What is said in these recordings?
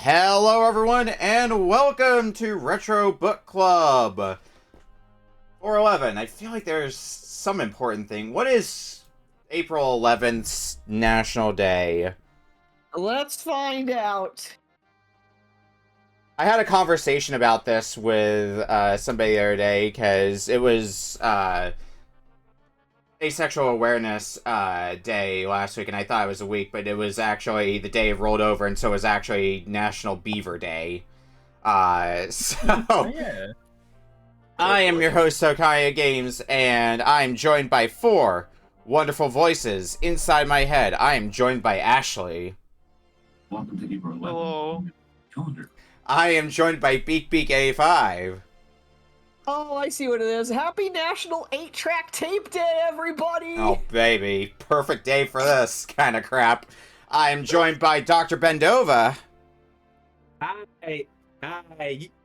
Hello everyone, and welcome to Retro Book Club 411. I feel like there's some important thing. What is April 11th National Day? Let's find out. I had a conversation about this with somebody the other day, because it was Asexual Awareness Day last week, and I thought it was a week, but it was actually the day rolled over, and so it was actually National Beaver Day. Yeah. I am your host, Tokaya Games, and I am joined by four wonderful voices inside my head. I am joined by Ashley. Welcome to April 11th. Hello. Calendar. I am joined by Beak A5. Oh, I see what it is. Happy National 8-Track Tape Day, everybody! Oh, baby. Perfect day for this kind of crap. I am joined by Dr. Bendova. Hi,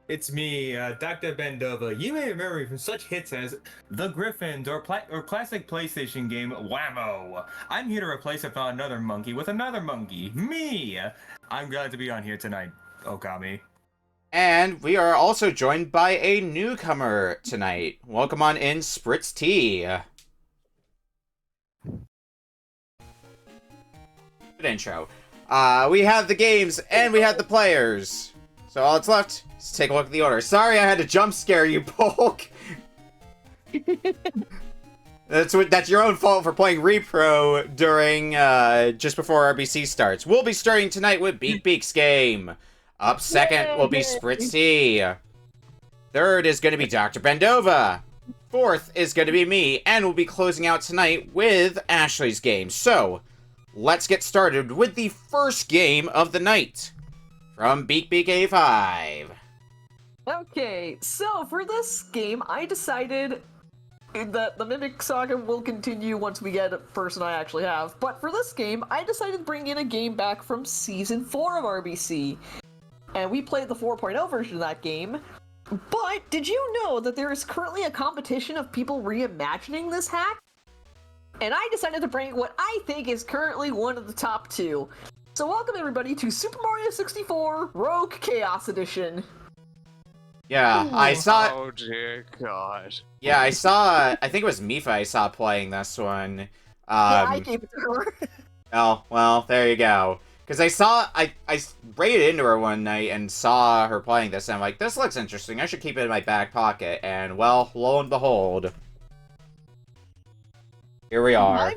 it's me, Dr. Bendova. You may remember me from such hits as The Griffins or classic PlayStation game Whammo. I'm here to replace another monkey with another monkey. Me! I'm glad to be on here tonight, Okami. And we are also joined by a newcomer tonight. Welcome on in, Spritz T. Good intro. We have the games and we have the players. So all that's left is to take a look at the order. Sorry I had to jump scare you, Polk. That's your own fault for playing Repro during just before RBC starts. We'll be starting tonight with Beak's game. Up second will be Spritz T. Third is going to be Dr. Bendova. Fourth is going to be me, and we'll be closing out tonight with Ashley's game. So, let's get started with the first game of the night from Beak A5. Okay, so for this game, I decided that the Mimic Saga will continue once we get a person I actually have. But for this game, I decided to bring in a game back from Season 4 of RBC. And we played the 4.0 version of that game. But did you know that there is currently a competition of people reimagining this hack? And I decided to bring what I think is currently one of the top two. So welcome everybody to Super Mario 64 Rogue Chaos Edition. Yeah, I saw... Oh dear God. Yeah, I saw... I think it was Mifa I saw playing this one. Yeah, I gave it to her. Oh, well, there you go. Because I raided into her one night and saw her playing this, and I'm like, this looks interesting, I should keep it in my back pocket, and, well, lo and behold. Here we are.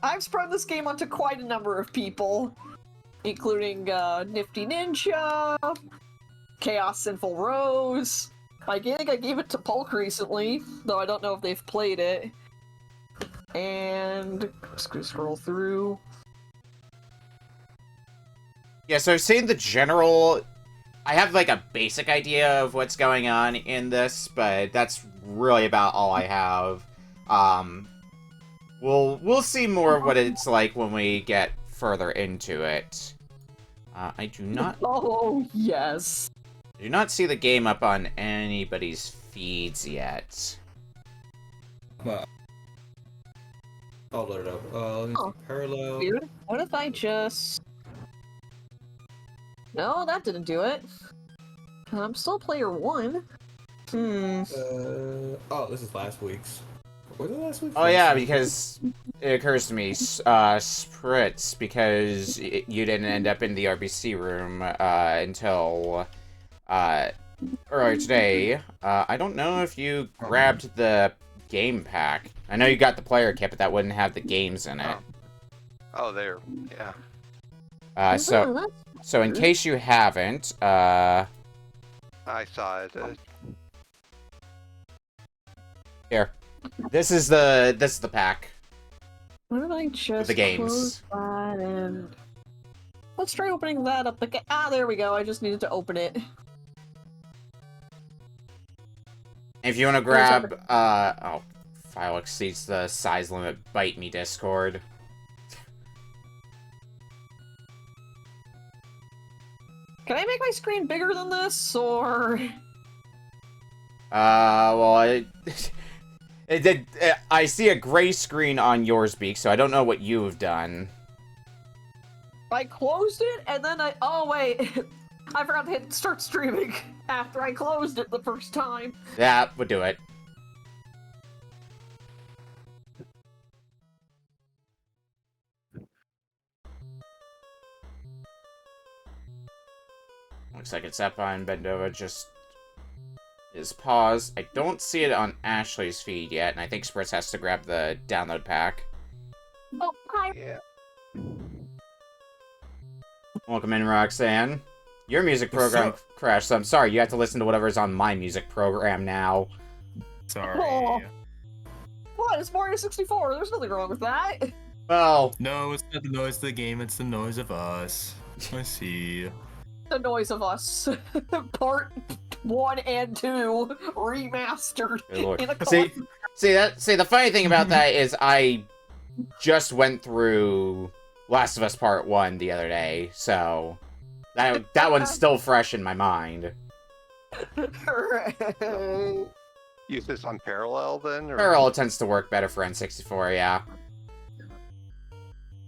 I've spread this game onto quite a number of people, including Nifty Ninja, Chaos Sinful Rose. I think I gave it to Polk recently, though I don't know if they've played it. And just gonna scroll through. Yeah, so I've seen the general... I have, like, a basic idea of what's going on in this, but that's really about all I have. We'll see more of what it's like when we get further into it. I do not... Oh, yes. I do not see the game up on anybody's feeds yet. Well, I'll load it up. Let me see. Parallel. Weird. What if I just... No, that didn't do it. I'm still player 1. Oh, this is last week's. Was it last week's? Oh yeah, because it occurs to me, Spritz, because you didn't end up in the RBC room until earlier today. I don't know if you grabbed the game pack. I know you got the player kit, but that wouldn't have the games in it. Oh, there. Yeah. So in case you haven't, I saw it. here. This is the pack. What if I just The games. close that and... Let's try opening that up again. Ah, there we go. I just needed to open it. If you want to grab, oh, file exceeds the size limit. Bite me, Discord. Can I make my screen bigger than this, or...? Well, I see a gray screen on yours, Beak, so I don't know what you have done. I closed it, and then oh wait, I forgot to hit start streaming after I closed it the first time. That would do it. Looks like it's up on Bendova, just is paused. I don't see it on Ashley's feed yet, and I think Spritz has to grab the download pack. Oh, hi. Yeah. Welcome in, Roxanne. Your music program crashed, so I'm sorry. You have to listen to whatever's on my music program now. Sorry. Oh. What? It's Mario 64. There's nothing wrong with that. Well, No, it's not the noise of the game, it's the noise of us. I see. The noise of us. Part 1 and 2 remastered good lord. in a See, the funny thing about that is I just went through Last of Us Part 1 the other day, so that one's still fresh in my mind. Use this on parallel then? Or? Parallel tends to work better for N64, yeah.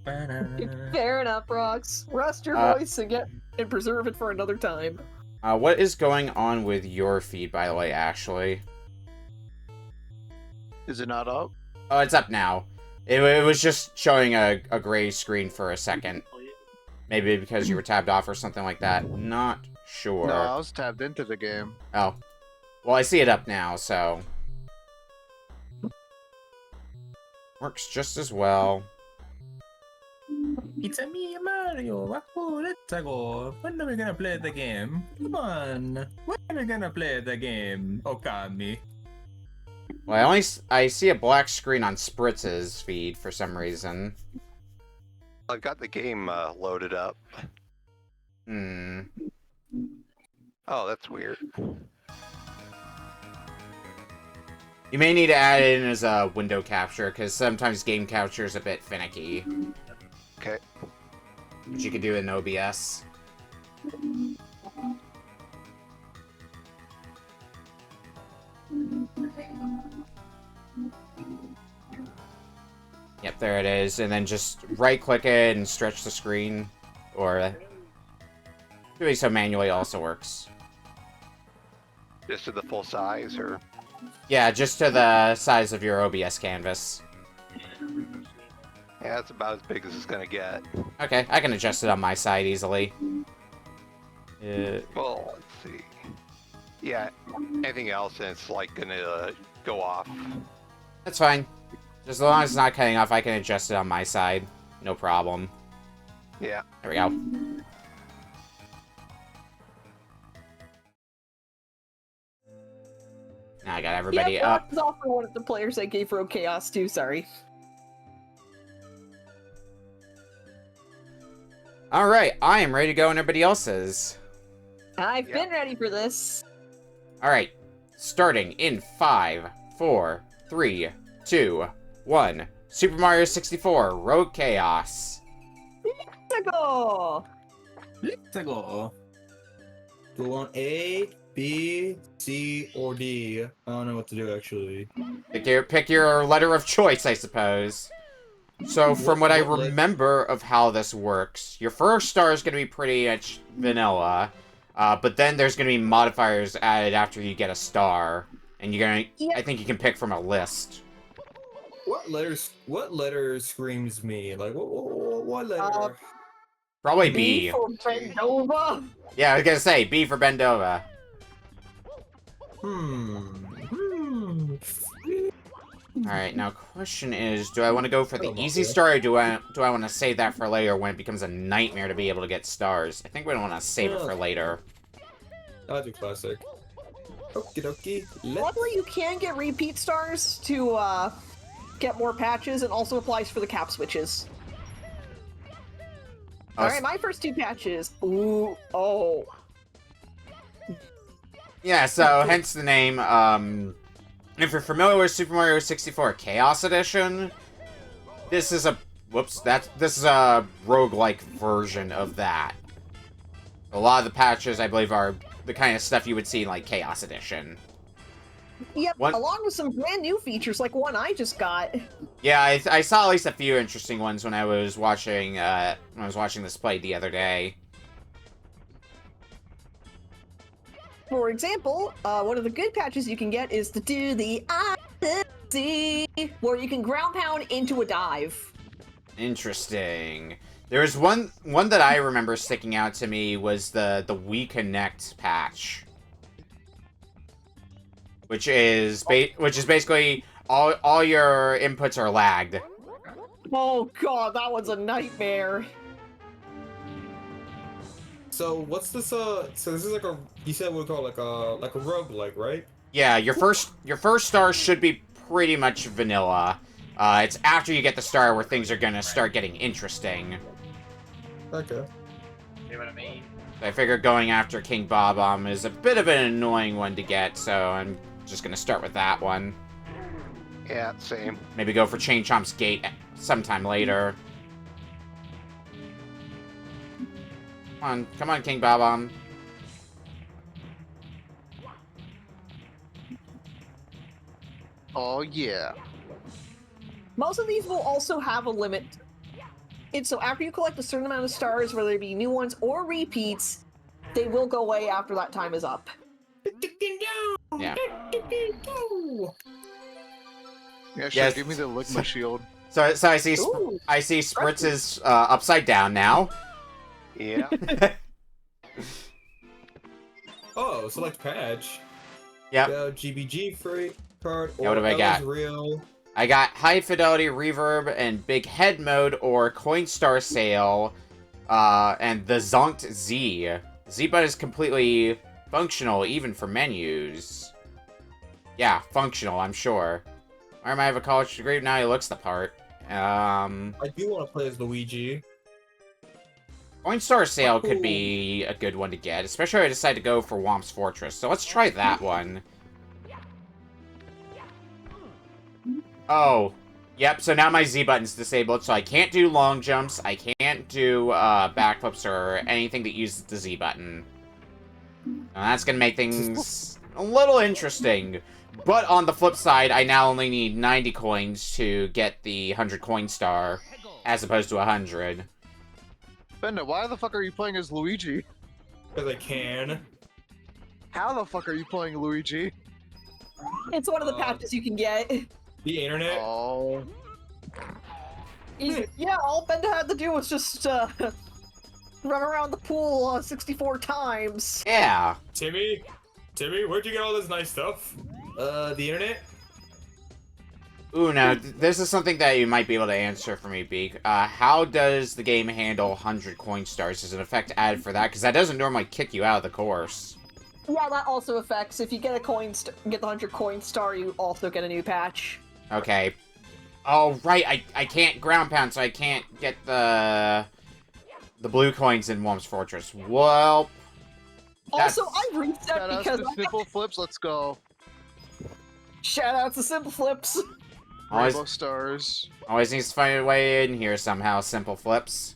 Fair enough, Rox. Rest your voice and preserve it for another time. What is going on with your feed, by the way, Ashley? Is it not up? Oh, it's up now. It was just showing a gray screen for a second. Maybe because you were tabbed off or something like that. Not sure. No, I was tabbed into the game. Oh. Well, I see it up now, so... Works just as well. It's a me, Mario. Let's go. When are we gonna play the game? Come on. When are we gonna play the game, Okami? Well, I see a black screen on Spritz's feed for some reason. I've got the game loaded up. Hmm. Oh, that's weird. You may need to add it in as a window capture, because sometimes game capture is a bit finicky. Okay. Which you could do in OBS. Yep, there it is. And then just right-click it and stretch the screen. Or doing so manually also works. Just to the full size, or? Yeah, just to the size of your OBS canvas. Yeah, that's about as big as it's gonna get. Okay, I can adjust it on my side easily. Well, let's see. Yeah, anything else, and it's like gonna go off. That's fine. Just as long as it's not cutting off, I can adjust it on my side. No problem. Yeah. There we go. Now I got everybody up. It's also one of the players I gave Rogue Chaos to, sorry. Alright, I am ready to go and everybody else is. I've been ready for this. Alright, starting in 5, 4, 3, 2, 1. Super Mario 64, Rogue Chaos. Let's go! Let's go. Do you want A, B, C, or D? I don't know what to do, actually. Pick your letter of choice, I suppose. So, from what I remember of how this works, your first star is going to be pretty much vanilla, but then there's going to be modifiers added after you get a star, and you're going to, I think you can pick from a list. What letter screams me? Like, what letter? Probably B B. for Bendova. Yeah, I was going to say, B for Bendova. Alright, now question is, do I want to go for the easy star, or do I want to save that for later when it becomes a nightmare to be able to get stars? I think we don't want to save it for later. I'll do classic. Okie dokie. Luckily, you can get repeat stars to get more patches, and also applies for the cap switches. Alright, my first 2 patches. Ooh, oh. Yeah, so hence the name. If you're familiar with Super Mario 64 Chaos Edition, this is a this is a roguelike version of that. A lot of the patches, I believe, are the kind of stuff you would see in like Chaos Edition. Yep, along with some brand new features like one I just got. Yeah, I saw at least a few interesting ones when I was watching this play the other day. For example, one of the good patches you can get is to do the Odyssey, where you can ground pound into a dive. Interesting. There's one that I remember sticking out to me was the We Connect patch, which is basically all your inputs are lagged. Oh god, that one's a nightmare. So what's this? So this is like a, you said we call it like a roguelike, right? Yeah, your first star should be pretty much vanilla. It's after you get the star where things are gonna start getting interesting. Okay. See what I mean? I figured going after King Bob-omb is a bit of an annoying one to get, so I'm just gonna start with that one. Yeah, same. Maybe go for Chain Chomp's Gate sometime later. Come on, King Bob-omb. Oh yeah. Most of these will also have a limit. And so after you collect a certain amount of stars, whether it be new ones or repeats, they will go away after that time is up. Yeah. Yeah, sure. Yes. Give me the Ligma shield. So I see Ooh. Spritz is upside down now. Yeah. Oh, select patch. Yep. Go GBG free card. Yeah, what have I got? Real. I got High Fidelity Reverb and Big Head Mode or Coinstar Sale, and the Zonkt Z. The Z button is completely functional, even for menus. Yeah, functional, I'm sure. I might have a college degree, now he looks the part. I do want to play as Luigi. Coinstar Sale could be a good one to get, especially if I decide to go for Whomp's Fortress. So let's try that one. Oh, yep, so now my Z button's disabled, so I can't do long jumps, I can't do backflips or anything that uses the Z button. Now that's gonna make things a little interesting. But on the flip side, I now only need 90 coins to get the 100 coin star, as opposed to 100. Benda, why the fuck are you playing as Luigi? Because I can. How the fuck are you playing Luigi? It's one of the patches you can get. The internet. Oh. Yeah, all Benda had to do was just run around the pool 64 times. Yeah. Timmy, where'd you get all this nice stuff? The internet. Ooh, now, this is something that you might be able to answer for me, Beak. How does the game handle 100 coin stars? Does it affect add for that? Because that doesn't normally kick you out of the course. Yeah, that also affects. If you get a get the 100 coin star, you also get a new patch. Okay. Oh, right, I can't ground pound, so I can't get the blue coins in Whomp's Fortress. Well... Also, I reset Shout out because to Simple Flips, let's go. shout out to Simple Flips. Always, Rainbow Stars. always needs to find a way in here somehow, Simple Flips.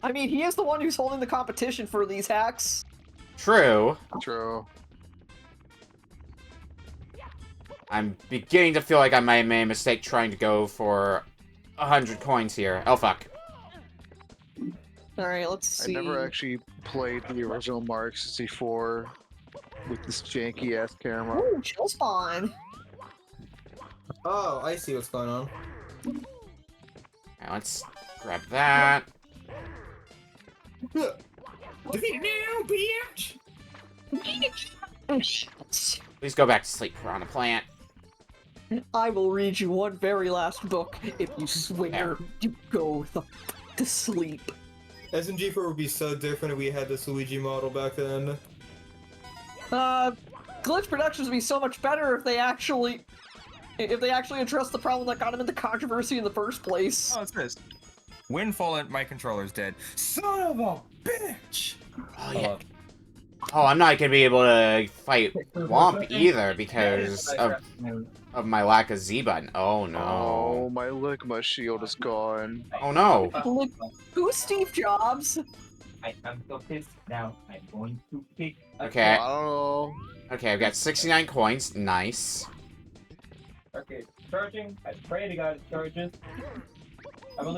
I mean, he is the one who's holding the competition for these hacks. True. True. I'm beginning to feel like I might have made a mistake trying to go for 100 coins here. Oh, fuck. Alright, let's see. I never actually played the original Mario 64 with this janky ass camera. Ooh, chill spawn. Oh, I see what's going on. Alright, let's grab that. Defeat now, bitch! Please go back to sleep, Piranha Plant. I will read you one very last book if you swear you go to sleep. SMG4 would be so different if we had this Luigi model back then. Glitch Productions would be so much better if they actually addressed the problem that got him into controversy in the first place. Oh, it's this. Windfall and my controller's dead. Son of a bitch! Oh, yeah. Oh, I'm not gonna be able to fight Whomp either because of my lack of Z button. Oh Oh, no. my Ligma shield is gone. Oh no. Look, who's Steve Jobs? I'm so pissed now. I'm going to pick. Okay. I don't know. Okay, I've got 69 coins. Nice. Okay, charging. I pray to God it charges. I'm gonna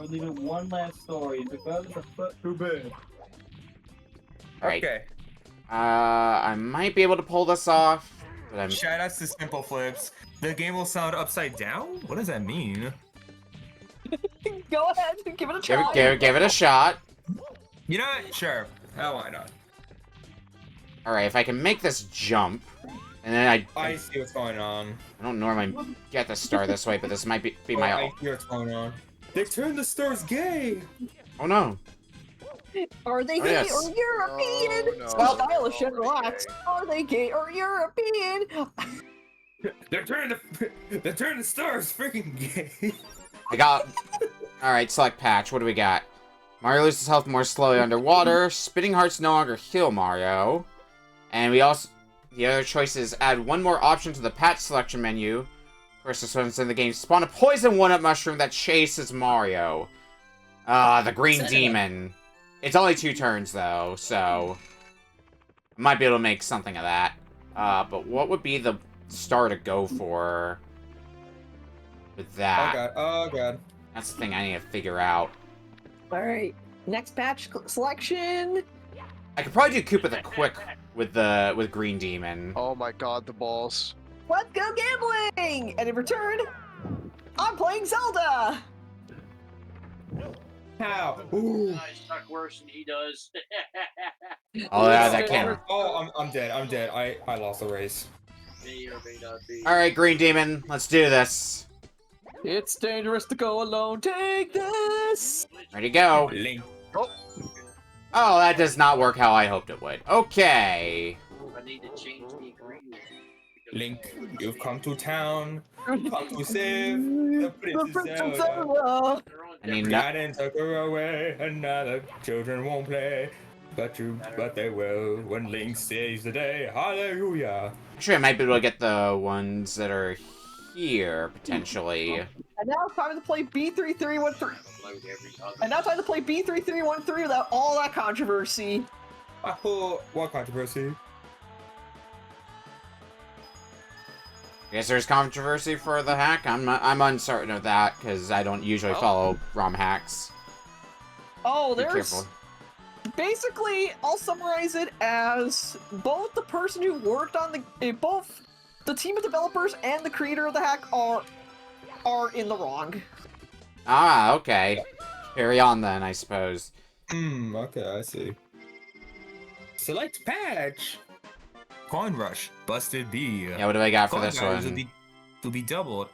leave it one last story. If it goes a foot Too bad. Alright. Okay. I might be able to pull this off, but I'm... Shout outs to Simple Flips. The game will sound upside down? What does that mean? Go ahead, give it a Give try. it a shot. You know what? Sure. Oh, why not? Alright, if I can make this jump, and then I see what's going on. I don't normally get the star this way, but this might be I my... see what's going on. They turned the stars gay! Oh no. Are they Oh, gay yes. or European? No, Well, no. stylish and Are they relaxed. gay? Are they gay or European? They're turning the stars freaking gay! I got... Alright, select patch. What do we got? Mario loses health more slowly underwater. Spinning hearts no longer heal Mario. And we also... The other choice is add one more option to the patch selection menu. Of course, this one's in the game. Spawn a poison one-up mushroom that chases Mario. The green demon. It's only 2 turns, though, so... Might be able to make something of that. But what would be the star to go for with that? Oh god. That's the thing I need to figure out. Alright, next patch selection. I could probably do Koopa the Quick with Green Demon. Oh my god, the balls. Let's go gambling! And in return, I'm playing Zelda! How? Ooh. I stuck worse than he does. Oh yeah, that can't. Oh, I'm dead. I lost the race. May or may not be. Alright, Green Demon, let's do this. It's dangerous to go alone. Take this! Ready to go. Link. Oh, that does not work how I hoped it would. Okay. I need to change the agreement. Link, you've come to town. Come to save the Princess Zelda. Zelda! I need God and took her away, and now the children won't play. But they will when Link saves the day. Hallelujah. Actually, I might be able to get the ones that are here, potentially. And now it's time to play B3313. Load every other. And now it's time to play B3313 without all that controversy. What controversy? Guess there's controversy for the hack. I'm uncertain of that because I don't usually follow ROM hacks. Oh, Be there's... careful. Basically, I'll summarize it as both the person who worked on both the team of developers and the creator of the hack are in the wrong. Ah, okay. Carry on then, I suppose. Okay, I see. Select patch. Coin rush. Busted B. Yeah, what do I got for Coin this values one? will be doubled.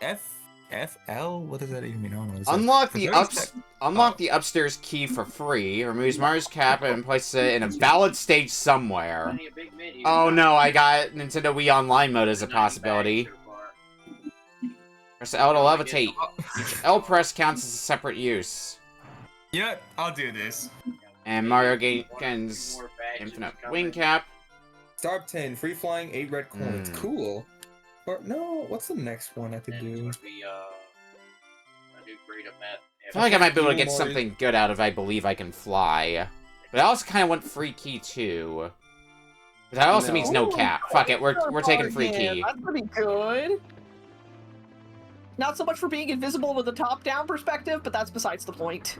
FL? What does that even mean? I don't know what it says. Unlock the upstairs key for free. Removes Mario's cap and places it in a valid stage somewhere. Plenty of big menus. Oh no, I got Nintendo Wii Online mode as a possibility. Press L to levitate. Each L press counts as a separate use. You know what? I'll do this. And Mario gains infinite wing cap. Star 10, free flying, 8 red coins. Hmm. Cool. Or no, what's the next one I could do? I do great at math. I feel like I might be able to get something good out of I Believe I Can Fly. But I also kind of want free key too. But that also means no cap. Fuck it, we're taking free key. That's pretty good. Not so much for being invisible with a top-down perspective, but that's besides the point.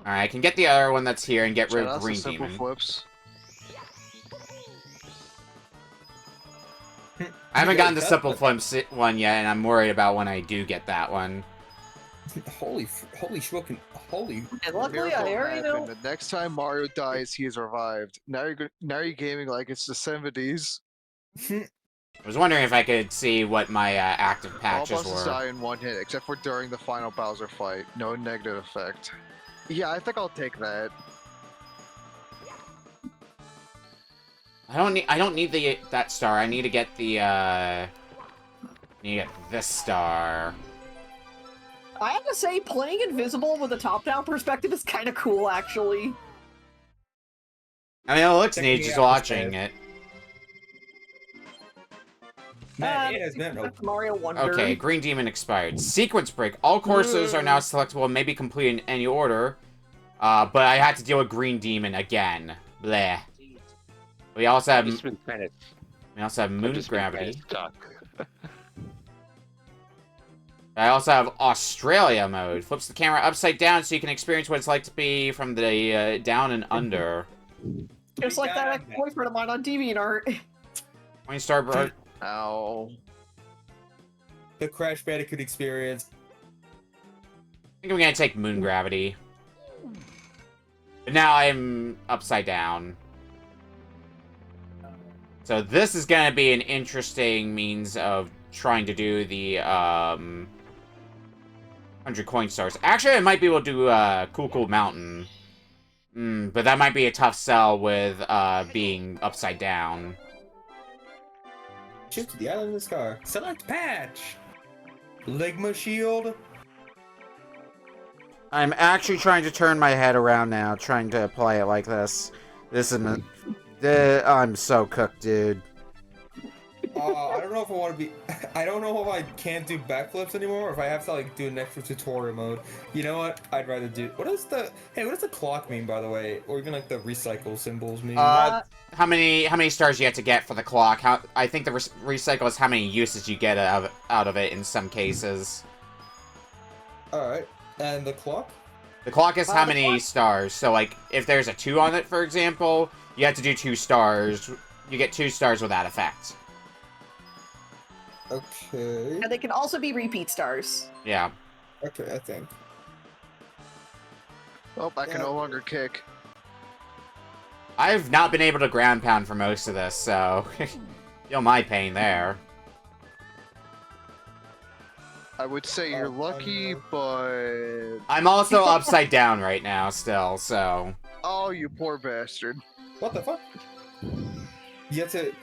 Alright, I can get the other one that's here and get rid Shout of out to Green Simple Demon. Flips. I haven't gotten the Simple Flips one yet, and I'm worried about when I do get that one. Holy schmucking, holy. And luckily, Miracle I already know. happened. The next time Mario dies, he is revived. Now you're gaming like it's the 70s. I was wondering if I could see what my active All patches bosses were. die in one hit, except for during the final Bowser fight. No negative effect. Yeah, I think I'll take that. I don't need that star. I need to get the this star. I have to say, playing invisible with a top-down perspective is kind of cool, actually. I mean, it looks Check neat me just out, watching Stan. it. Man, it has been That's Mario Wonder. Okay, Green Demon expired. Sequence break. All courses are now selectable and may be completed in any order. But I had to deal with Green Demon again. Bleh. We also have Just been kind of Moon Gravity. stuck. I also have Australia mode. Flips the camera upside down so you can experience what it's like to be from the down and under. Just like that ex-boyfriend of mine on DeviantArt. Coinstar bro. Ow. The Crash Bandicoot experience. I think I'm gonna take Moon Gravity. But now I'm upside down. So this is gonna be an interesting means of trying to do the 100 coin stars. Actually, I might be able to do Cool Mountain. But that might be a tough sell with being upside down. Shift to the island of the scar. Select patch. Ligma shield. I'm actually trying to turn my head around now, trying to play it like this. This is I'm so cooked, dude. I don't know if I want to be. I don't know if I can't do backflips anymore, or if I have to like do an extra tutorial mode. You know what? I'd rather do. What does the clock mean, by the way, or even like the recycle symbols mean? How many stars you have to get for the clock? I think the recycle is how many uses you get out of it in some cases. All right, and the clock. The clock is how many stars. So like, if there's a 2 on it, for example, you have to do 2 stars. You get 2 stars with that effect. Okay. And they can also be repeat stars. Yeah. Okay, I think. Oh, I can no longer kick. I've not been able to ground pound for most of this, so feel my pain there. I would say you're lucky, but... I'm also upside down right now still, so... Oh, you poor bastard. What the fuck? You have to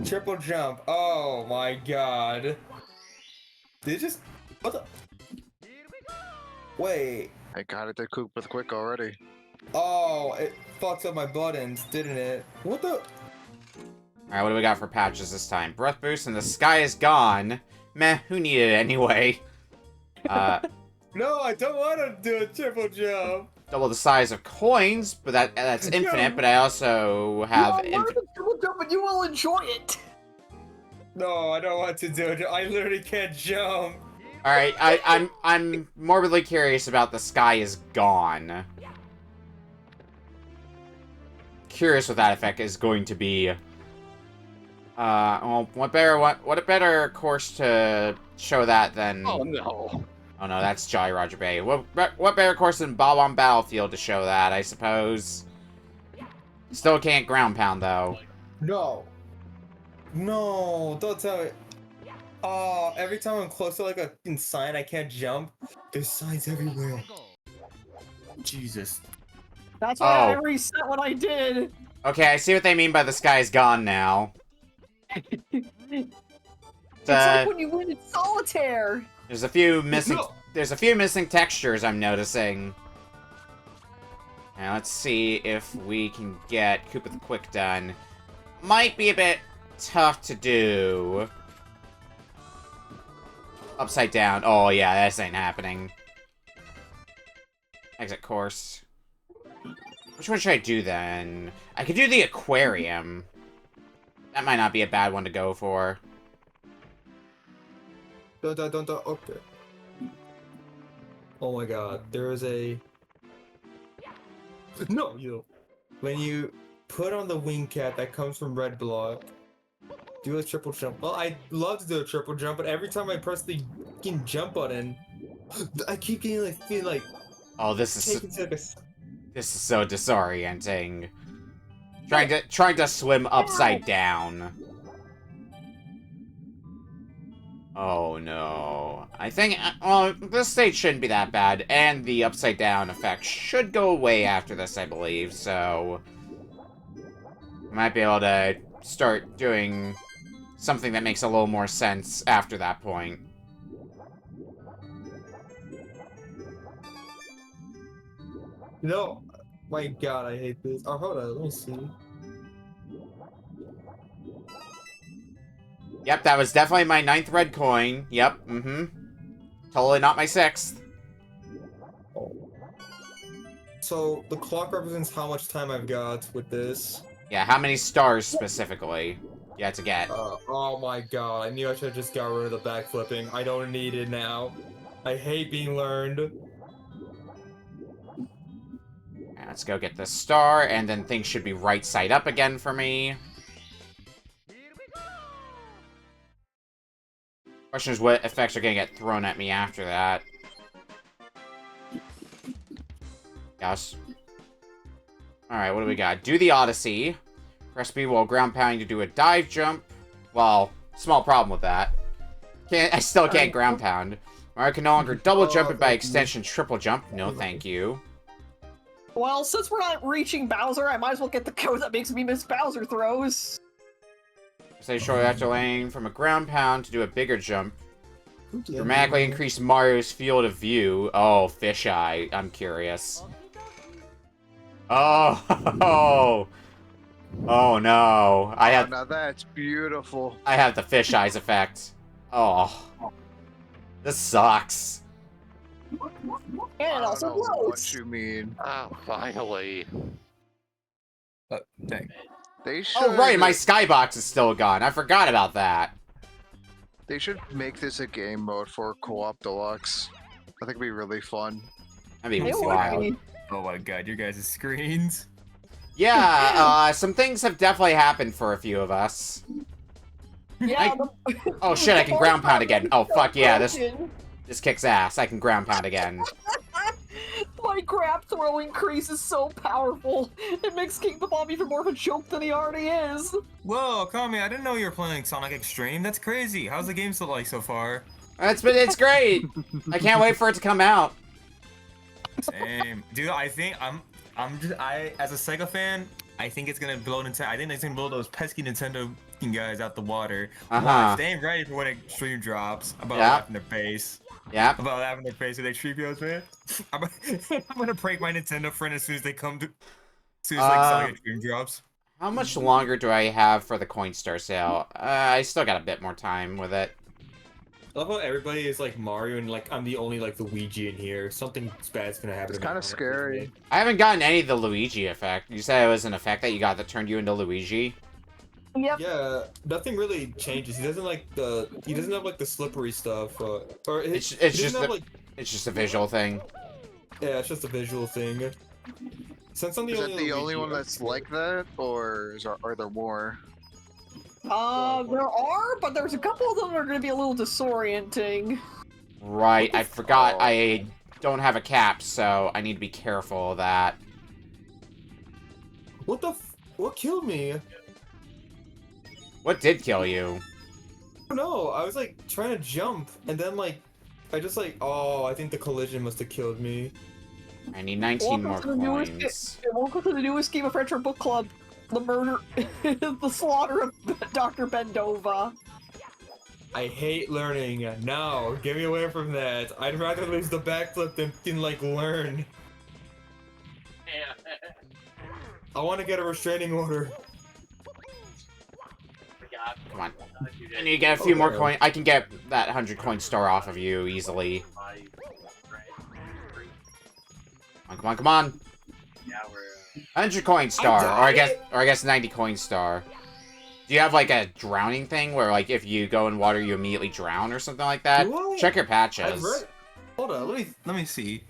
triple jump. Oh my god. Did it just... What the... Wait. I got it to cook with quick already. Oh, it fucks up my buttons, didn't it? What the... Alright, what do we got for patches this time? Breath boost and the sky is gone. Meh, who needed it anyway? No, I don't want to do a triple jump. Double the size of coins, but that's infinite, but I also have You learn the triple jump and you will enjoy it. No, I don't want to do it. I literally can't jump. Alright, I'm morbidly curious about the sky is gone. Curious what that effect is going to be. Well, what a better course to show that than... Oh no. Oh no, that's Jolly Roger Bay. What better course than Bob on Battlefield to show that, I suppose? Still can't ground pound, though. No. No, don't tell me. Oh, every time I'm close to like a fucking sign, I can't jump. There's signs everywhere. Jesus. That's why I reset what I did. Okay, I see what they mean by the sky's gone now. It's like when you win in solitaire. There's a few missing. No. There's a few missing textures I'm noticing. Now let's see if we can get Koopa the Quick done. Might be a bit tough to do. Upside down. Oh yeah, this ain't happening. Exit course. Which one should I do then? I could do the aquarium. That might not be a bad one to go for. Don't. Okay. Oh my god, there is a... No, you... When you put on the wing cap that comes from Red Block, do a triple jump. Well, I'd love to do a triple jump, but every time I press the fucking jump button, I keep getting like, feeling like... Oh, this is so disorienting. Trying to swim upside down. Oh no. I think, well, this stage shouldn't be that bad, and the upside down effect should go away after this, I believe, so... I might be able to start doing something that makes a little more sense after that point. No! My god, I hate this. Oh, hold on, let me see. Yep, that was definitely my 9th red coin. Yep, Totally not my 6th. So, the clock represents how much time I've got with this. Yeah, how many stars specifically you had to get? Oh my god, I knew I should have just got rid of the backflipping. I don't need it now. I hate being learned. Let's go get this star, and then things should be right side up again for me. Question is, what effects are gonna get thrown at me after that? Yes. Alright, what do we got? Do the Odyssey. Press B while ground pounding to do a dive jump. Well, small problem with that. I still can't ground pound. Mario can no longer double jump and by extension triple jump. No, thank you. Well, since we're not reaching Bowser, I might as well get the code that makes me miss Bowser throws. Say shortly after landing from a ground pound to do a bigger jump. Dramatically increase Mario's field of view. Oh, fisheye. I'm curious. Oh, oh no! Now that's beautiful. I have the fish eyes effect. Oh, this sucks. And I also don't know blows. what you mean. Oh, finally. Dang. They should. Oh right, my skybox is still gone. I forgot about that. They should make this a game mode for Co-op Deluxe. I think it'd be really fun. That'd be It would wild. be. Oh my god, your guys' screens. Yeah, some things have definitely happened for a few of us. Yeah. Oh shit, I can ground pound again. Oh fuck yeah, this broken. kicks ass. I can ground pound again. My grab throw increase is so powerful. It makes King the Bomb even more of a joke than he already is. Whoa, Kami, I didn't know you were playing Sonic Extreme. That's crazy. How's the game still like so far? It's great. I can't wait for it to come out. Same. Dude, I think as a Sega fan, I think it's gonna blow Nintendo. I think it's gonna blow those pesky Nintendo guys out the water. Watch, they ain't ready for when Extreme drops. About laughing their face. Yeah. About laughing their face with Extreme goes, man. I'm gonna prank my Nintendo friend as soon as they come to. As soon as like Sonic Extreme drops. How much longer do I have for the Coinstar sale? I still got a bit more time with it. I love how everybody is like Mario and like I'm the only like Luigi in here. Something bad's gonna happen. It's to me. kind of scary. I haven't gotten any of the Luigi effect. You said it was an effect that you got that turned you into Luigi? Yep. Yeah, nothing really changes. He doesn't like the. He doesn't have like the slippery stuff. Or It's he just doesn't have, like. It's just a visual thing. Yeah, it's just a visual thing. Since I'm the Is only that the only Luigi, one that's like that, or are there more? There are, but there's a couple of them that are going to be a little disorienting. Right, I forgot I don't have a cap, so I need to be careful of that. What the? What killed me? I What did kill you? don't know. I was like trying to jump, and then like, I just like, oh, I think the collision must have killed me. I need 19 more coins. Welcome to the newest game of Retro Book Club. The murder, the slaughter of Dr. Bendova. I hate learning. No, get me away from that. I'd rather lose the backflip than like learn. Yeah. I want to get a restraining order. Come on. I need to get a few more coins. I can get that 100 coin star off of you easily. Come on, come on. Yeah, we're 100 coin star, or I guess 90 coin star. Do you have like a drowning thing where like if you go in water you immediately drown or something like that? Do I? Check your patches. Hold on, let me see.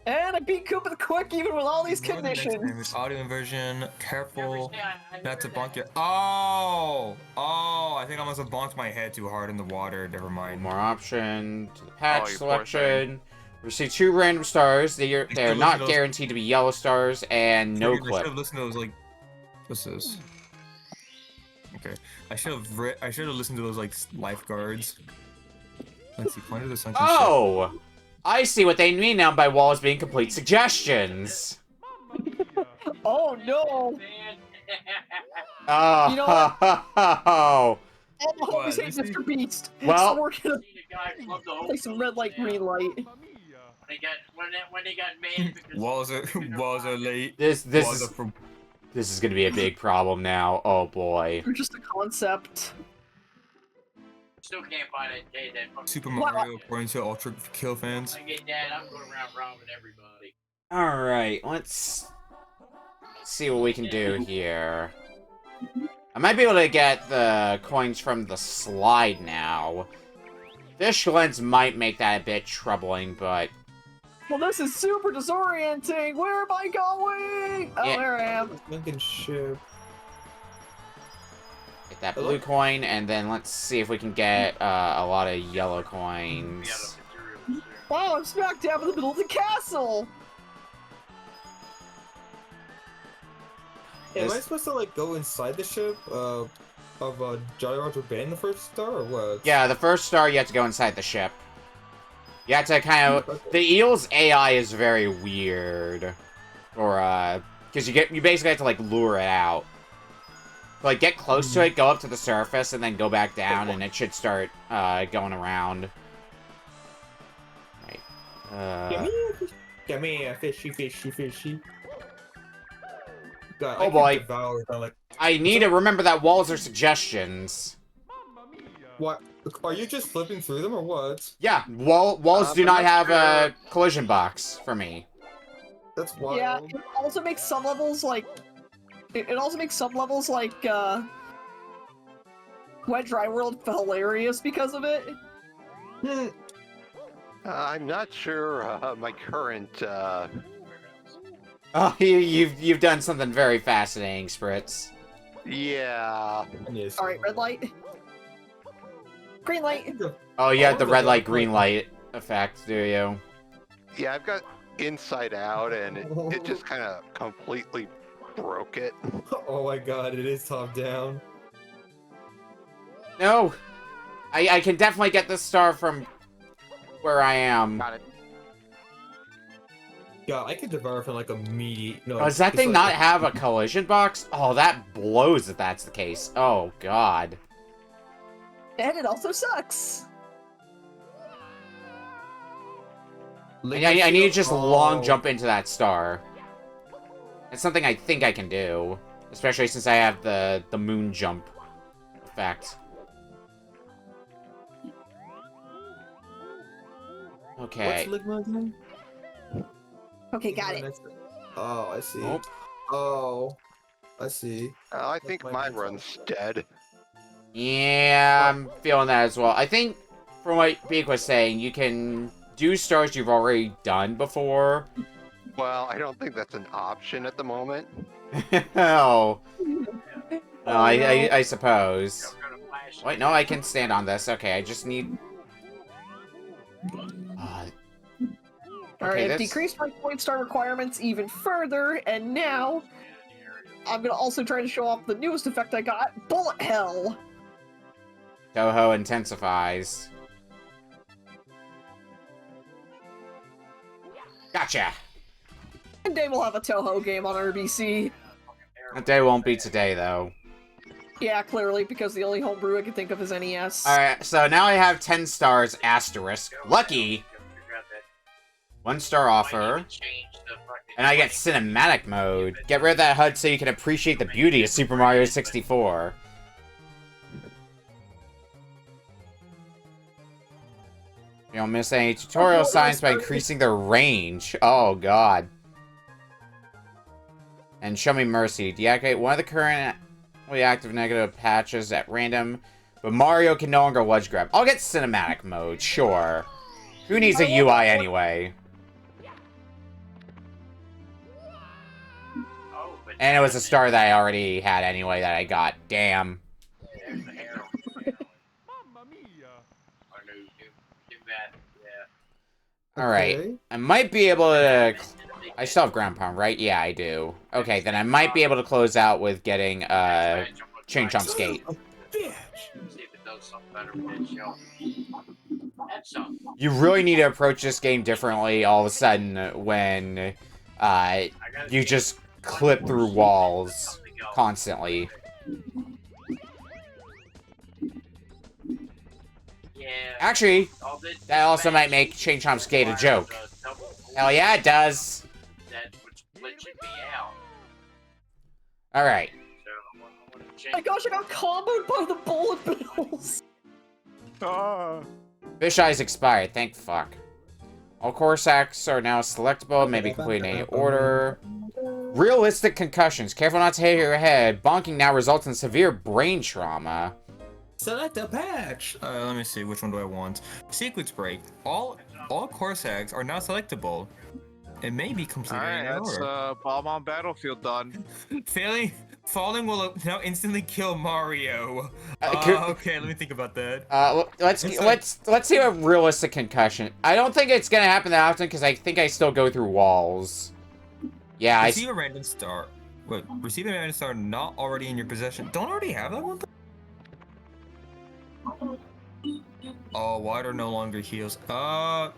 And I beat Koopa the Quick even with all these conditions. Audio inversion. Careful I not to bonk your. Oh, I think I must have bonked my head too hard in the water. Never mind. More option to the patch Oh, you poor selection. Receive 2 random stars. They are not guaranteed to be yellow stars and no I should clip. have listened to those like. What's this? Okay, I should have listened to those like lifeguards. Let's see. Point of the sunken ship. Oh! I see what they mean now by walls being complete suggestions. Oh no! Oh, You know what? oh, All the What, homies hate this is- Mr. Beast. Well- so we're gonna seen a guy flip the whole play some red light, green light. when they got mad because Walls are late. this Walls is are from. this is gonna be a big problem now. Oh boy. They're just a concept. still can't buy that day that fucking Super Mario, according to Ultra Kill fans. I get that, I'm going around robbing everybody. All right, let's see what we can do here. I might be able to get the coins from the slide now. Fish lens might make that a bit troubling, but Well, this is super disorienting. Where am I going? Oh, Yeah. there I am. Lincoln ship. Get that blue coin, and then let's see if we can get a lot of yellow coins. Wow, I'm smack dab in the middle of the castle. Am I This- supposed to like go inside the ship of Jolly Roger Band the first star or what? Yeah, the first star you have to go inside the ship. You have to kind of... The eel's AI is very weird. Or, because you basically have to, like, lure it out. Like, get close to it, go up to the surface, and then go back down, and it should start, going around. Right. Give me a fishy. God, Oh, I could boy. devour that, like, I need to remember that walls are suggestions. what? Are you just flipping through them or what? Yeah, walls do I'm not not have a sure. collision box for me. That's wild. Yeah, it also makes some levels like... It also makes some levels like, Wet Dry World hilarious because of it. Hmm. I'm not sure my current. Oh, you've done something very fascinating, Spritz. Yeah. Yes. Alright, red light. Green light. Oh, you have the red light, green light effect, do you? Yeah, I've got Inside Out, and it just kind of completely broke it. Oh my god, it is top down. No! I can definitely get this star from where I am. Got it. Yeah, I could devour from like immediate. No, Oh, does that it's thing like- not have a collision box? Oh, that blows if that's the case. Oh, God. And it also sucks. I need to just long Oh. jump into that star. It's something I think I can do. Especially since I have the moon jump effect. Okay. What's Ligma again? Okay, got it. Oh, I see. Oh. Oh, I see. I think my mine bad. runs dead. Yeah, I'm feeling that as well. I think, from what Beak was saying, you can do stars you've already done before. Well, I don't think that's an option at the moment. Oh. No, Oh, I suppose. Wait, no, I can stand on this. Okay, I just need... Alright, okay, I've this... decreased my point star requirements even further, and now I'm gonna also try to show off the newest effect I got, Bullet Hell. Toho intensifies. Gotcha! One day we'll have a Toho game on RBC. That day won't be today, though. Yeah, clearly, because the only homebrew I can think of is NES. Alright, so now I have 10 stars, asterisk. Lucky! 1 star offer. And I get cinematic mode. Get rid of that HUD so you can appreciate the beauty of Super Mario 64. You don't miss any tutorial signs by increasing their range. Oh, God. And Show Me Mercy. Deactivate one of the currently active negative patches at random, but Mario can no longer ledge grab. I'll get cinematic mode, sure. Who needs a UI anyway? And it was a star that I already had anyway that I got. Damn. Alright. Okay. I might be able to... I still have ground pound, right? Yeah, I do. Okay, then I might be able to close out with getting, Chain Chomp Skate. You really need to approach this game differently all of a sudden when, you just clip through walls constantly. Actually, that also might make Chain Chomp Skate a joke. Hell yeah, it does. Alright. Oh my gosh, I got comboed by the bullet bills! Fish Eyes expired, thank fuck. All core sacks are now selectable, maybe complete in any order. Realistic concussions. Careful not to hit your head. Bonking now results in severe brain trauma. Select a patch. Let me see. Which one do I want? Sequence break. All all course hacks are not selectable. It may be completed Alright, in that's order. Bomb on Battlefield done. Falling will now instantly kill Mario. could- Okay, let me think about that. Let's see a realistic concussion. I don't think it's gonna happen that often because I think I still go through walls. Yeah, Receive a random star. Wait, receive a random star not already in your possession. Don't already have that one? Oh, water no longer heals. Oh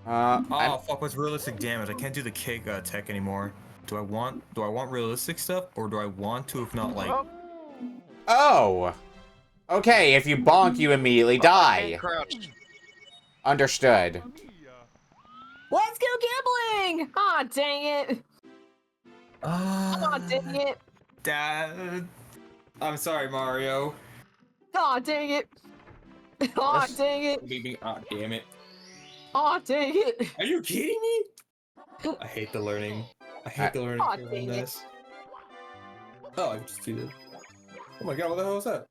fuck, what's realistic damage? I can't do the kick tech anymore. Do I want realistic stuff, or do I want to, if not, like... Oh! Okay, if you bonk, you immediately die. Crouch. Understood. Let's go gambling! Aw, dang it! Aw, dang it! Dad... I'm sorry, Mario. Aw, dang it! Aw, dang it! Aw, damn it. Aw, dang it! Are you kidding me? I hate the learning. I hate the learning Aw, curve on dang it. this. Oh, I just cheated. Oh my god, what the hell was that?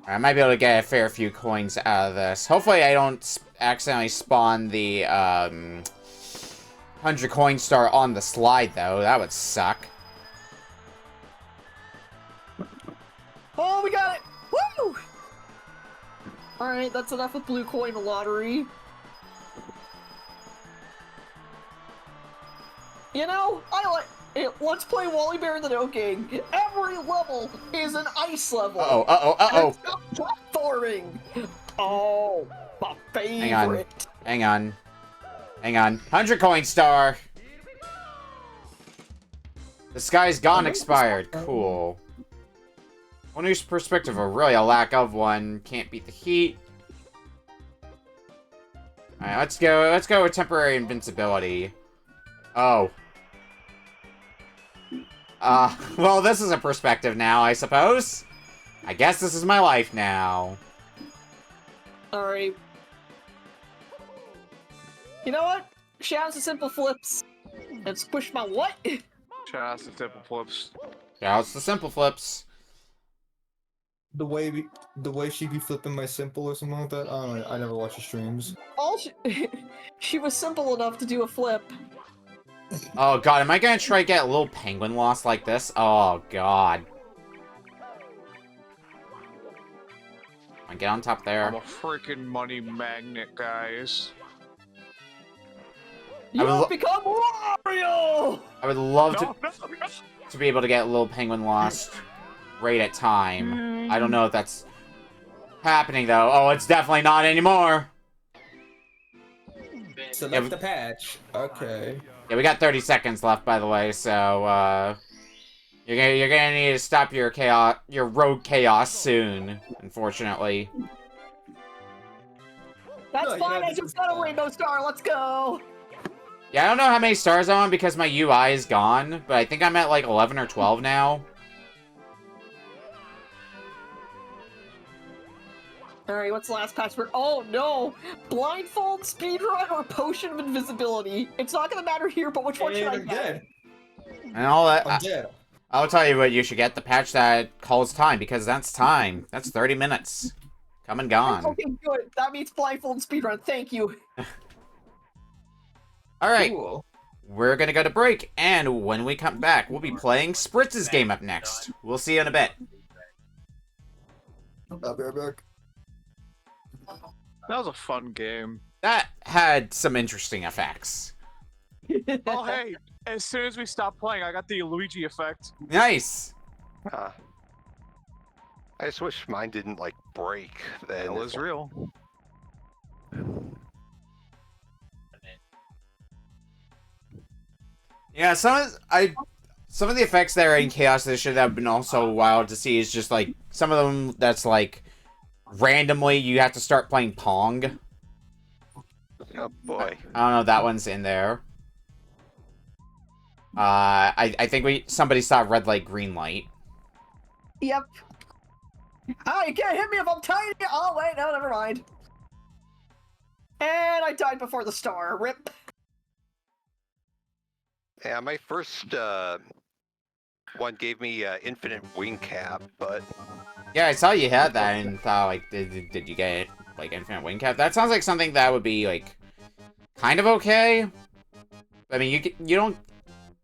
I might be able to get a fair few coins out of this. Hopefully I don't accidentally spawn the 100 coin star on the slide, though. That would suck. Oh, we got it! Woo! Alright, that's enough with blue coin lottery. You know, I like it. Let's play Wally Bear in the No Game. Every level is an ice level. Uh-oh. It's not platforming. Oh, my favorite. Hang on. 100 coin star. The sky's gone expired. Cool. One whose perspective, or really a lack of one, can't beat the heat. Alright, let's go with temporary invincibility. Oh. Well, this is a perspective now, I suppose. I guess this is my life now. Alright. You know what? Shouts to simple flips. Let's push my what? Shouts to Simple Flips. Shouts to simple flips. The way she be flipping my simple or something like that? I don't know, I never watch the streams. All she was simple enough to do a flip. Oh god, am I gonna try to get a little penguin lost like this? Oh god. I get on top there. I'm a freaking money magnet, guys. You have become Wario! I would love to be able to get a little penguin lost right at time. I don't know if that's happening though. Oh, it's definitely not anymore. Select the patch. Okay. Yeah, we got 30 seconds left, by the way, so you're gonna need to stop your rogue chaos soon, unfortunately. That's fine, I just got a rainbow star, let's go! Yeah, I don't know how many stars I'm on because my UI is gone, but I think I'm at like 11 or 12 now. Alright, what's the last password? Oh no! Blindfold, speedrun, or potion of invisibility. It's not gonna matter here, but which one should I I'm get? dead. And all that. I'm dead. I'll tell you what you should get, the patch that calls time, because that's time. That's 30 minutes. Come and gone. Okay, good. That means blindfold and speedrun. Thank you. Alright, Cool. we're gonna go to break, and when we come back, we'll be playing Spritz's game up next. We'll see you in a bit. I'll be right back. That was a fun game. That had some interesting effects. Oh hey, as soon as we stopped playing, I got the Luigi effect. Nice! I just wish mine didn't like break. Then That was real. Yeah, some of the effects that are in Chaos Edition that have been also wild to see is just like some of them that's like randomly you have to start playing Pong. Oh boy. I don't know if that one's in there. I think somebody saw red light, green light. Yep. Oh, you can't hit me if I'm tiny! Oh, wait, no, never mind. And I died before the star. Rip. Yeah, my first one gave me infinite wing cap, but Yeah, I saw you had that and thought like, did you get it? Like infinite wing cap? That sounds like something that would be like kind of okay. I mean, you don't...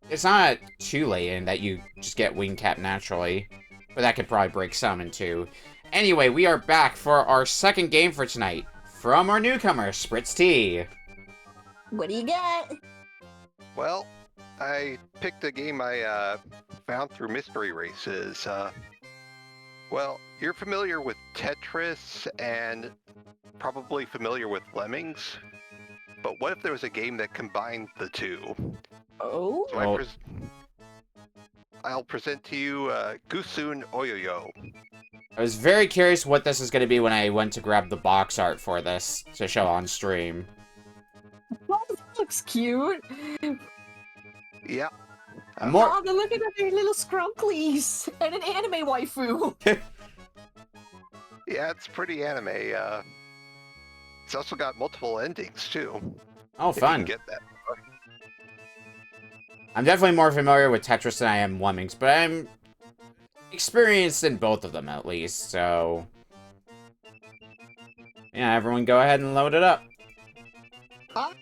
It's not too late in that you just get wing cap naturally. But that could probably break some in two. Anyway, we are back for our second game for tonight. From our newcomer, Spritz T. What do you got? Well, I picked a game I found through mystery races. Well, you're familiar with Tetris and probably familiar with Lemmings. But what if there was a game that combined the two? Oh? So Oh. I'll present to you Gussun Oyoyo. I was very curious what this is going to be when I went to grab the box art for this to show on stream. Oh, this looks cute. Yeah. More... Oh, they're looking at their little scrunklies and an anime waifu. Yeah, it's pretty anime. It's also got multiple endings too. Oh, If you can fun. get that. I'm definitely more familiar with Tetris than I am Lemmings, but I'm experienced in both of them at least, so... Yeah, everyone go ahead and load it up. I'm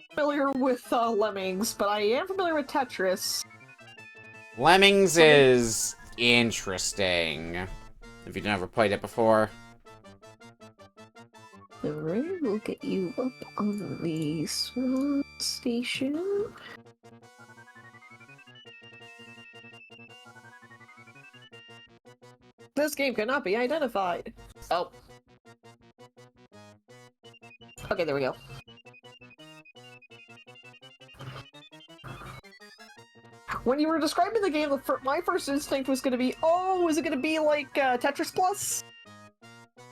familiar with Lemmings, but I am familiar with Tetris. Lemmings is interesting. If you've never played it before. Alright, we'll get you up on the small station. This game cannot be identified. Oh. Okay, there we go. When you were describing the game, my first instinct was going to be, oh, is it going to be like Tetris Plus?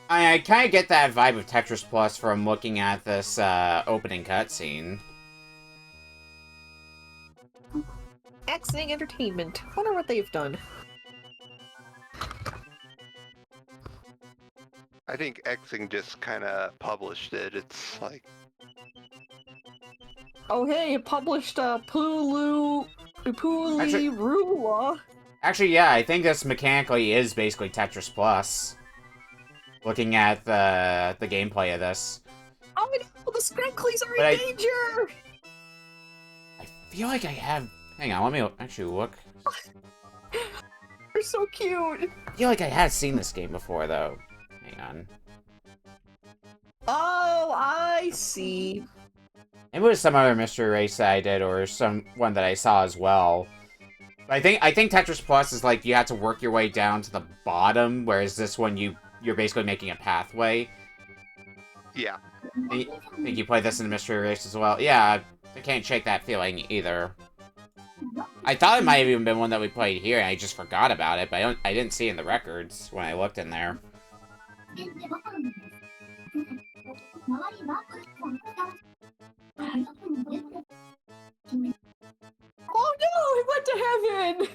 I kind of get that vibe of Tetris Plus from looking at this opening cutscene. Xing Entertainment. Wonder what they've done. I think Xing just kind of published it. It's like, Oh hey, it published Pulu Actually- Rula. Actually, yeah, I think this mechanically is basically Tetris Plus. Looking at the gameplay of this. Oh no, the Scrunklies are But in danger! I feel like I have... Hang on, let me actually look. They're so cute. I feel like I had seen this game before, though. Hang on. Oh, I see. Maybe it was some other mystery race that I did, or some one that I saw as well. But I think Tetris Plus is like you have to work your way down to the bottom, whereas this one you're basically making a pathway. yeah. I think you play this in the mystery race as well. Yeah, I can't shake that feeling either. I thought it might have even been one that we played here, and I just forgot about it, but I didn't see it in the records when I looked in there. Oh no, it went to heaven!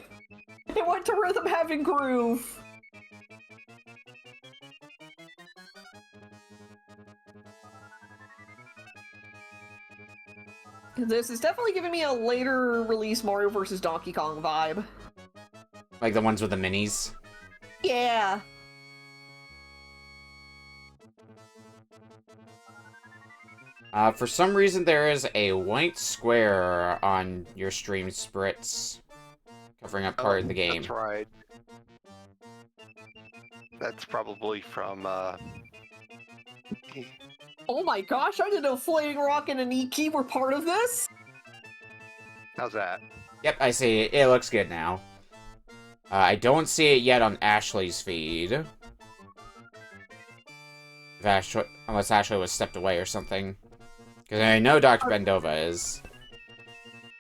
It went to Rhythm Heaven Groove. This is definitely giving me a later release Mario vs. Donkey Kong vibe. Like the ones with the minis. Yeah. For some reason, there is a white square on your stream Spritz, covering up part of the game. That's right. That's probably from, Oh my gosh, I didn't know Flaming Rock and Aniki were part of this! how's that? Yep, I see it. It looks good now. I don't see it yet on Ashley's feed. If unless Ashley was stepped away or something. Because I know Dr. Bendova is.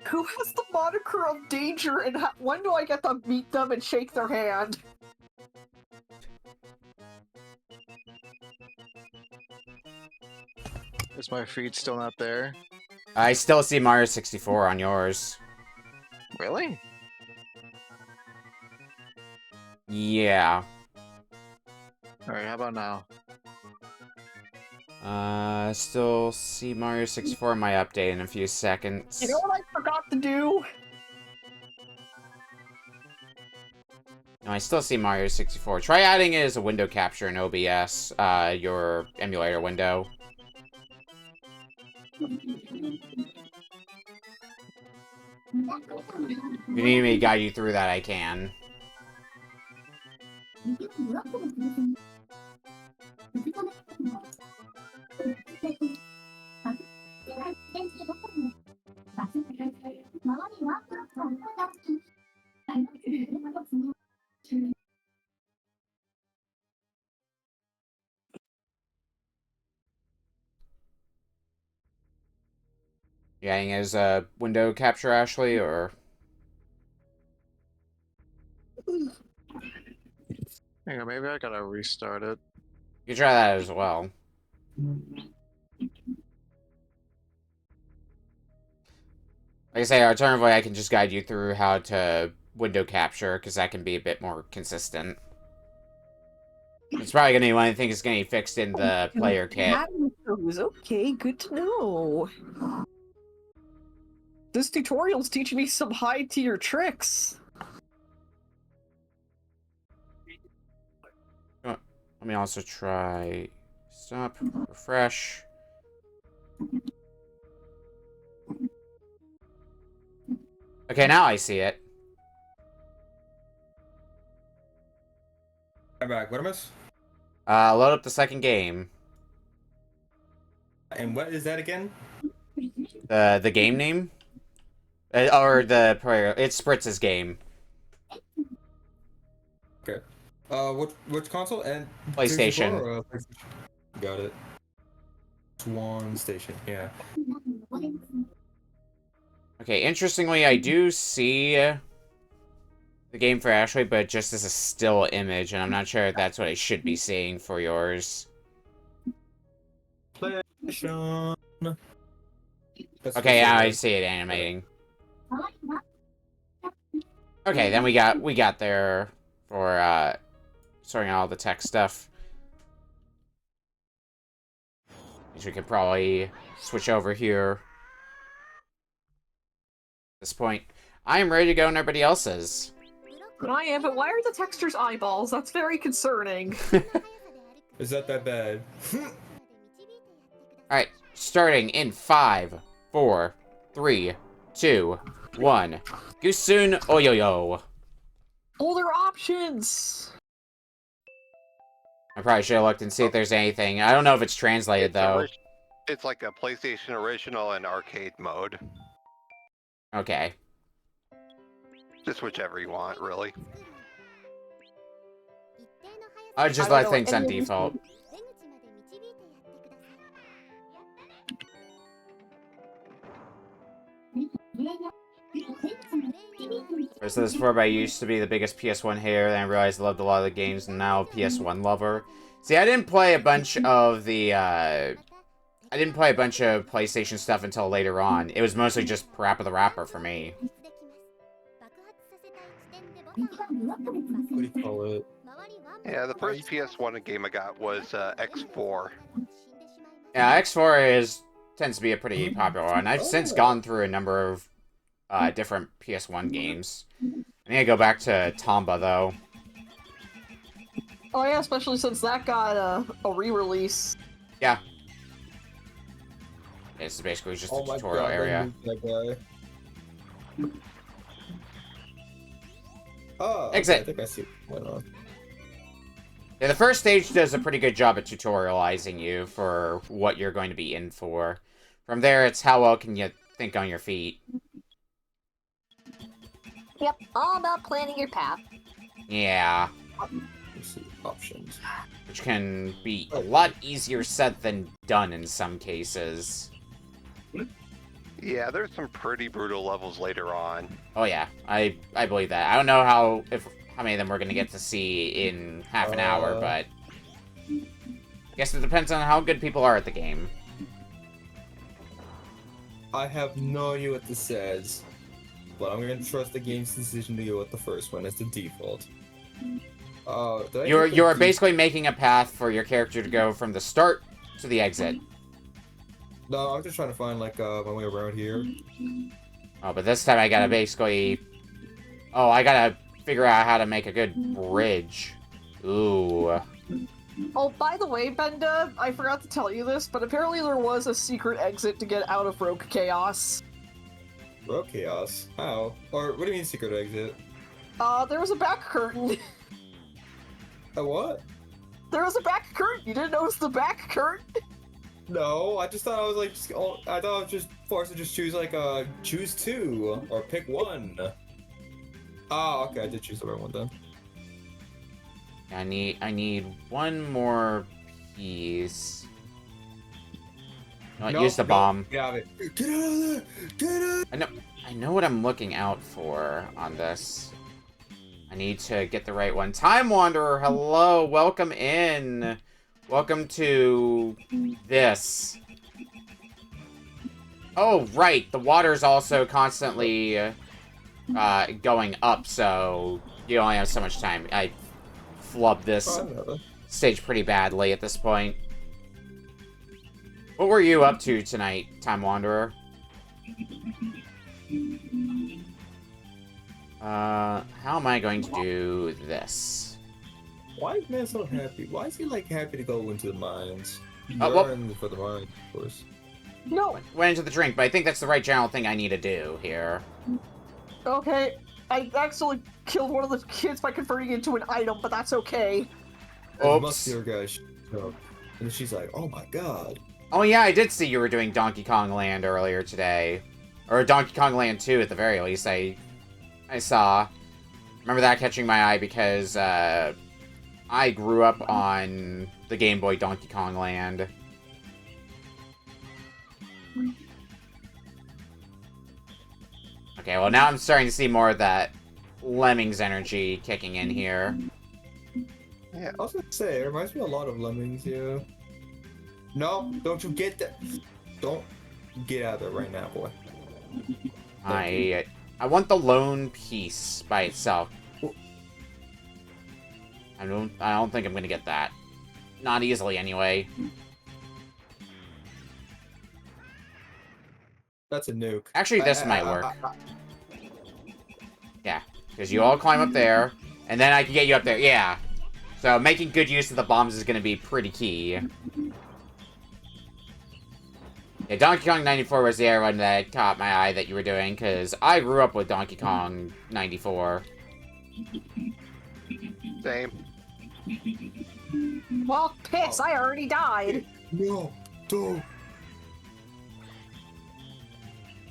Who has the moniker of Danger, and when do I get to meet them and shake their hand? Is my feed still not there? I still see Mario 64 on yours. Really? Yeah. Alright, how about now? Still see Mario 64 in my update in a few seconds. You know what I forgot to do? No, I still see Mario 64. Try adding it as a window capture in OBS, your emulator window. If you need me to guide you through that, I can. Getting his window capture, Ashley, or Hang on, maybe I gotta restart it. you can try that as well. Like I say, alternatively, I can just guide you through how to window capture, because that can be a bit more consistent. It's probably going to be one of the things that's going to be fixed in the player kit. Okay, good to know. This tutorial's teaching me some high-tier tricks. Let me also try stop, refresh. Okay, now I see it. I'm back. What am Load up the second game. And what is that again? The game name? Or the player. It's Spritz's game. Okay. Which console and PlayStation. 64 or, got it. Swan Station. Yeah. Okay, interestingly, I do see the game for Ashley, but just as a still image, and I'm not sure if that's what I should be seeing for yours. PlayStation. Okay, yeah, I see it animating. Okay, then we got there for sorting out all the tech stuff. Which we could probably switch over here. At this point, I am ready to go, and everybody else is. I am, but why are the textures eyeballs? That's very concerning. Is that bad? Alright, starting in 5, 4, 3, 2, 1. Gussun Oyoyo. Older options! I probably should have looked and see if there's anything. I don't know if it's translated, though. It's like a PlayStation original and arcade mode. Okay. Just whichever you want, really. I'll just I let don't know things on any- default. So this before I used to be the biggest PS1 hater, then I realized I loved a lot of the games, and now PS1 lover. See, I didn't play a bunch of the, I didn't play a bunch of PlayStation stuff until later on. It was mostly just Parappa the Rapper for me. What do you call it? Yeah, the first PS1 game I got was X4. Yeah, X4 tends to be a pretty popular one. I've since gone through a number of different PS1 games. I need to go back to Tomba, though. Oh yeah, especially since that got a re-release. Yeah. This is basically just a tutorial area. That guy. Oh, okay, Exit. I think I see what's going on. Yeah, the first stage does a pretty good job at tutorializing you for what you're going to be in for. From there, it's how well can you think on your feet. Yep, all about planning your path. Yeah. Let's see, options. Which can be a lot easier said than done in some cases. Yeah, there's some pretty brutal levels later on. Oh yeah, I believe that. I don't know how many of them we're gonna get to see in half an hour, but I guess it depends on how good people are at the game. I have no idea what this says, but I'm gonna trust the game's decision to go with the first one as the default. You are basically making a path for your character to go from the start to the exit. No, I'm just trying to find like my way around here. Oh, but this time I gotta basically... Oh, I gotta figure out how to make a good bridge. Ooh. Oh, by the way, Benda, I forgot to tell you this, but apparently there was a secret exit to get out of Rogue Chaos. Rogue Chaos? How? Or what do you mean secret exit? There was a back curtain. A what? There was a back curtain. You didn't notice the back curtain? No, I just thought I was like, I thought I was just forced to just choose like choose two or pick one. Oh, okay, I did choose the right one then. I need one more piece. No, use the bomb. Get out of it. Get out of there! Get out! I know what I'm looking out for on this. I need to get the right one. Time Wanderer, hello, welcome in. Welcome to this. Oh, right, the water's also constantly going up, so you only have so much time. I flubbed this stage pretty badly at this point. What were you up to tonight, Time Wanderer? How am I going to do this? Why is man so happy? Why is he like happy to go into the mines? Well, Burn for the mines, of course. No. Went into the drink, but I think that's the right general thing I need to do here. Okay, I accidentally killed one of the kids by converting it into an item, but that's okay. The muscular guy shows up, and she's like, "Oh my god." Oh yeah, I did see you were doing Donkey Kong Land earlier today. Or Donkey Kong Land 2 at the very least, I saw. Remember that catching my eye because, I grew up on the Game Boy Donkey Kong Land. Okay, well now I'm starting to see more of that Lemmings energy kicking in here. Yeah. I was gonna say, it reminds me a lot of Lemmings, yeah. No, don't you get that? Don't get out of there right now, boy. I want the lone piece by itself. I don't think I'm gonna get that. Not easily, anyway. That's a nuke. Actually, this might work. Yeah, because you all climb up there, and then I can get you up there. Yeah. So making good use of the bombs is gonna be pretty key. Yeah, Donkey Kong 94 was the other one that caught my eye that you were doing, because I grew up with Donkey Kong 94. Same. Well, piss, I already died. No, don't.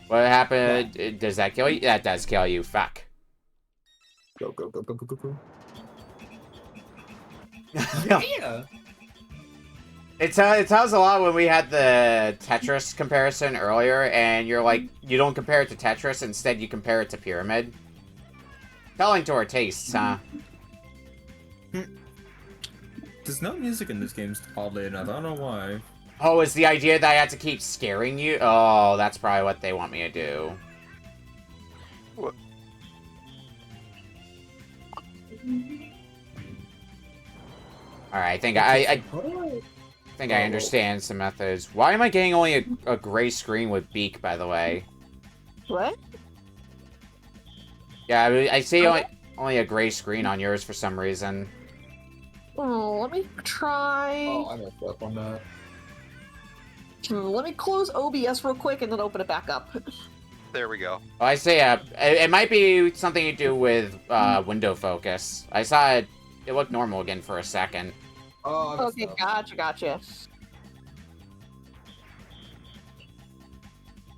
What happened? Does that kill you? That does kill you. Fuck. Go, go, go, go, go, go, go. Yeah. It tells a lot when we had the Tetris comparison earlier, and you're like, you don't compare it to Tetris, instead you compare it to Pyramid. Telling to our tastes, huh? There's no music in this game, oddly enough. I don't know why. Oh, is the idea that I have to keep scaring you? Oh, that's probably what they want me to do. What? Alright, I think I understand some methods. Why am I getting only a gray screen with Beak, by the way? What? Yeah, I see only a gray screen on yours for some reason. Oh, let me try. Oh, I messed up on that. Let me close OBS real quick and then open it back up. There we go. Oh, I say, it might be something to do with window focus. I saw it looked normal again for a second. Oh, Okay, gotcha.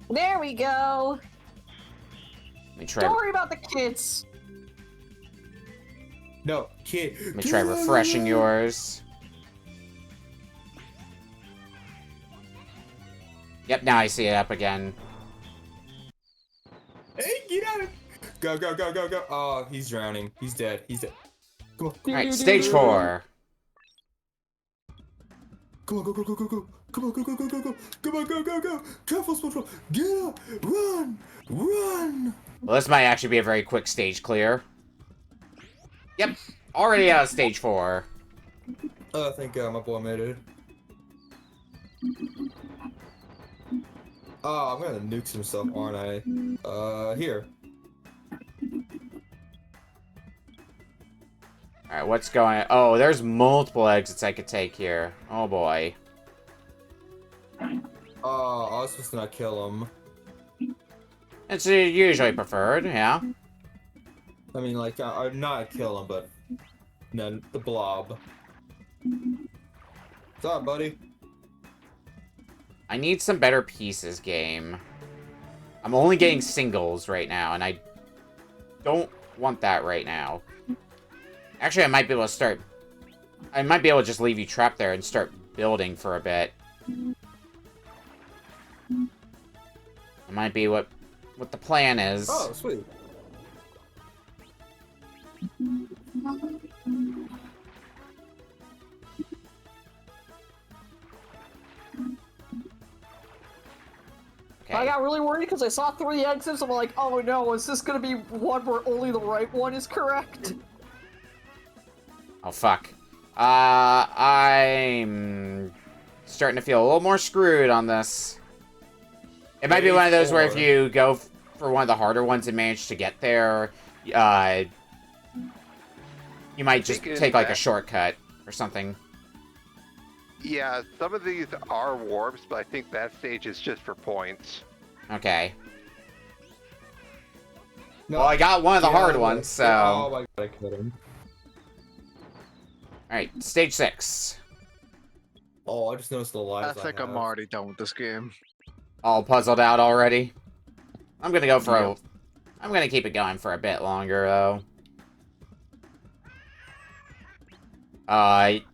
There we go. Let me try. Don't worry about the kids. No, kid. Let me try refreshing yours. Yep, now I see it up again. Hey, get out of Go, go, go, go, go. Oh, he's drowning. He's dead. He's dead. Come on. Alright, stage 4. Come on, go, go, go, go, go. Come on, go, go, go, go, go. Come on, go, go, go. Careful, SpongeBob. Get up. Run. Run. Well, this might actually be a very quick stage clear. Yep, already out of stage 4. I think my boy made it. Oh, I'm gonna nuke some stuff, aren't I? Here. Alright, what's going on? Oh, there's multiple exits I could take here. Oh boy. Oh, I was supposed to not kill him. It's usually preferred, yeah. I mean, like, not kill him, but no, the blob. What's up, buddy? I need some better pieces, game. I'm only getting singles right now, and I don't want that right now. Actually, I might be able to start... I might be able to just leave you trapped there and start building for a bit. It might be what the plan is. Oh, sweet. Okay. I got really worried because I saw 3 exits. I'm like, oh no, is this gonna be one where only the right one is correct? Oh, fuck. I'm starting to feel a little more screwed on this. It might be one of those where if you go for one of the harder ones and manage to get there, you might just take, like, a shortcut or something. Yeah, some of these are warps, but I think that stage is just for points. Okay. No, Well, I got one of the hard but- ones, so... Oh my god, I killed him. Alright, stage 6. Oh, I just noticed the I lives think I'm have. already done with this game. All puzzled out already? I'm gonna go for Yeah. I'm gonna keep it going for a bit longer, though.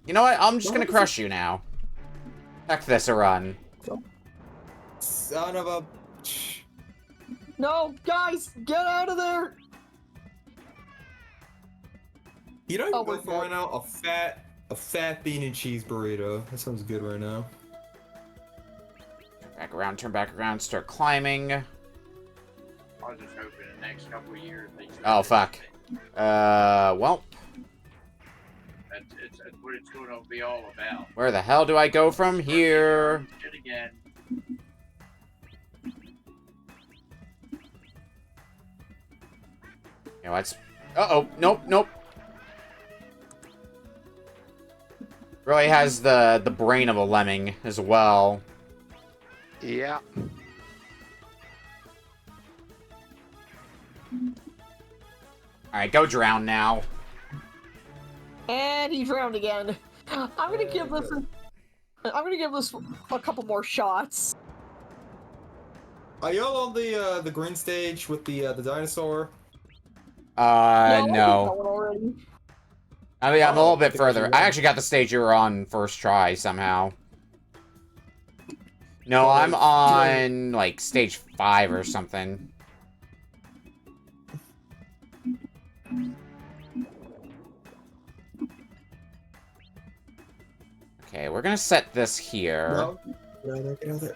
You know what? I'm just gonna crush you now. Heck this a run. Son of a... No, guys, get out of there! You know what Oh I'm my going for God. right now? A fat bean and cheese burrito. That sounds good right now. Turn back around, start climbing. I was just hoping in the next couple of years they start Oh, fuck. Well, That's what it's going to be all about. where the hell do I go from here? Shit again. You know, let's... Uh-oh, nope. Really has the brain of a lemming as well. Yeah. Alright, go drown now. And he drowned again. I'm gonna give this a couple more shots. Are y'all on the green stage with the dinosaur? No, I did that No. one already. I mean, I'm a little Oh, bit because further. you I won. actually got the stage you were on first try, somehow. No, Oh, I'm sure. on, like, stage 5 or something. Okay, we're gonna set this here. No. No, get out there.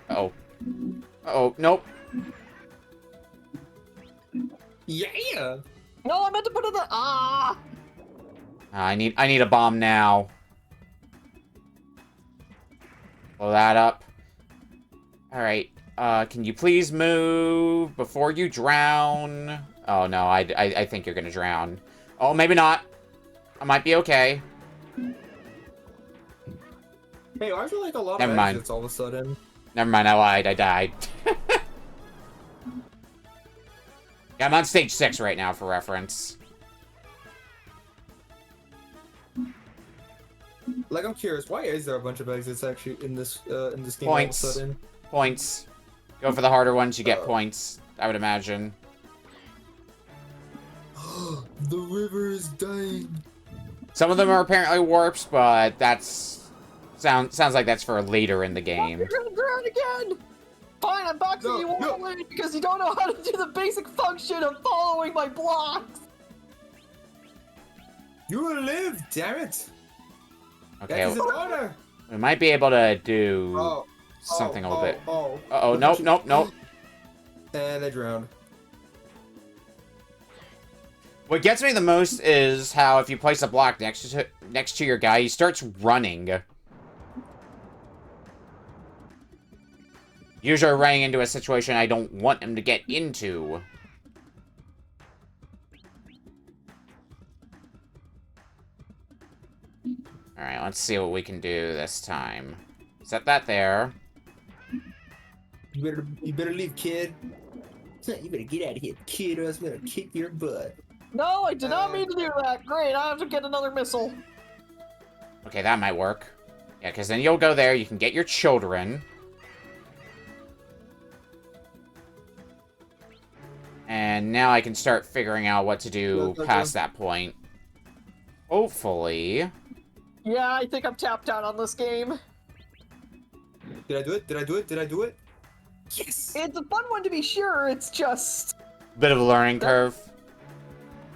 Uh-oh. Uh-oh, nope. Yeah! No, I meant to put it in the I need a bomb now. Blow that up. Alright, can you please move before you drown? Oh, no, I think you're gonna drown. Oh, maybe not. I might be okay. Hey, why is there like a lot Never of mind. exits all of a sudden? Never mind, I lied. I died. Yeah, I'm on stage 6 right now, for reference. Like, I'm curious, why is there a bunch of exits actually in this game Points. all of a sudden? Points. Go for the harder ones, you get points, I would imagine. The river is dying. Some of them are apparently warps, but that's... sounds like that's for later in the game. You're gonna drown again! Fine, I'm boxing No, you all no. away because you don't know how to do the basic function of following my blocks! You will live, damn it! Okay, That is an honor! we might be able to do Oh. something a little bit. Oh. Uh-oh, nope. And I drowned. What gets me the most is how if you place a block next to your guy, he starts running. Usually running into a situation I don't want him to get into. Alright, let's see what we can do this time. Set that there. You better leave, kid. You better get out of here, kid, or else I'm gonna kick your butt. No, I did not mean to do that. Great, I have to get another missile. Okay, that might work. Yeah, because then you'll go there, you can get your children. And now I can start figuring out what to do past that point. Hopefully. Yeah, I think I'm tapped out on this game. Did I do it? Did I do it? Did I do it? Yes! It's a fun one to be sure, it's just... Bit of a learning curve.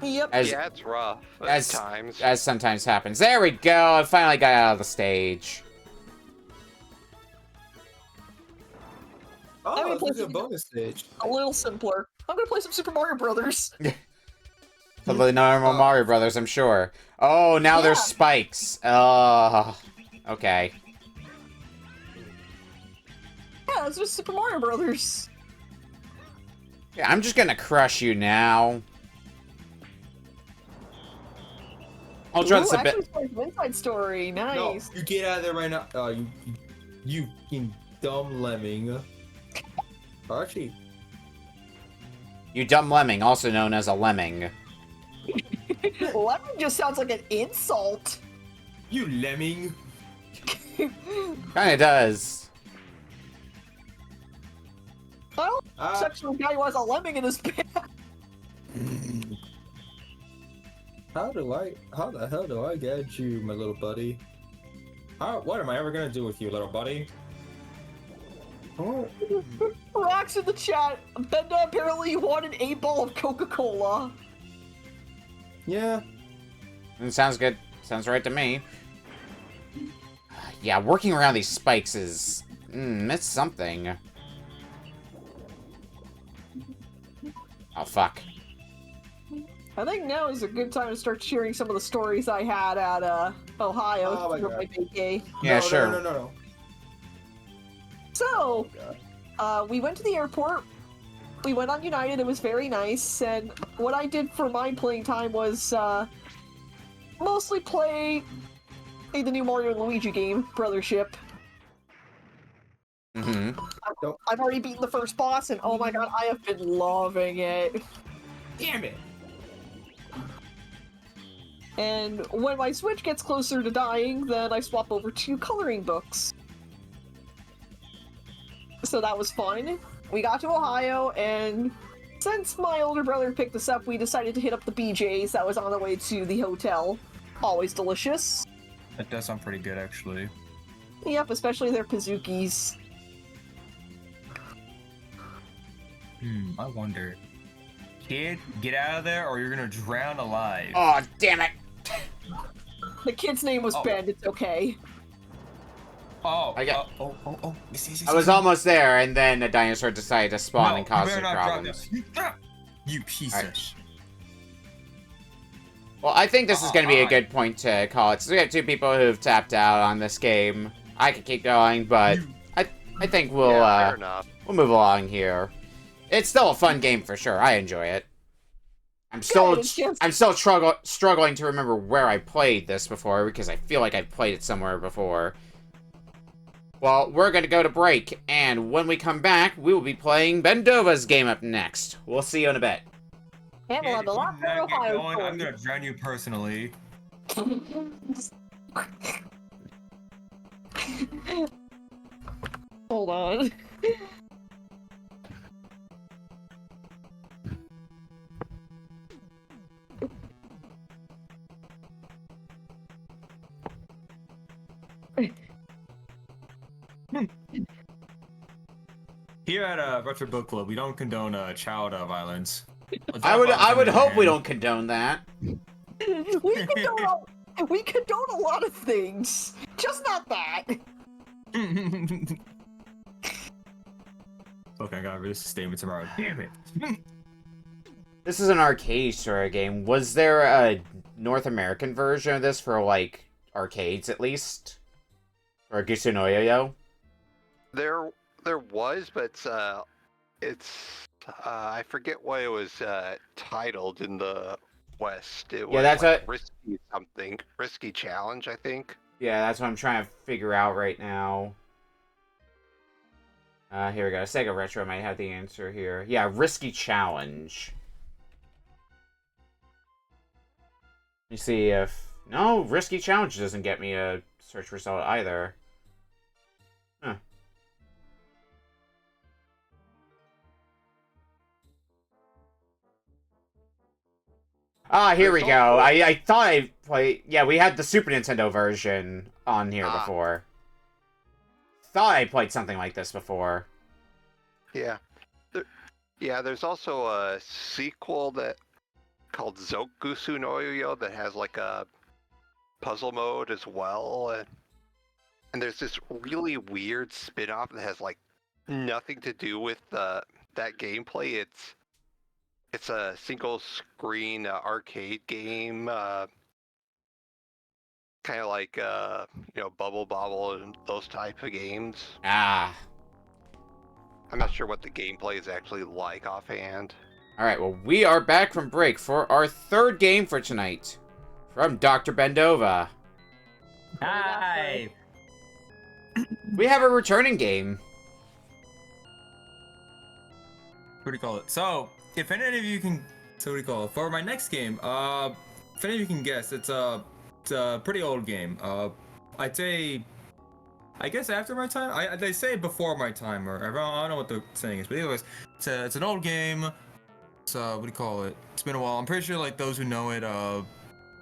Yep. Yeah, it's rough at times. As sometimes happens. There we go! I finally got out of the stage. Oh, this is a bonus stage. A little simpler. I'm gonna play some Super Mario Brothers. For the normal Mario Brothers, I'm sure. Oh, now there's spikes. Okay. Yeah, it's just Super Mario Brothers. Yeah, I'm just gonna crush you now. I'll try this a bit. Actually, Inside Story, nice. No, you get out of there right now. You dumb lemming. Archie. You dumb lemming, also known as a lemming. Lemming just sounds like an insult. You lemming. Kinda does. I don't sexual guy who has a lemming in his pants. How the hell do I get you, my little buddy? What am I ever gonna do with you, little buddy? Oh. Rocks in the chat. Benda apparently wanted a ball of Coca-Cola. Yeah. It sounds good. Sounds right to me. Yeah, working around these spikes is... it's something. Oh, fuck. I think now is a good time to start sharing some of the stories I had at Ohio. Oh my God. Yeah, No, sure. No. So, we went to the airport. We went on United. It was very nice. And what I did for my playing time was mostly play the new Mario and Luigi game, Brothership. Mm-hmm. I've already beaten the first boss, and oh my god, I have been loving it. Damn it! And when my Switch gets closer to dying, then I swap over to coloring books. So that was fun. We got to Ohio, and since my older brother picked us up, we decided to hit up the BJ's that was on the way to the hotel. Always delicious. That does sound pretty good, actually. Yep, especially their Pazookies. I wonder. Kid, get out of there or you're gonna drown alive. Oh, damn it! The kid's name was Ben, it's okay. Oh, I got... I I was almost there, and then a dinosaur decided to spawn and cause some problems. You piece of shit. Well, I think this is going to be a good point to call it. So we have two people who've tapped out on this game. I could keep going, but I think we'll fair enough. we'll move along here. It's still a fun game for sure. I enjoy it. I'm still struggling to remember where I played this before because I feel like I've played it somewhere before. Well, we're going to go to break, and when we come back, we will be playing Bendova's game up next. We'll see you in a bit. And we'll have a lot more Ohio I'm gonna drown you personally. Hold on. Here at Retro Book Club, we don't condone child violence. I would hope we don't condone that. We condone a lot of things, just not that. Okay, I gotta read this statement tomorrow. Damn it. This is an arcade story game. Was there a North American version of this for, like, arcades at least? Or Gussun Oyoyo? There was, but it's I forget what it was titled in the West. It was Yeah, that's like a- risky something. Risky challenge, I think. Yeah, that's what I'm trying to figure out right now. Here we go. Sega Retro might have the answer here. Yeah, Risky Challenge. Let me see if... No, Risky Challenge doesn't get me a search result either. Huh. Ah, here we go. I thought I played... Yeah, we had the Super Nintendo version on here before. Thought I played something like this before. Yeah. There's also a sequel that called Gussun Oyoyo that has like a puzzle mode as well. And there's this really weird spin-off that has like nothing to do with that gameplay. It's a single screen arcade game, kind of like Bubble Bobble and those type of games. Ah. I'm not sure what the gameplay is actually like offhand. Alright, well, we are back from break for our third game for tonight. From Dr. Bendova. Hi! We have a returning game. What do you call it? So, if any of you can... So what do you call it? For my next game, if any of you can guess, it's a pretty old game. I'd say... I guess after my time? They say before my time, or I don't know what the saying is, but anyways, it's an old game. It's, what do you call it? It's been a while. I'm pretty sure, like, those who know it,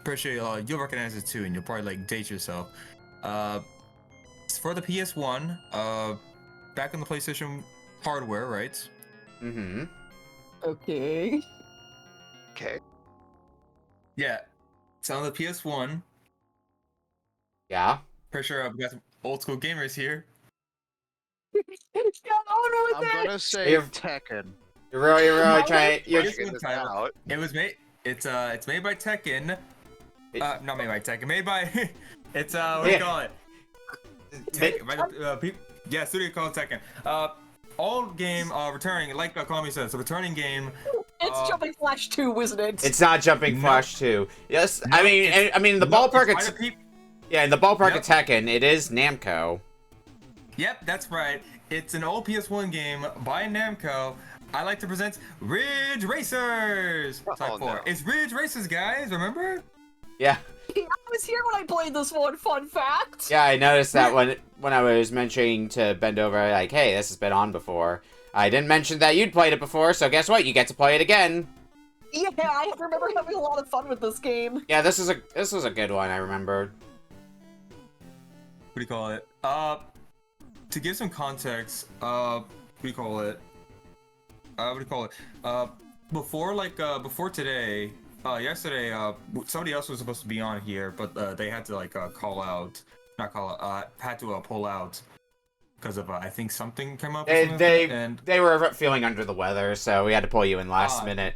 pretty sure you'll recognize it too, and you'll probably, like, date yourself. It's for the PS1, back on the PlayStation hardware, right? Mm-hmm. Okay. Okay. Yeah. It's on the PS1. Yeah. Pretty sure I've got some old school gamers here. I'm gonna say You're- Tekken. You're really trying... This one's titled- It was made... It's made by Tekken. Not made by Tekken. Made by... It's, what do you call it? Yeah, studio called Tekken. Old game, returning, like Kwame says, a returning game. It's Jumping Flash 2, isn't it? It's not Jumping Flash 2. Yes, I mean, the ballpark... Yeah, in the ballpark of Tekken, it is Namco. Yep, that's right. It's an old PS1 game by Namco. I like to present Ridge Racers! Type 4. No. It's Ridge Racers, guys, remember? Yeah. I was here when I played this one, fun fact! Yeah, I noticed that when I was mentioning to Bendover, like, hey, this has been on before. I didn't mention that you'd played it before, so guess what? You get to play it again. Yeah, I remember having a lot of fun with this game. Yeah, this was a good one, I remember. What do you call it? To give some context, what do you call it? Before today, yesterday, somebody else was supposed to be on here, but they had to like had to pull out because of I think something came up. They were feeling under the weather, so we had to pull you in last minute.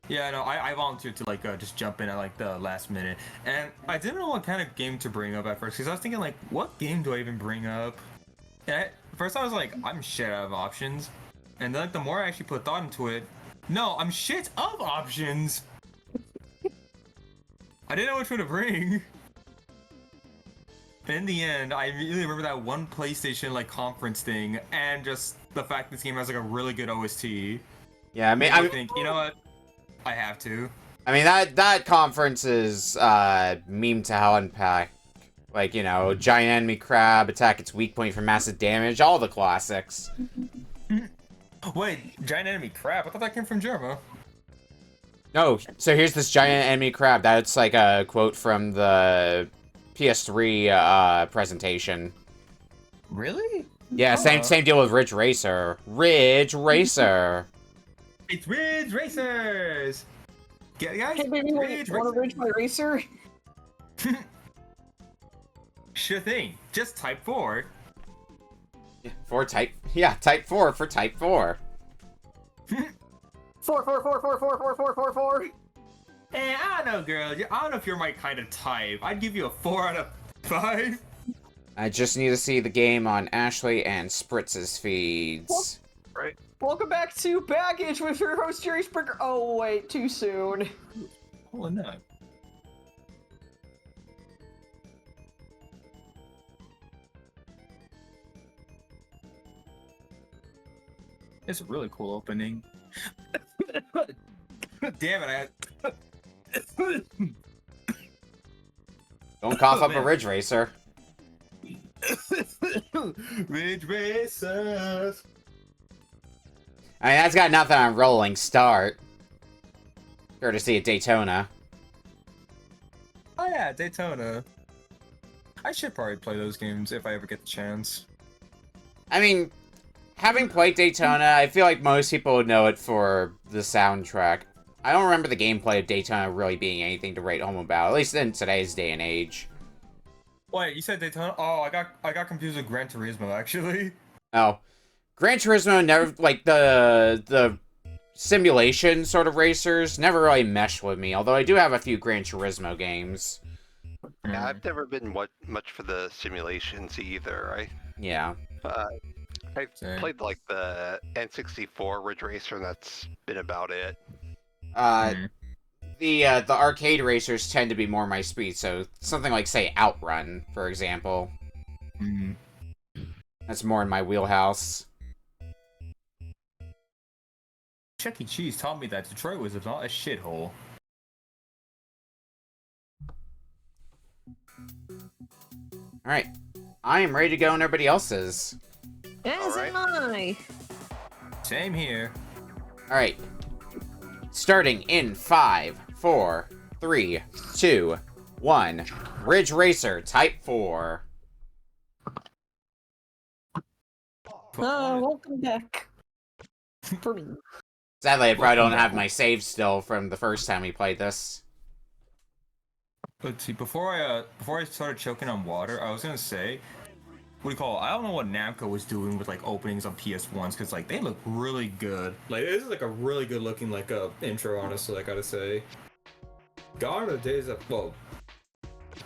Yeah, no, I volunteered to like just jump in at like the last minute, and I didn't know what kind of game to bring up at first because I was thinking like, what game do I even bring up? And first I was like, I'm shit out of options, and then like the more I actually put thought into it, no, I'm shit of options. I didn't know which one to bring. In the end, I really remember that one PlayStation like conference thing, and just the fact this game has like a really good OST. Yeah, I mean, I think you know what. I have to. I mean, that conference is meme to hell unpack. Like, you know, giant enemy crab, attack its weak point for massive damage, all the classics. Wait, giant enemy crab? I thought that came from Germa. No, so here's this giant enemy crab. That's like a quote from the PS3 presentation. Really? Yeah, same deal with Ridge Racer. Ridge Racer. It's Ridge Racers! Get it, guys? Hey, baby, Ridge want to Ridge my racer? Sure thing. Just type 4. Type 4 for type 4. 4. Hey, I don't know, girl. I don't know if you're my kind of type. I'd give you a 4 out of 5. I just need to see the game on Ashley and Spritz's feeds. Right. Welcome back to Baggage with your host, Jerry Springer. Oh, wait, too soon. Holy nut. It's a really cool opening. Damn it, Don't cough Oh, up a man. Ridge Racer. Ridge Racers. I mean, that's got nothing on Rolling Start. Courtesy of Daytona. Oh yeah, Daytona. I should probably play those games if I ever get the chance. I mean, having played Daytona, I feel like most people would know it for the soundtrack. I don't remember the gameplay of Daytona really being anything to write home about, at least in today's day and age. Wait, you said Daytona? Oh, I got confused with Gran Turismo actually. Oh. Gran Turismo never, like, the simulation sort of racers never really meshed with me, although I do have a few Gran Turismo games. Yeah, I've never been much for the simulations either. Yeah. I played like the N64 Ridge Racer, and that's been about it. The arcade racers tend to be more my speed, so something like, say, Outrun, for example. That's more in my wheelhouse. Chuck E. Cheese taught me that Detroit was not a shithole. Alright. I am ready to go and everybody else is. As am I. Same here. Alright. Starting in 5, 4, 3, 2, 1. Ridge Racer, Type 4. Welcome back. For me. Sadly, I probably don't have my save still from the first time we played this. Let's see. Before I started choking on water, I was gonna say, what do you call it? I don't know what Namco was doing with like openings on PS1s because like they look really good. Like this is like a really good looking like intro. Honestly, I gotta say. Gone are the days of Gone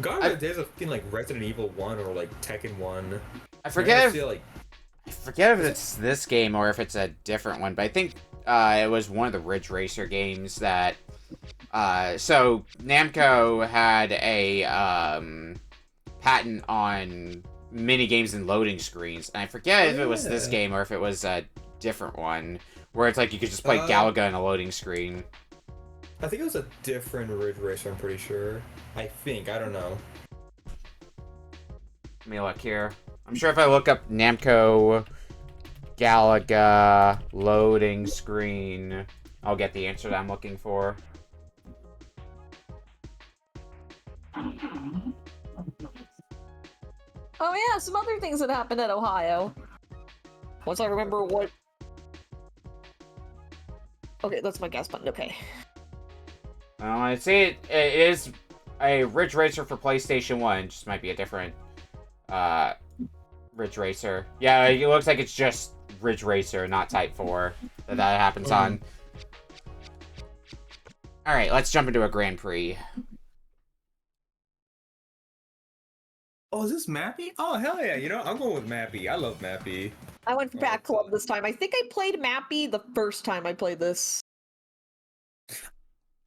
are the days of fucking like Resident Evil 1 or like Tekken 1. I forget if it's this game or if it's a different one, but I think it was one of the Ridge Racer games that. So Namco had a patent on mini games and loading screens, and I forget if it was this game or if it was a different one, where it's like you could just play Galaga in a loading screen. I think it was a different Ridge Racer. I'm pretty sure. I don't know. Let me look here. I'm sure if I look up Namco Galaga loading screen, I'll get the answer that I'm looking for. Oh yeah, some other things that happened at Ohio. Once I remember what... Okay, that's my gas button, okay. Well, I'd say it is a Ridge Racer for PlayStation 1, just might be a different Ridge Racer. Yeah, it looks like it's just Ridge Racer, not Type 4, that happens on. Alright, let's jump into a Grand Prix. Oh, is this Mappy? Oh, hell yeah. You know, I'm going with Mappy. I love Mappy. I went for Pack Club this time. I think I played Mappy the first time I played this.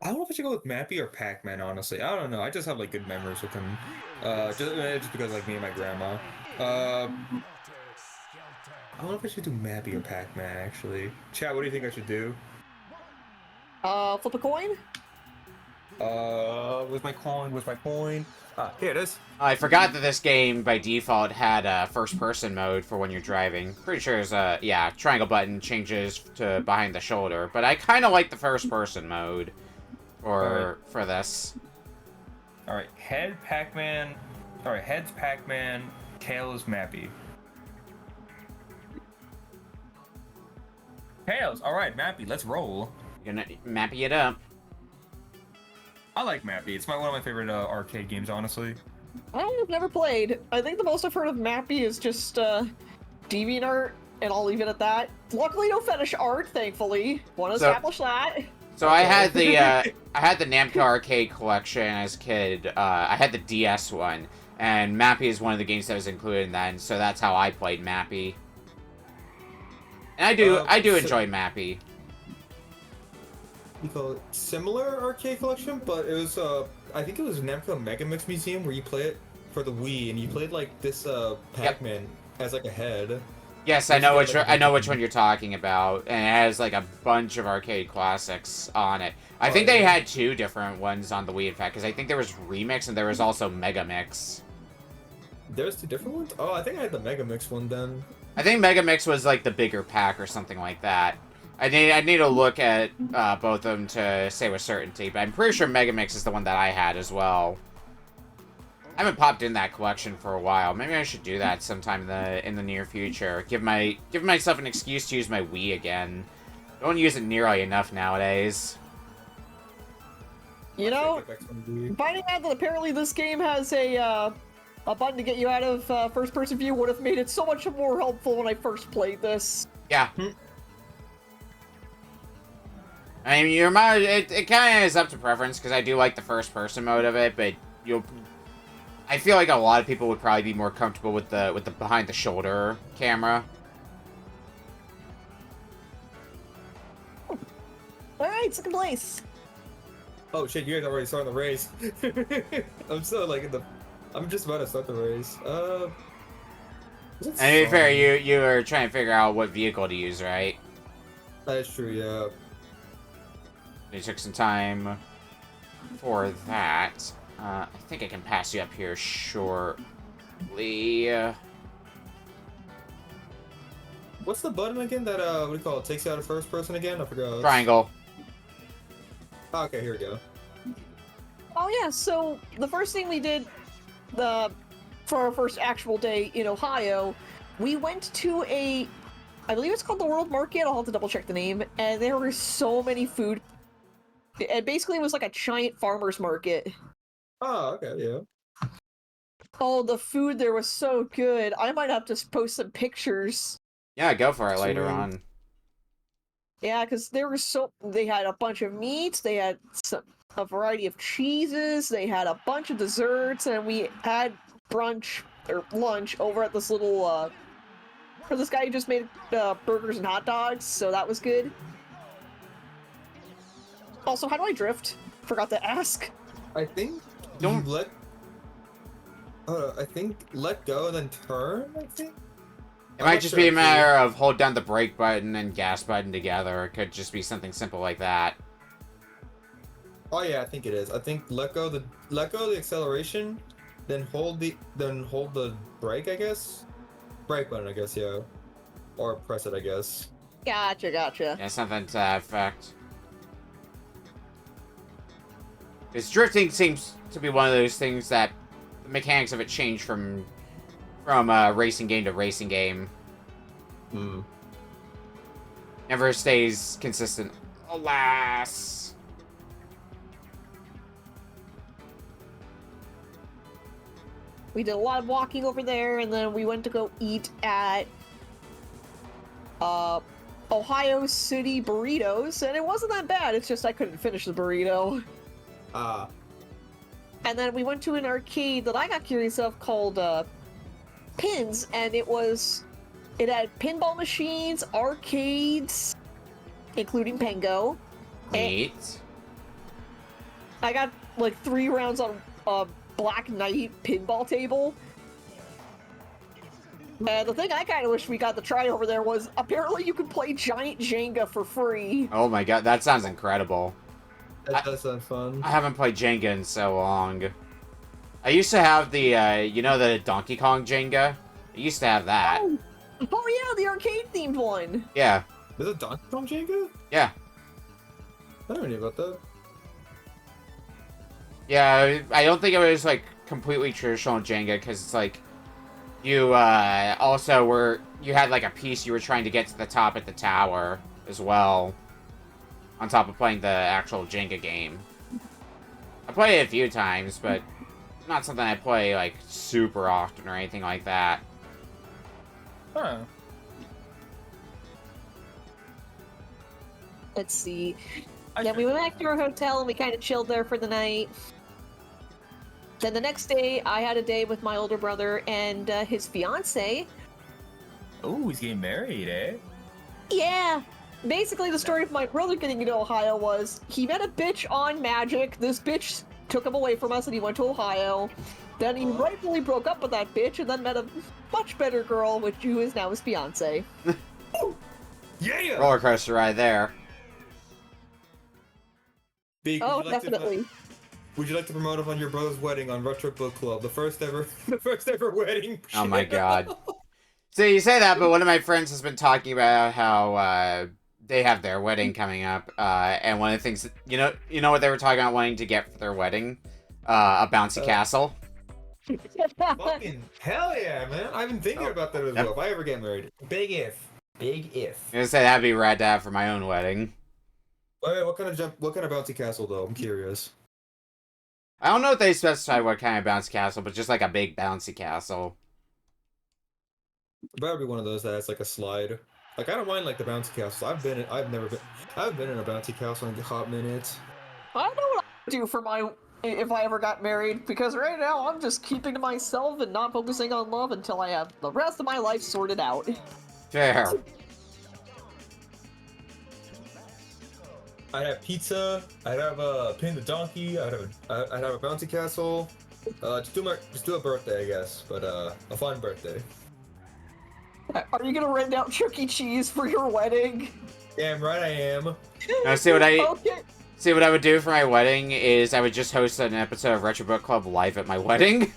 I don't know if I should go with Mappy or Pac-Man, honestly. I don't know. I just have, like, good memories with him. Just because, like, me and my grandma. I don't know if I should do Mappy or Pac-Man, actually. Chat, what do you think I should do? Flip a coin? Where's my coin? Where's my coin? Here it is. I forgot that this game, by default, had a first-person mode for when you're driving. Pretty sure it's triangle button changes to behind the shoulder, but I kind of like the first-person mode for this. Alright, head Pac-Man. Alright, head's Pac-Man, tail is Mappy. Tails! Alright, Mappy, let's roll. You're gonna Mappy it up. I like Mappy. It's one of my favorite arcade games, honestly. I've never played. I think the most I've heard of Mappy is just DeviantArt, and I'll leave it at that. Luckily, no fetish art, thankfully. Want to establish that. So I had the Namco arcade collection as a kid. I had the DS one, and Mappy is one of the games that was included in that, and so that's how I played Mappy. And I do enjoy Mappy. you call it, similar arcade collection, but it was I think it was Namco Megamix Museum where you play it for the Wii, and you played like this Pac-Man as like a head. Yes, I know which one you're talking about, and it has like a bunch of arcade classics on it. I think they had 2 different ones on the Wii, in fact, because I think there was Remix and there was also Megamix. There's 2 different ones? Oh, I think I had the Megamix one then. I think Megamix was like the bigger pack or something like that. I need to look at both of them to say with certainty, but I'm pretty sure Megamix is the one that I had as well. I haven't popped in that collection for a while. Maybe I should do that sometime in the near future. Give myself an excuse to use my Wii again. Don't use it nearly enough nowadays. You know, finding out that apparently this game has a button to get you out of first-person view would have made it so much more helpful when I first played this. Yeah. I mean, it kind of is up to preference, because I do like the first-person mode of it, but I feel like a lot of people would probably be more comfortable with the behind-the-shoulder camera. Alright, second place. Oh shit, you guys already started the race. I'm still like I'm just about to start the race. And to be fair, you were trying to figure out what vehicle to use, right? That's true, yeah. You took some time for that. I think I can pass you up here shortly. What's the button again that, what do you call it, takes you out of first person again? I forgot. Triangle. Oh, okay, here we go. Oh yeah, so the first thing we did for our first actual day in Ohio, we went to I believe it's called the World Market, I'll have to double check the name, and there were so many food. And basically it was like a giant farmer's market. Oh, okay, yeah. Oh, the food there was so good. I might have to post some pictures. Yeah, go for it later on. Yeah, because they had a bunch of meats, they had a variety of cheeses, they had a bunch of desserts, and we had brunch, or lunch, over at this little, for this guy who just made burgers and hot dogs, so that was good. Also, how do I drift? Forgot to ask. I think Don't let go and then turn, I think? It might just be a matter of hold down the brake button and gas button together. It could just be something simple like that. Oh yeah, I think it is. I think let go the acceleration, then hold the brake, I guess. Brake button, I guess, yeah. Or press it, I guess. Gotcha. Yeah, something to that effect. Because drifting seems to be one of those things that the mechanics of it change from racing game to racing game. Never stays consistent. Alas. We did a lot of walking over there, and then we went to go eat at Ohio City Burritos, and it wasn't that bad. It's just I couldn't finish the burrito. And then we went to an arcade that I got curious of called Pins, and it had pinball machines, arcades, including Pengo. Neat. I got like 3 rounds on a Black Knight pinball table. And the thing I kind of wish we got to try over there was apparently you could play giant Jenga for free. Oh my god, that sounds incredible. That does sound fun. I haven't played Jenga in so long. I used to have the, you know, the Donkey Kong Jenga? I used to have that. Oh yeah, the arcade-themed one! Yeah. There's a Donkey Kong Jenga? Yeah. I don't know about that. Yeah, I don't think it was, like, completely traditional Jenga, because it's like, you, you had, like, a piece you were trying to get to the top at the tower, as well, on top of playing the actual Jenga game. I played it a few times, but not something I play, like, super often or anything like that. Huh. Let's see. Then we went back to our hotel and we kind of chilled there for the night. Then the next day, I had a day with my older brother and his fiance. Oh, he's getting married, eh? Yeah. Basically, the story of my brother getting into Ohio was he met a bitch on Magic. This bitch took him away from us, and he went to Ohio. Then he rightfully broke up with that bitch, and then met a much better girl, who is now his fiance. Yeah. Roller coaster ride there. Big, Oh, definitely. Would you like to promote on your brother's wedding on Retro Book Club, the first ever wedding? Oh my god. So you say that, but one of my friends has been talking about how they have their wedding coming up, and one of the things that, you know what they were talking about wanting to get for their wedding, a bouncy castle. Fucking hell yeah, man! I've been thinking about that as well. If I ever get married, big if. I'm gonna say that'd be rad to have for my own wedding. Wait, what kind of bouncy castle though? I'm curious. I don't know if they specify what kind of bouncy castle, but just like a big bouncy castle. It better be one of those that has like a slide. Like I don't mind like the bouncy castles. I've been in a bouncy castle in a hot minute. I know what I would do for if I ever got married, because right now I'm just keeping to myself and not focusing on love until I have the rest of my life sorted out. Fair. I'd have pizza. I'd have a pin the donkey. I'd have a bouncy castle. Just do a birthday, I guess, but a fun birthday. Are you gonna rent out Chuck E. Cheese for your wedding? Damn right I am. Now, see what I Okay. would do for my wedding is I would just host an episode of Retro Book Club live at my wedding.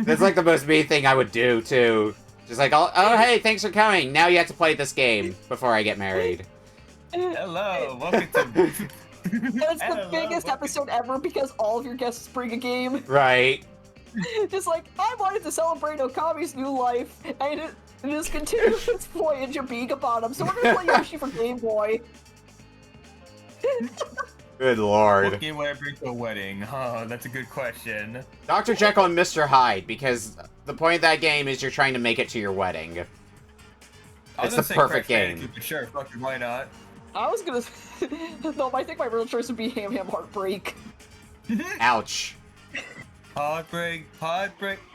That's like the most me thing I would do too. Just like, oh hey, thanks for coming. Now you have to play this game before I get married. Hello, welcome to. It's the biggest episode ever because all of your guests bring a game. Right. Just like, I wanted to celebrate Okami's new life, and it is continuing its voyage of being a bottom, so we're gonna play Yoshi for Game Boy. Good lord. What game would I bring to a wedding? Oh, that's a good question. Dr. Jekyll and Mr. Hyde, because the point of that game is you're trying to make it to your wedding. It's the perfect game. But sure, fuck it, why not? I was gonna no, I think my real choice would be Ham Ham Heartbreak. Ouch. Heartbreak.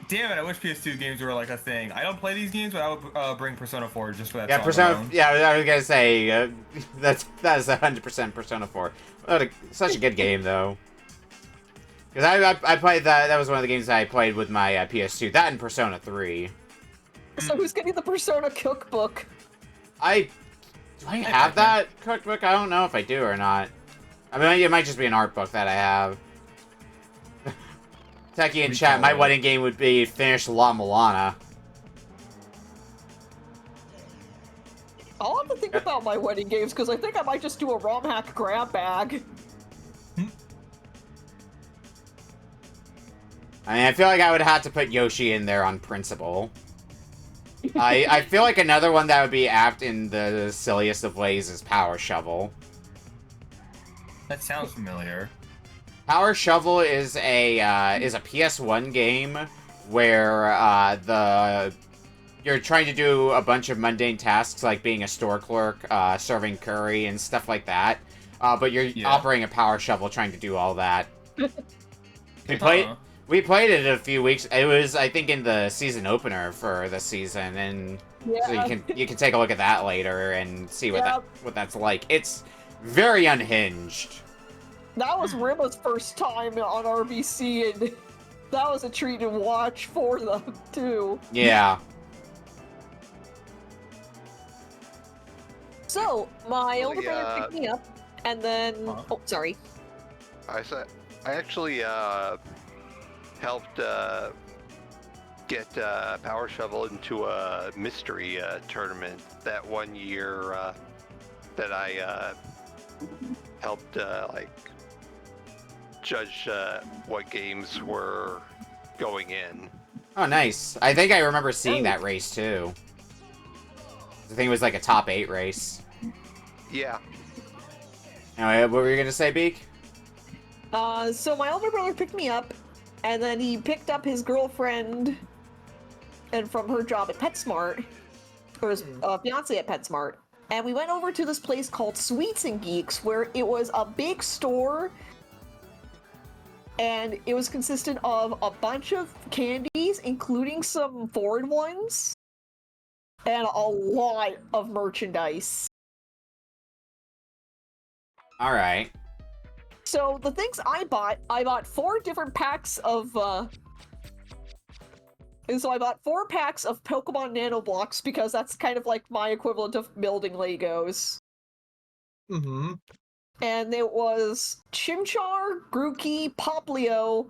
Damn it, I wish PS2 games were like a thing. I don't play these games, but I would bring Persona 4 just for that Yeah, song Persona. alone. Yeah, I was gonna say that is 100% Persona 4. Such a good game though. Because I played that. That was one of the games that I played with my PS2. That and Persona 3. So who's getting the Persona cookbook? Do I have that cookbook? I don't know if I do or not. I mean, it might just be an art book that I have. Techie in chat, my wedding game would be finish La Milana. I'll have to think about my wedding games, because I think I might just do a ROM hack grab bag. I mean, I feel like I would have to put Yoshi in there on principle. I feel like another one that would be apt in the silliest of ways is Power Shovel. That sounds familiar. Power Shovel is a PS1 game where you're trying to do a bunch of mundane tasks like being a store clerk, serving curry and stuff like that. But you're operating a power shovel trying to do all that. We played it a few weeks. It was, I think, in the season opener for the season, and so you can take a look at that later and see what that's like. It's very unhinged. That was Rima's first time on RBC, and that was a treat to watch for them too. Yeah. So my older brother picked me up, and then oh, sorry. I actually helped get Power Shovel into a mystery tournament that one year that I helped like judge what games were going in. Oh, nice. I think I remember seeing that race too. I think it was like a top 8 race. Yeah. Anyway, what were you gonna say, Beak? So my older brother picked me up, and then he picked up his girlfriend, and from her job at PetSmart, or his fiance at PetSmart, and we went over to this place called Sweets and Geeks, where it was a big store, and it was consisted of a bunch of candies, including some foreign ones, and a lot of merchandise. All right. So the things I bought 4 different packs of and so I bought 4 packs of Pokemon Nano Blocks because that's kind of like my equivalent of building Legos. Mm-hmm. And it was Chimchar, Grookey, Poplio,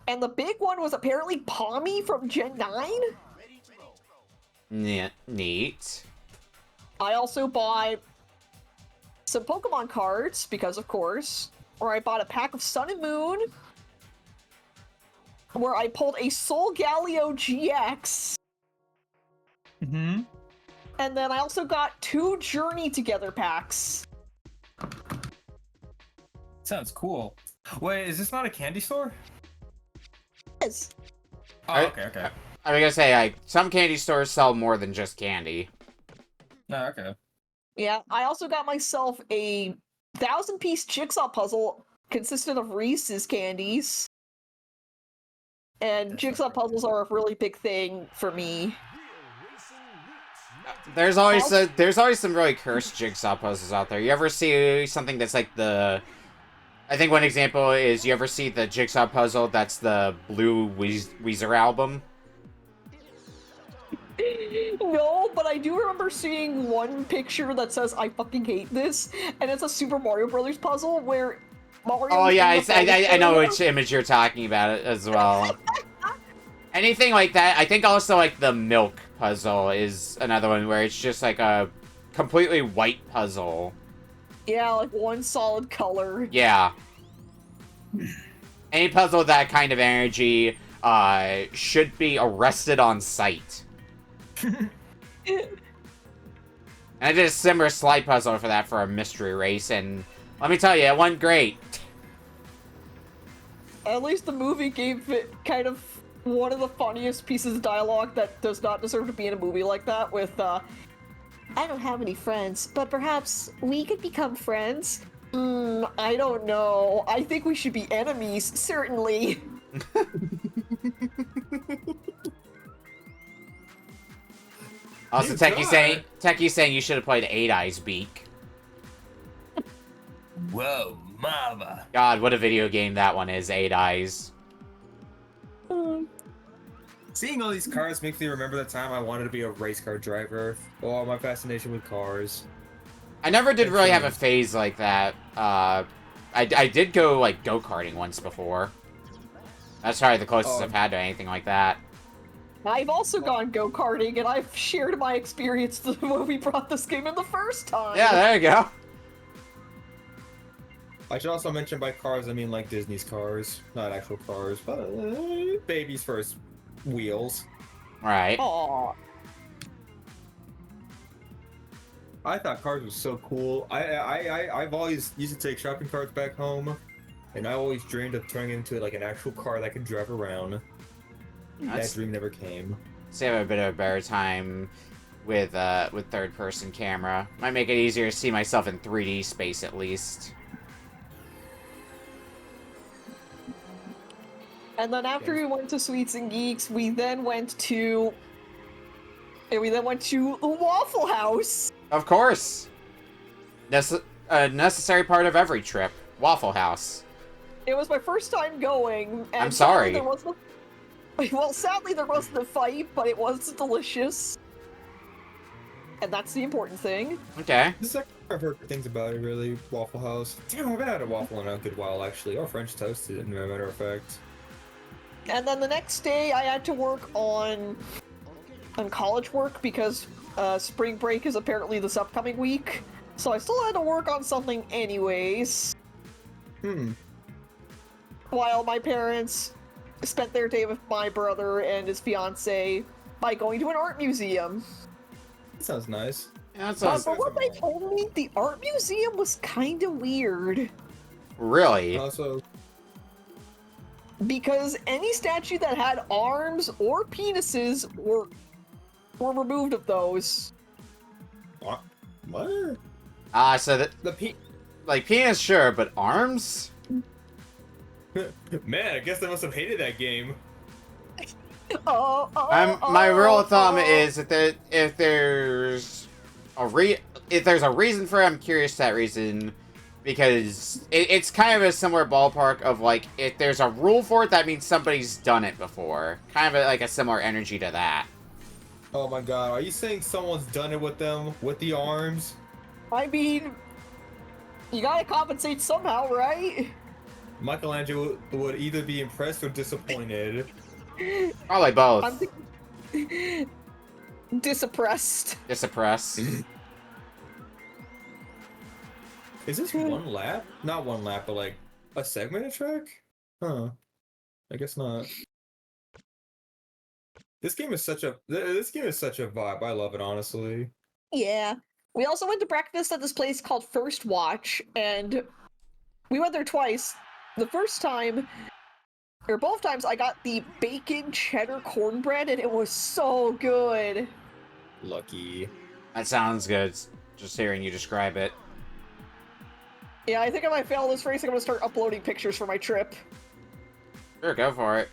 and the big one was apparently Palmy from Gen 9? Neat. I also bought some Pokemon cards, because of course. Or I bought a pack of Sun and Moon, where I pulled a Soul Galio GX. Mm-hmm. And then I also got 2 Journey Together packs. Sounds cool. Wait, is this not a candy store? Yes. Oh, okay. I was gonna say, like, some candy stores sell more than just candy. Oh, okay. Yeah, I also got myself a 1,000-piece jigsaw puzzle consistent of Reese's candies. And jigsaw puzzles are a really big thing for me. There's always some really cursed jigsaw puzzles out there. You ever see something that's like the... I think one example is, you ever see the jigsaw puzzle that's the Blue Weezer album? No, but I do remember seeing one picture that says, I fucking hate this, and it's a Super Mario Brothers puzzle where Mario... Oh yeah, I know which image you're talking about as well. Anything like that. I think also like the milk puzzle is another one where it's just like a completely white puzzle. Yeah, like one solid color. Yeah. Any puzzle with that kind of energy should be arrested on sight. And I did a similar slide puzzle for that for a mystery race, and let me tell you, it went great. At least the movie gave it kind of one of the funniest pieces of dialogue that does not deserve to be in a movie like that, with, I don't have any friends, but perhaps we could become friends? I don't know. I think we should be enemies, certainly. Also, Techie's saying you should have played Eight Eyes Beak. Whoa, mama. God, what a video game that one is, Eight Eyes. Seeing all these cars makes me remember the time I wanted to be a race car driver. Oh, my fascination with cars. I never did really have a phase like that. I did go, like, go-karting once before. That's probably the closest I've had to anything like that. I've also gone go-karting, and I've shared my experience when we brought this game in the first time. Yeah, there you go. I should also mention by cars, I mean like Disney's cars. Not actual cars, but baby's first wheels. Right. Aww. I thought cars was so cool. I've always used to take shopping carts back home, and I always dreamed of turning into like an actual car that I could drive around. That dream never came. So I have a bit of a better time with third-person camera. Might make it easier to see myself in 3D space at least. And then after we went to Sweets and Geeks, we then went to the Waffle House. Of course. A necessary part of every trip. Waffle House. It was my first time going. And I'm sorry. Sadly there wasn't a fight, but it was delicious. And that's the important thing. Okay. This is I've heard things about it, really. Waffle House. Damn, I haven't had a waffle in a good while, actually. Or French toast, as a matter of fact. And then the next day, I had to work on college work because spring break is apparently this upcoming week. So I still had to work on something anyways. While my parents spent their day with my brother and his fiance by going to an art museum. That sounds nice. Yeah, that sounds... But what they told me, the art museum was kind of weird. Really? Also... Because any statue that had arms or penises were removed of those. What? So like penis, sure, but arms? Man, I guess I must have hated that game. My rule of thumb is that if there's a reason for it, I'm curious to that reason, Because it's kind of a similar ballpark of, like, if there's a rule for it, that means somebody's done it before. Kind of like a similar energy to that. Oh my god, are you saying someone's done it with them? With the arms? I mean, you gotta compensate somehow, right? Michelangelo would either be impressed or disappointed. Probably both. I'm disoppressed. Disoppress. Is this one lap? Not one lap, but like a segment of track? Huh. I guess not. This game is such a vibe. I love it, honestly. Yeah. We also went to breakfast at this place called First Watch, and we went there twice. The first time, or both times, I got the bacon cheddar cornbread, and it was so good. Lucky. That sounds good. Just hearing you describe it. Yeah, I think if I fail this race, I'm gonna start uploading pictures for my trip. Sure, go for it.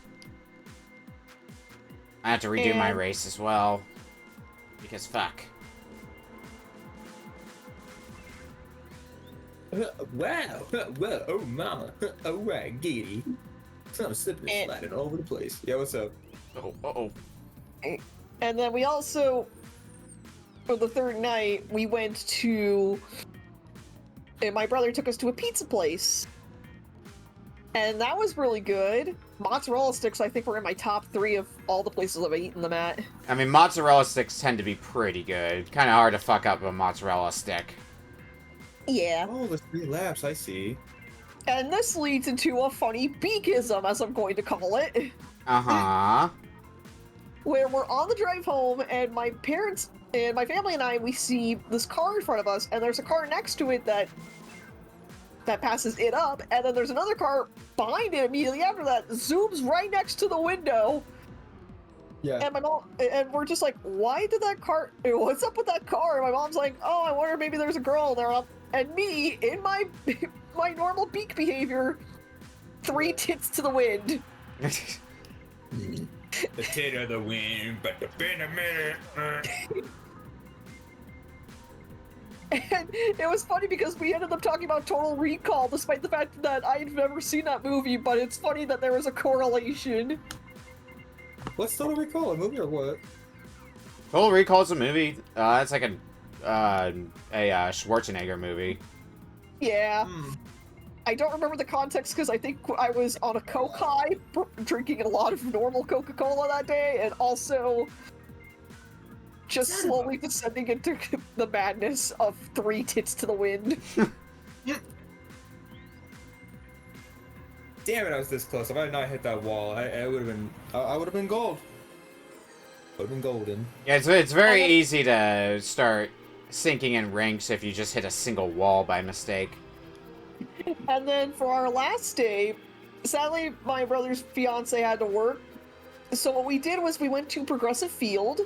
I have to redo my race as well. Because fuck. Wow! Whoa! Oh mama! Alright, giddy. So I'm slipping and sliding all over the place. Yeah, what's up? Uh-oh. And then we also, for the third night, we went to... And my brother took us to a pizza place. And that was really good. Mozzarella sticks, I think, were in my top 3 of all the places I've eaten them at. I mean, mozzarella sticks tend to be pretty good. Kind of hard to fuck up a mozzarella stick. Yeah. Oh, the 3 laps, I see. And this leads into a funny beakism, as I'm going to call it. Uh-huh. Where we're on the drive home, and my parents and my family and I, we see this car in front of us, and there's a car next to it that passes it up, and then there's another car behind it immediately after that, zooms right next to the window. Yeah. And my mom, and we're just like, why did that car, what's up with that car? And my mom's like, oh, I wonder if maybe there's a girl there. And me, in my my normal beak behavior, 3 tits to the wind. The tit of the wind, but the been a minute. And it was funny because we ended up talking about Total Recall, despite the fact that I'd never seen that movie, but it's funny that there was a correlation. What's Total Recall, a movie or what? Total Recall is a movie. It's like a Schwarzenegger movie. Yeah. I don't remember the context because I think I was on a Coke high, drinking a lot of normal Coca-Cola that day, and also just slowly descending into the madness of 3 tits to the wind. Damn it, I was this close. If I had not hit that wall, I would have been gold. Would have been golden. Yeah, it's very easy to start sinking in ranks if you just hit a single wall by mistake. And then for our last day, sadly, my brother's fiance had to work. So what we did was we went to Progressive Field.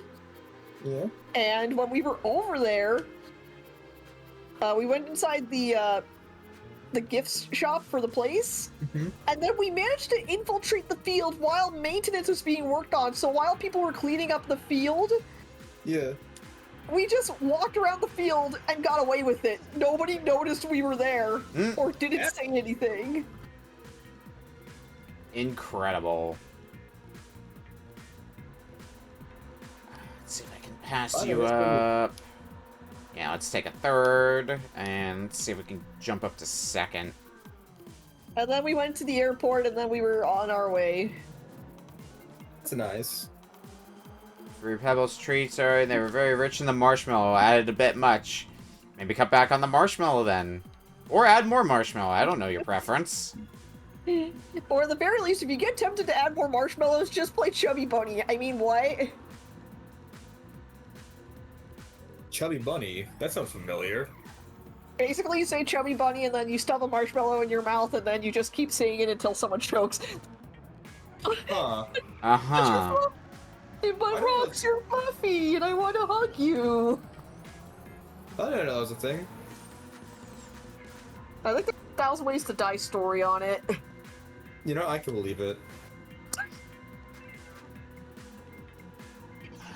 Yeah. And when we were over there, we went inside the gifts shop for the place. Mm-hmm. And then we managed to infiltrate the field while maintenance was being worked on. So while people were cleaning up the field, yeah, we just walked around the field and got away with it. Nobody noticed we were there or didn't say anything. Incredible. Let's see if I can pass you up. Yeah, let's take a third, and see if we can jump up to second. And then we went to the airport, and then we were on our way. That's nice. Free Pebbles treats, they were very rich in the marshmallow. Added a bit much. Maybe cut back on the marshmallow then. Or add more marshmallow. I don't know your preference. Or at the very least, if you get tempted to add more marshmallows, just play Chubby Bunny. I mean, what? Chubby Bunny? That sounds familiar. Basically, you say Chubby Bunny, and then you stuff a marshmallow in your mouth, and then you just keep saying it until someone chokes. Huh. Uh-huh. My rocks, you're fluffy, and I want to hug you. I didn't know that was a thing. I think there's 1,000 Ways to Die story on it. You know, I can believe it.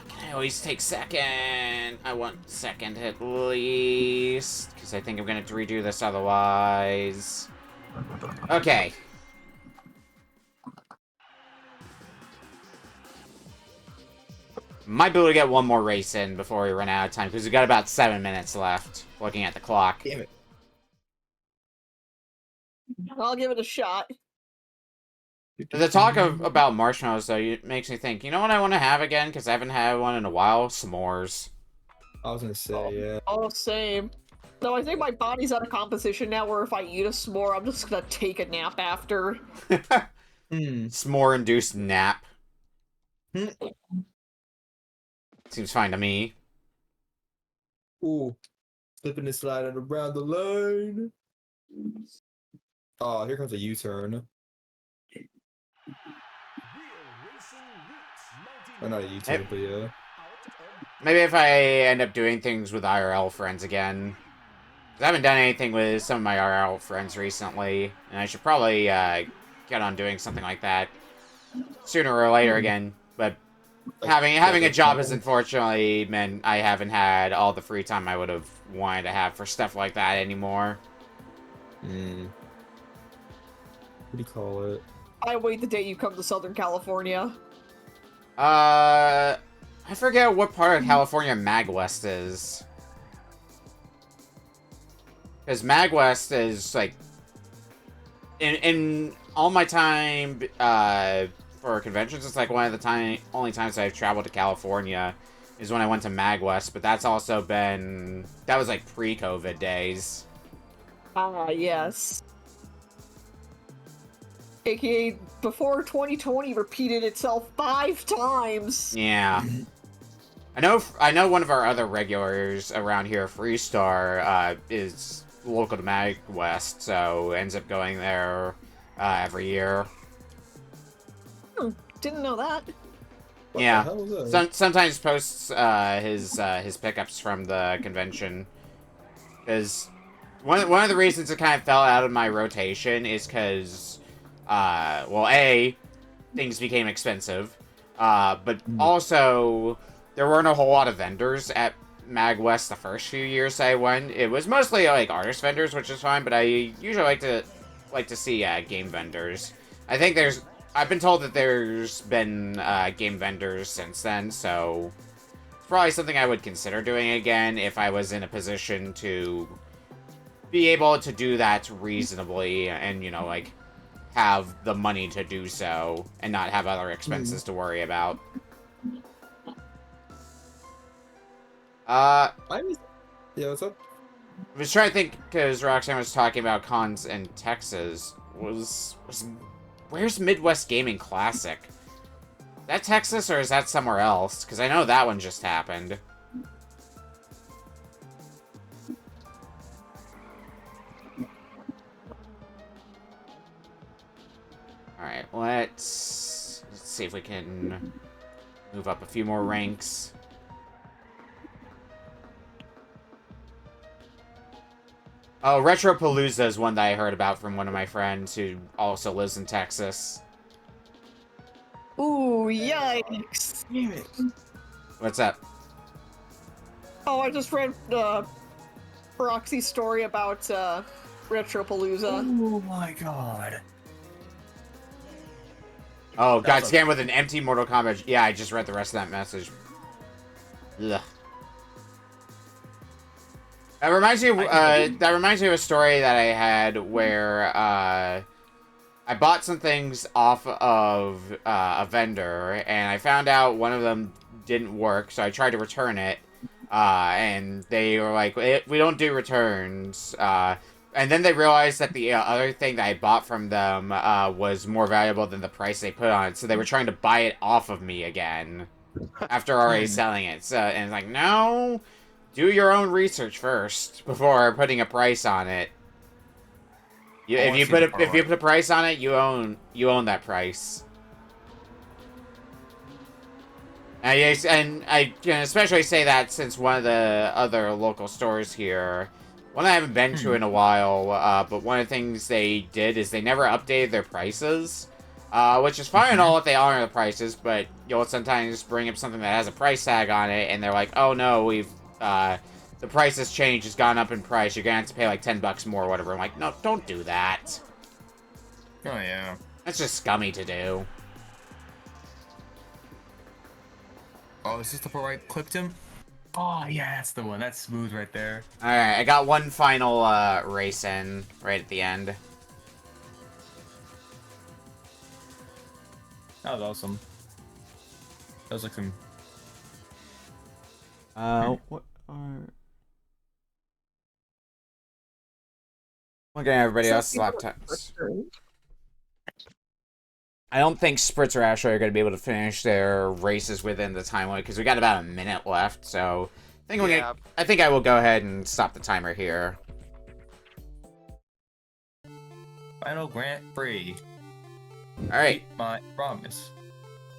Can I I always take second. I want second at least, because I think I'm going to have to redo this otherwise. Okay. Might be able to get one more race in before we run out of time, because we've got about 7 minutes left, looking at the clock. Damn it. I'll give it a shot. The talk about marshmallows, though, it makes me think, you know what I want to have again? Because I haven't had one in a while? S'mores. I was gonna say, yeah. Oh, same. Though I think my body's at a composition now where if I eat a s'more, I'm just gonna take a nap after. S'more-induced nap. Seems fine to me. Ooh. Slipping and sliding around the line. Oh, here comes a U-turn. Oh, not a U-turn, but yeah. Maybe if I end up doing things with IRL friends again. 'Cause I haven't done anything with some of my IRL friends recently, and I should probably get on doing something like that sooner or later again. But having a job has unfortunately meant I haven't had all the free time I would have wanted to have for stuff like that anymore. What do you call it? I wait the day you come to Southern California. I forget what part of California MagWest is. Because MagWest is, like... In all my time for conventions, it's like one of the only times I've traveled to California is when I went to MagWest, but that's also been... That was, like, pre-COVID days. Ah, yes. AKA before 2020 repeated itself 5 times. Yeah. I know one of our other regulars around here, Freestar, is local to MagWest, so ends up going there every year. Didn't know that. What Yeah. the hell was that? Sometimes posts his pickups from the convention. Because one of the reasons it kind of fell out of my rotation is because, well, A, things became expensive, but also there weren't a whole lot of vendors at MagWest the first few years I went. It was mostly like artist vendors, which is fine, but I usually like to see game vendors. I've been told that there's been game vendors since then, so it's probably something I would consider doing again if I was in a position to be able to do that reasonably and, you know, like, have the money to do so and not have other expenses to worry about. Yeah, what's up? I was trying to think, because Roxanne was talking about cons in Texas. Where's Midwest Gaming Classic? Is that Texas or is that somewhere else? Because I know that one just happened. Alright, let's see if we can move up a few more ranks. Oh, Retropalooza is one that I heard about from one of my friends who also lives in Texas. Ooh, yikes. Damn it. What's up? Oh, I just read Roxy's story about Retropalooza. Oh my god. Oh, got scammed with an empty Mortal Kombat. Yeah, I just read the rest of that message. Ugh. That reminds me of a story that I had where I bought some things off of a vendor, and I found out one of them didn't work, so I tried to return it, and they were like, we don't do returns, and then they realized that the other thing that I bought from them was more valuable than the price they put on it, so they were trying to buy it off of me again after already selling it. So, and it's like, no, do your own research first before putting a price on it. If you put a price on it, you own that price. And I can especially say that since one of the other local stores here, one I haven't been to in a while, but one of the things they did is they never updated their prices. Which is fine and all if they honor the prices, but you'll sometimes bring up something that has a price tag on it, and they're like, oh no, the price has changed, it's gone up in price, you're gonna have to pay like $10 more or whatever. I'm like, no, don't do that. Oh, yeah. That's just scummy to do. Oh, is this the part where I clipped him? Oh, yeah, that's the one. That's smooth right there. Alright, I got one final race in right at the end. That was awesome. That was like some... What are... Looking at everybody else's laptops. I don't think Spritz or Ashley are going to be able to finish their races within the time limit, because we got about a minute left, so... I think I will go ahead and stop the timer here. Final Grand Prix. Alright. Keep my promise.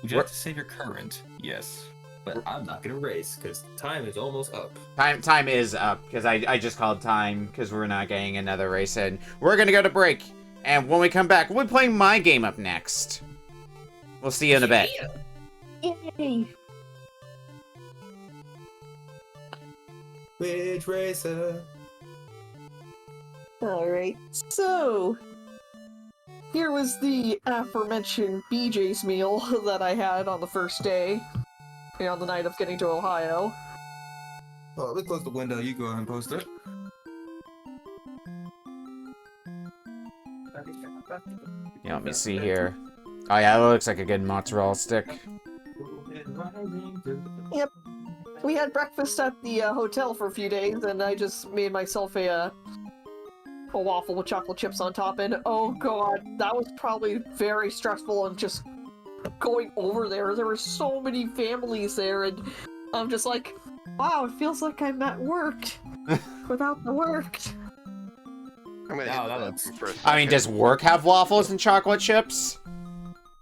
Would you like to save your current? Yes. But I'm not gonna race, because time is almost up. Time is up, because I just called time, because we're not getting another race in. We're gonna go to break, and when we come back, we'll be playing my game up next. We'll see you in a bit. Yay! Which racer? Alright, so... Here was the aforementioned BJ's meal that I had on the first day. On the night of getting to Ohio. Oh, let me close the window. You go ahead and post it. Yeah, let me see here. Oh yeah, that looks like a good mozzarella stick. Yep. We had breakfast at the hotel for a few days, and I just made myself a waffle with chocolate chips on top, and oh god, that was probably very stressful, and just going over there were so many families there, and I'm just like, wow, it feels like I'm at work without the work. I'm gonna hit the button for a second. I mean, does work have waffles and chocolate chips?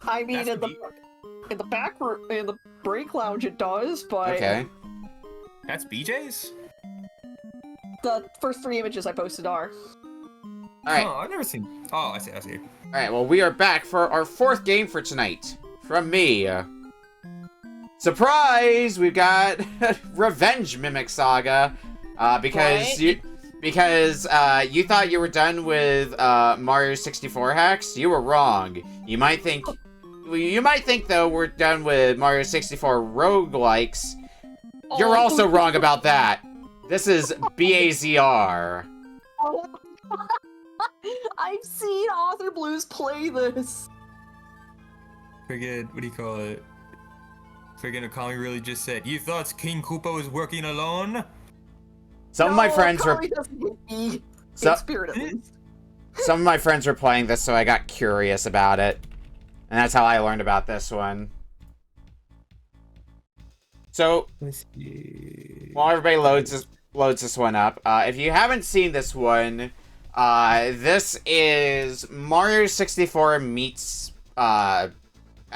I mean, in the back room, in the break lounge it does, but Okay. That's BJ's? the first 3 images I posted are. Alright. Oh, I've never seen... Oh, I see. Alright, well, we are back for our 4th game for tonight. From me. Surprise! We've got Revenge Mimic Saga. Because you thought you were done with Mario 64 hacks. You were wrong. You might think though we're done with Mario 64 roguelikes. You're also wrong about that. This is BAZR. I've seen Author Blues play this. Friggin', what do you call it? Friggin' Akami really just said, you thought King Koopa was working alone? Some of my friends were... In spirit, at least. Some of my friends were playing this, so I got curious about it. And that's how I learned about this one. So, while everybody loads this one up, if you haven't seen this one, this is Mario 64 meets, I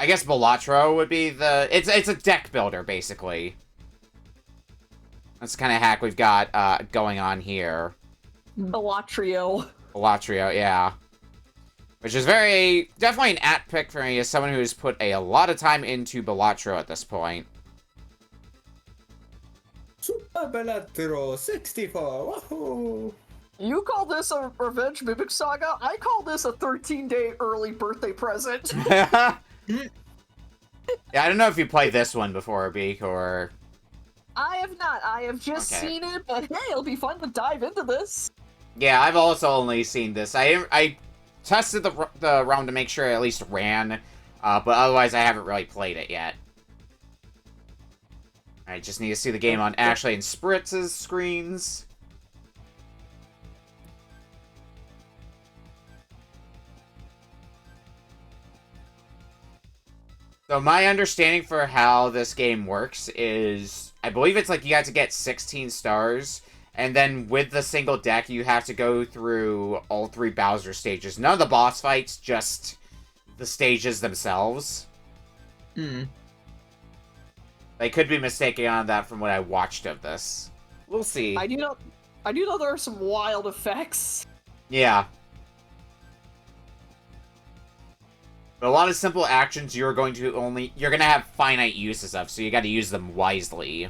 guess Balatro would be the... It's a deck builder, basically. That's the kind of hack we've got going on here. Balatrio, yeah. Which is definitely an apt pick for me as someone who's put a lot of time into Balatro at this point. Super Balatro 64, wahoo! you call this a Revenge Mimic Saga? I call this a 13-day early birthday present. Yeah, I don't know if you played this one before, Beak, or... I have not. I have just seen it, but hey, it'll be fun to dive into this. Yeah, I've also only seen this. I tested the ROM to make sure it at least ran, but otherwise I haven't really played it yet. I just need to see the game on Ashley and Spritz's screens. So my understanding for how this game works is, I believe it's like you have to get 16 stars, and then with the single deck, you have to go through all 3 Bowser stages. None of the boss fights, just the stages themselves. I could be mistaken on that from what I watched of this. We'll see. I do know there are some wild effects. Yeah. But a lot of simple actions you're going to have finite uses of, so you gotta use them wisely.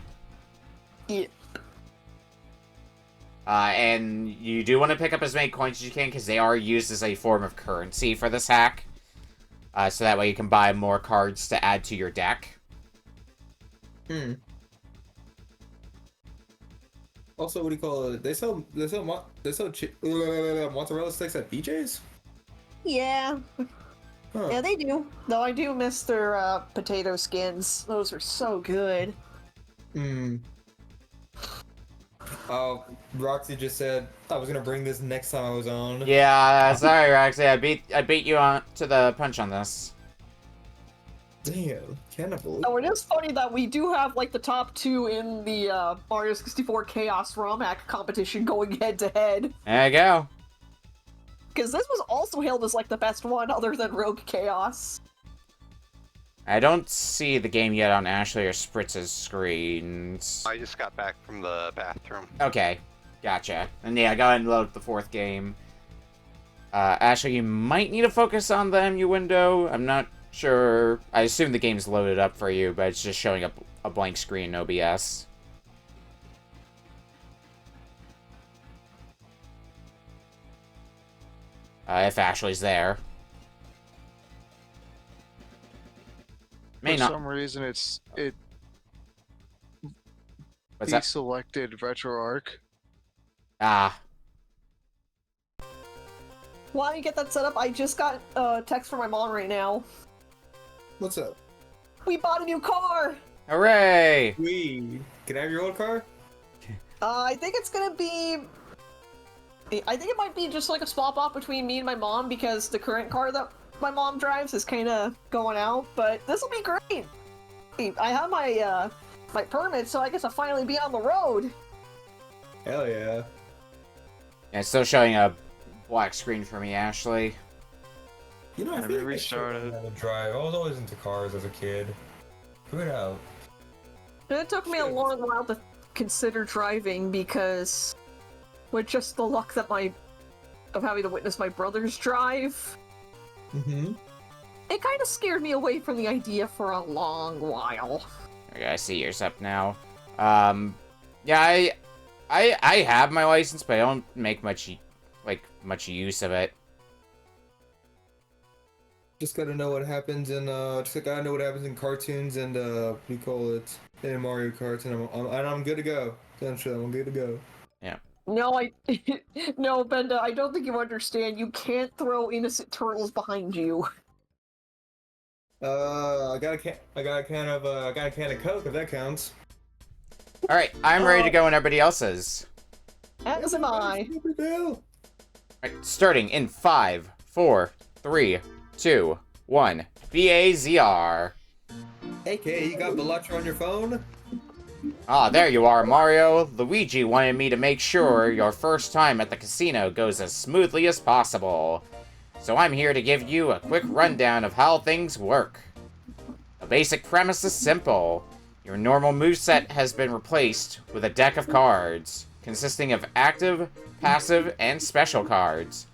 Yeah. And you do want to pick up as many coins as you can, because they are used as a form of currency for this hack. So that way you can buy more cards to add to your deck. Also, what do you call it? They sell mozzarella sticks at BJ's? Yeah. Huh. Yeah, they do. Though I do miss their potato skins. Those are so good. Oh, Roxy just said I was gonna bring this next time I was on. Yeah, sorry, Roxy. I beat you on to the punch on this. Damn, can't I believe? Oh, it is funny that we do have like the top 2 in the Mario 64 Chaos ROM hack competition going head to head. There you go. Because this was also hailed as like the best one other than Rogue Chaos. I don't see the game yet on Ashley or Spritz's screens. I just got back from the bathroom. Okay, gotcha. And yeah, go ahead and load up the 4th game. Ashley, you might need to focus on the MU window. I'm not sure. I assume the game's loaded up for you, but it's just showing up a blank screen in OBS. If Ashley's there. For some reason, it What's that? deselected RetroArch. Ah. While you get that set up, I just got a text from my mom right now. What's up? We bought a new car! Hooray! Can I have your old car? I think it's gonna be... I think it might be just like a swap off between me and my mom because the current car that my mom drives is kind of going out, but this will be great! I have my, my permit, so I guess I'll finally be on the road! Hell yeah. Yeah, it's still showing a black screen for me, Ashley. You know, I Let feel me like restart it. I should drive. I was always into cars as a kid. Figure it out. It took me a long while to consider driving because with just the luck that of having to witness my brothers drive, it kind of scared me away from the idea for a long while. Okay, I see yours up now. Yeah, I have my license, but I don't make much use of it. Just gotta know what happens in gotta know what happens in cartoons and what do you call it, in Mario Kart, and I'm good to go. Essentially, I'm good to go. Yeah. No, no, Benda, I don't think you understand. You can't throw innocent turtles behind you. I got a can of Coke if that counts. All right, I'm ready to go when everybody else is. As am I. All right, starting in 5, 4, 3, 2, 1. BAZR. AK, you got Velotra on your phone? Ah, there you are, Mario. Luigi wanted me to make sure your first time at the casino goes as smoothly as possible. So I'm here to give you a quick rundown of how things work. The basic premise is simple. Your normal moveset has been replaced with a deck of cards, consisting of active, passive, and special cards.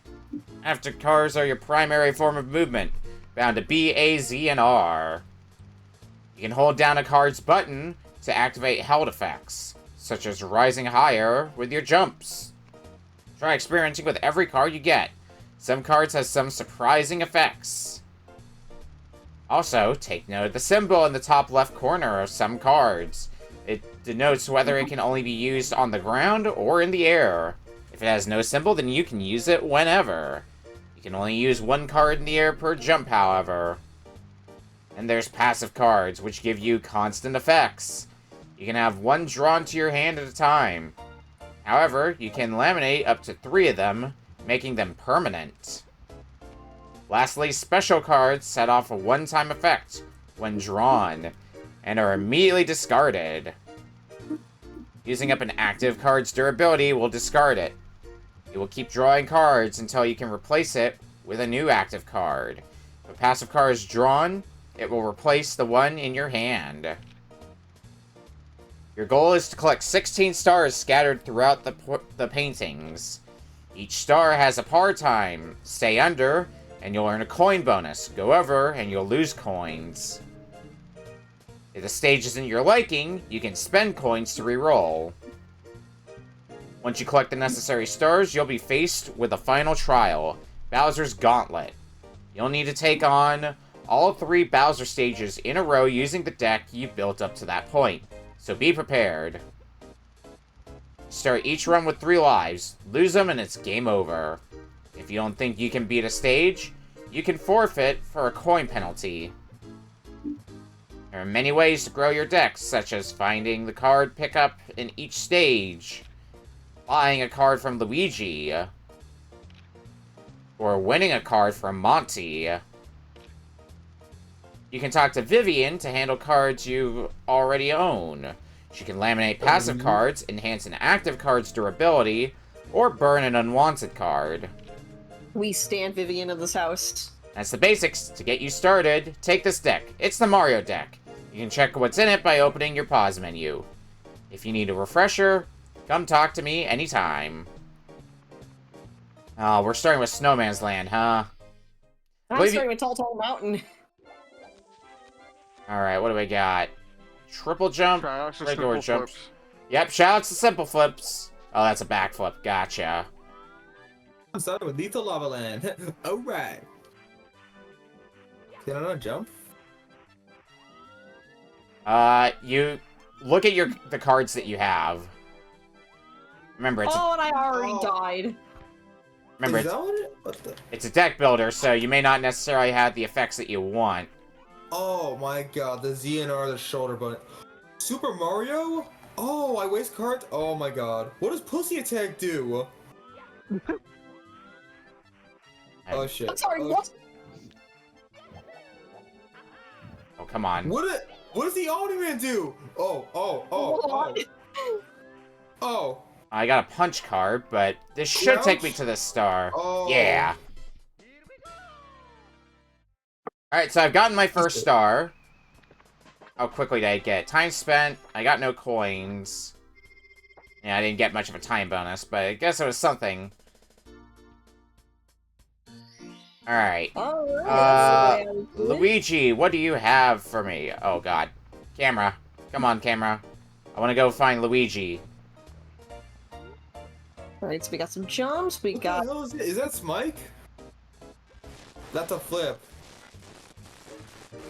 Active cards are your primary form of movement, bound to B, A, Z, and R. You can hold down a card's button to activate held effects, such as rising higher with your jumps. Try experimenting with every card you get. Some cards have some surprising effects. Also, take note of the symbol in the top left corner of some cards. It denotes whether it can only be used on the ground or in the air. If it has no symbol, then you can use it whenever. You can only use one card in the air per jump, however. And there's passive cards, which give you constant effects. You can have one drawn to your hand at a time. However, you can laminate up to 3 of them, making them permanent. Lastly, special cards set off a one-time effect when drawn, and are immediately discarded. Using up an active card's durability will discard it. You will keep drawing cards until you can replace it with a new active card. If a passive card is drawn, it will replace the one in your hand. Your goal is to collect 16 stars scattered throughout the paintings. Each star has a par time, stay under, and you'll earn a coin bonus. Go over, and you'll lose coins. If the stage isn't your liking, you can spend coins to re-roll. Once you collect the necessary stars, you'll be faced with a final trial, Bowser's Gauntlet. You'll need to take on all 3 Bowser stages in a row using the deck you've built up to that point, so be prepared. Start each run with 3 lives, lose them and it's game over. If you don't think you can beat a stage, you can forfeit for a coin penalty. There are many ways to grow your deck, such as finding the card pickup in each stage, buying a card from Luigi, or winning a card from Monty. You can talk to Vivian to handle cards you already own. She can laminate passive cards, enhance an active card's durability, or burn an unwanted card. We stand Vivian in this house. That's the basics. To get you started, take this deck. It's the Mario deck. You can check what's in it by opening your pause menu. If you need a refresher, come talk to me anytime. Oh, we're starting with Snowman's Land, huh? I'm starting with Tall Mountain. Alright, what do we got? Triple jump, Shoutouts to regular Simple jumps. Flips. Yep, shoutouts to simple flips. Oh, that's a backflip. Gotcha. I'm starting with Lethal Lava Land. Alright. Can I not jump? You look at the cards that you have. Remember, it's and I already died. remember Is that what it? What the? it's a deck builder, so you may not necessarily have the effects that you want. Oh my god, the ZNR, the shoulder button. Super Mario? Oh, I waste cards? Oh my god. What does Pussy Attack do? Oh shit. I'm sorry, Oh, what? Oh, come on. What does the Omni-Man do? Oh. Oh. I got a punch card, but this should take me Crouch? to the star. Oh. Yeah. Alright, so I've gotten my first star. How quickly did I get? Time spent. I got no coins. Yeah, I didn't get much of a time bonus, but I guess it was something. Alright. Luigi, what do you have for me? Oh, God. Camera. Come on, camera. I want to go find Luigi. Alright, so we got some jumps, we What got... the hell is it? Is that Smike? That's a flip.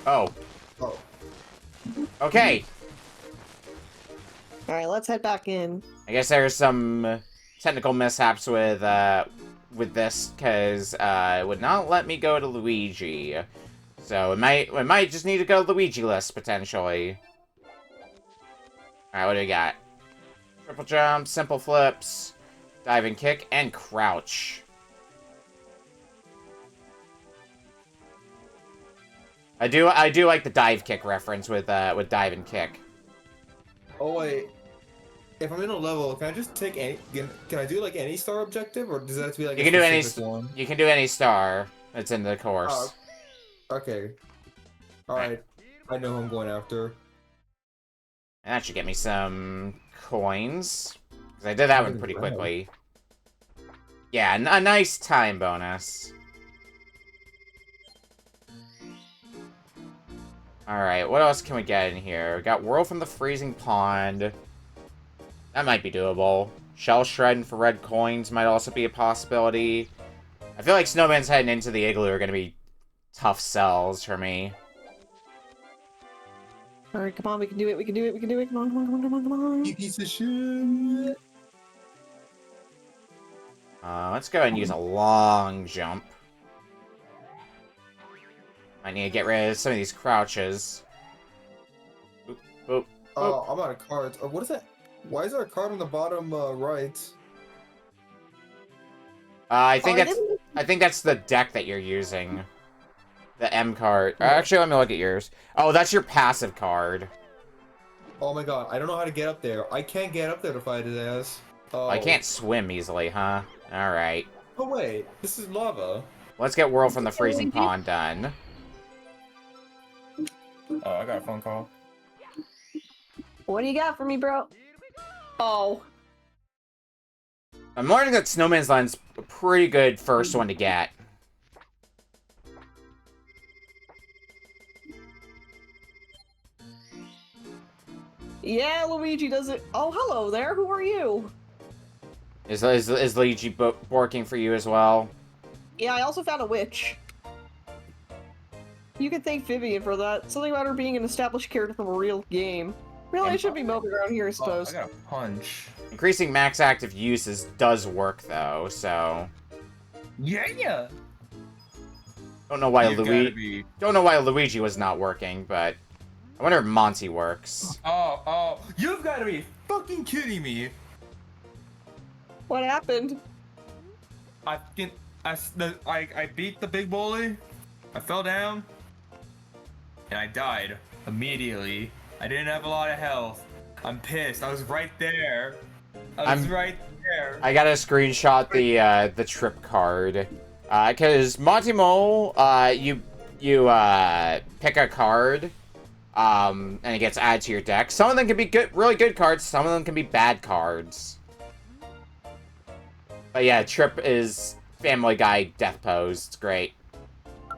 Oh. Oh. Okay. Alright, let's head back in. I guess there's some technical mishaps with this, because it would not let me go to Luigi. So it might just need to go to Luigi list, potentially. Alright, what do we got? Triple jump, simple flips, dive and kick, and crouch. I do like the dive kick reference with dive and kick. Oh wait. If I'm in a level, can I just take any? Can I do like any star objective, or does that have to be like You a can do any. specific one? You can do any star that's in the course. Oh, okay. All right. I know who I'm going after. And that should get me some coins. Because I did that one pretty quickly. Yeah, a nice time bonus. Alright, what else can we get in here? We got Whirl from the Freezing Pond. That might be doable. Shell Shredding for red coins might also be a possibility. I feel like Snowman's heading into the igloo are going to be tough sells for me. Alright, come on, we can do it, we can do it, we can do it. Come on, come on, come on, come on, come on. You piece of shit. Let's go ahead and use a long jump. I need to get rid of some of these crouches. Boop, boop, Oh, boop. I'm out of cards. Oh, what is that? Why is there a card on the bottom right? I think that's the deck that you're using. The M card. Actually, let me look at yours. Oh, that's your passive card. Oh my god, I don't know how to get up there. I can't get up there to fight his ass. Oh. I can't swim easily, huh? Alright. Oh wait, this is lava. Let's get Whirl from the Freezing Pond done. Oh, I got a phone call. What do you got for me, bro? Oh. I'm learning that Snowman's Land's a pretty good first one to get. Yeah, Luigi does it. Oh, hello there. Who are you? Is Luigi working for you as well? Yeah, I also found a witch. You can thank Vivian for that. Something about her being an established character from a real game. Really, I should be moping around here, I Oh, suppose. I got a punch. Increasing max active uses does work though, so Yeah. don't know why You've gotta be. Luigi was not working, but I wonder if Monty works. Oh, you've got to be fucking kidding me. What happened? I beat the big bully. I fell down, and I died immediately. I didn't have a lot of health. I'm pissed. I was right there. Right there. I gotta screenshot the trip card, cause Monty Mole, you pick a card, and it gets added to your deck. Some of them can be really good cards. Some of them can be bad cards. But yeah, Trip is Family Guy death pose. It's great.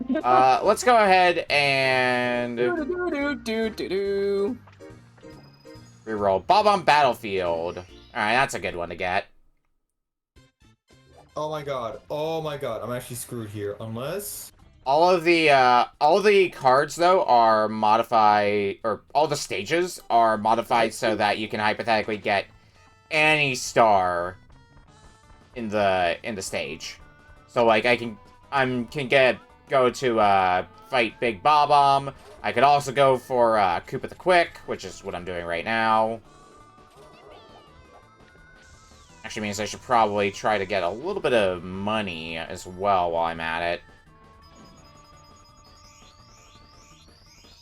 Let's go ahead and reroll Bob-omb Battlefield. Alright, that's a good one to get. Oh my god, I'm actually screwed here, unless... All the cards, though, are modified, or all the stages are modified so that you can hypothetically get any star in the stage. So, like, I can go to, fight Big Bob-omb. I could also go for, Koopa the Quick, which is what I'm doing right now. Actually means I should probably try to get a little bit of money as well while I'm at it.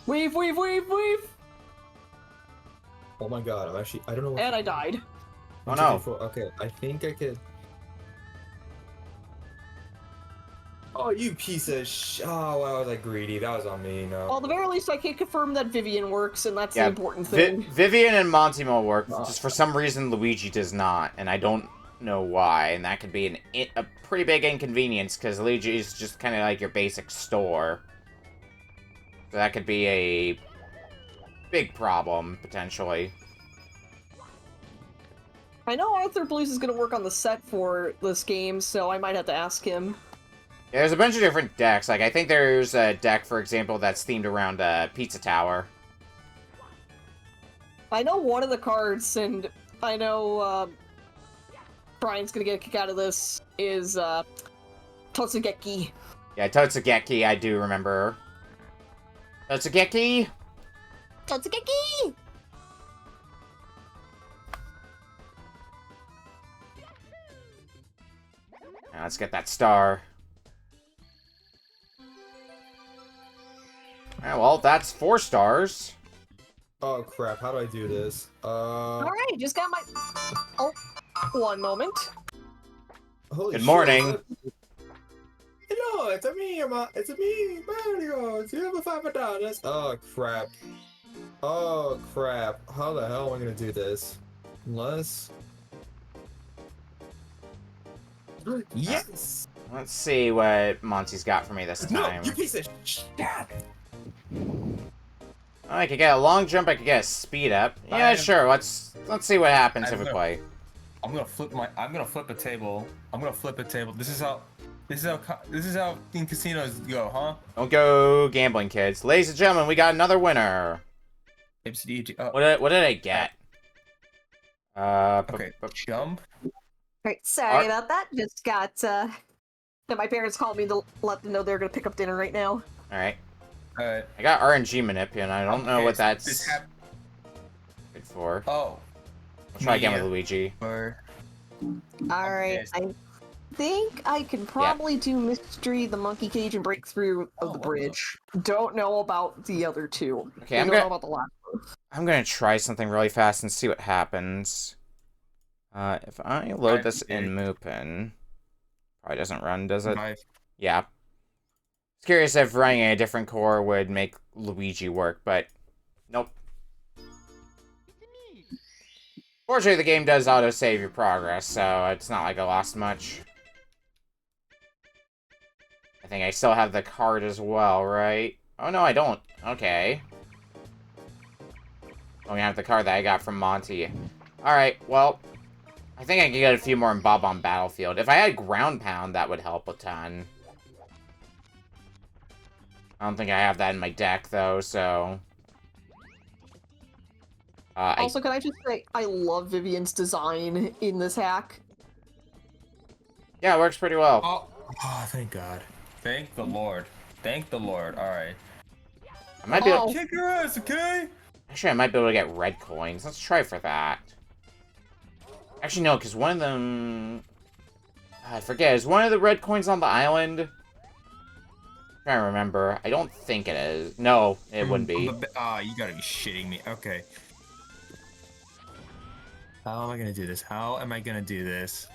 Weave! Oh my god, I don't know what... And I died. Oh no. Okay, I think I could... Oh, you piece of oh, why was I greedy? That was on me, no. Well, at the very least, I can confirm that Vivian works, and that's the important thing. Vivian and Montimo work, just for some reason Luigi does not, and I don't know why, and that could be a pretty big inconvenience, because Luigi is just kind of like your basic store. So that could be a big problem, potentially. I know Arthur Blues is going to work on the set for this game, so I might have to ask him. Yeah, there's a bunch of different decks. Like, I think there's a deck, for example, that's themed around Pizza Tower. I know one of the cards, and I know Brian's gonna get a kick out of this, is Totsugeki. Yeah, Totsugeki, I do remember. Totsugeki! Totsugeki! Now, let's get that star. Alright, well, that's 4 stars. Oh crap, how do I do this? Alright, just got my... Oh, one moment. Holy Good morning. Shit. Hello, it's me, Mario. Do you have a $5? Oh crap. Oh crap. How the hell am I gonna do this? Unless... Yes! Let's see what Monty's got for me this time. No, you piece of shit! I could get a long jump, I could get a speed up. Yeah, sure, let's see what happens if we play. I'm gonna flip a table. This is how in casinos go, huh? Don't go gambling, kids. Ladies and gentlemen, we got another winner. Oh. What did I get? Okay, jump. Right, sorry about that. Just got, my parents called me to let them know they're gonna pick up dinner right now. Alright. I got RNG Manip, and I don't know what that's good for. Oh. I'll try again with Luigi. Alright, I think I can probably do Mystery, the Monkey Cage, and Breakthrough of the Bridge. Don't know about the other two. Okay, I'm gonna try something really fast and see what happens. If I load this in Mupin, probably doesn't run, does it? Yeah. I was curious if running a different core would make Luigi work, but nope. Fortunately, the game does auto-save your progress, so it's not like I lost much. I think I still have the card as well, right? Oh, no, I don't. Okay. Going out of the card that I got from Monty. Alright, well, I think I can get a few more in Bob-omb Battlefield. If I had Ground Pound, that would help a ton. I don't think I have that in my deck, though, so... Also, can I just say, I love Vivian's design in this hack. Yeah, it works pretty well. Oh, thank God. Thank the Lord. Thank the Lord. Alright. I might be able... Kick your ass, okay? Actually, I might be able to get red coins. Let's try for that. Actually, no, because one of them... I forget. Is one of the red coins on the island? I'm trying to remember. I don't think it is. No, it wouldn't be. You gotta be shitting me. Okay. How am I gonna do this? How am I gonna do this?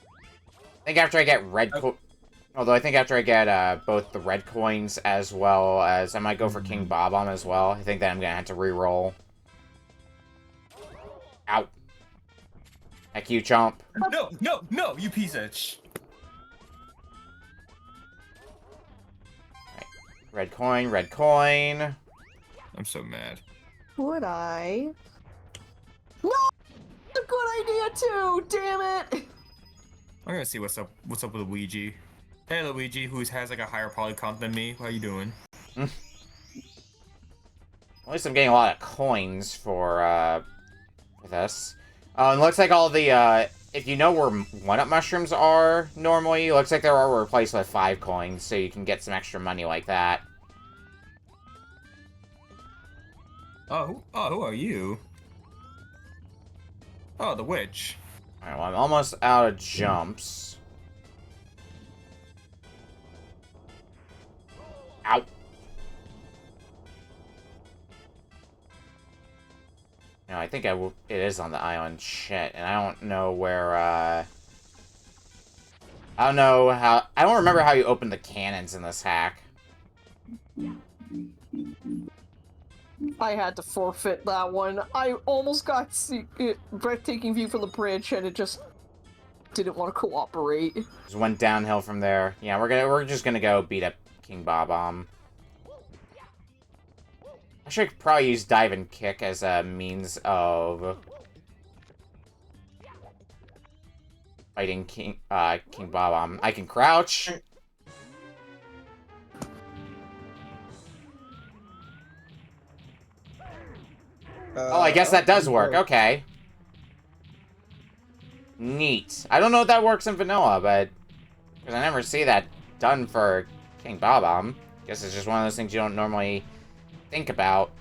I think after I get red although I think after I get both the red coins as well as... I might go for King Bob-omb as well. I think that I'm gonna have to re-roll. Ow. Heck you, chomp. No, you piece of Red coin, red coin. I'm so mad. Would I? No! It's a good idea too! Damn it! I'm gonna see what's up with Luigi. Hey Luigi, who has like a higher poly count than me. How you doing? At least I'm getting a lot of coins for this. It looks like all the, if you know where 1-up mushrooms are normally, it looks like they're all replaced with 5 coins, so you can get some extra money like that. Who are you? Oh, the witch. Alright, well, I'm almost out of jumps. Ow. No, I think it is on the island. Shit, and I don't know where, I don't know how... I don't remember how you open the cannons in this hack. I had to forfeit that one. I almost got breathtaking view from the bridge, and it just didn't want to cooperate. Just went downhill from there. Yeah, we're just gonna go beat up King Bob-omb. I should probably use dive and kick as a means of fighting King Bob-omb. I can crouch. Oh, I guess that does work. Okay. Neat. I don't know if that works in vanilla, but... because I never see that done for King Bob-omb. Guess it's just one of those things you don't normally think about.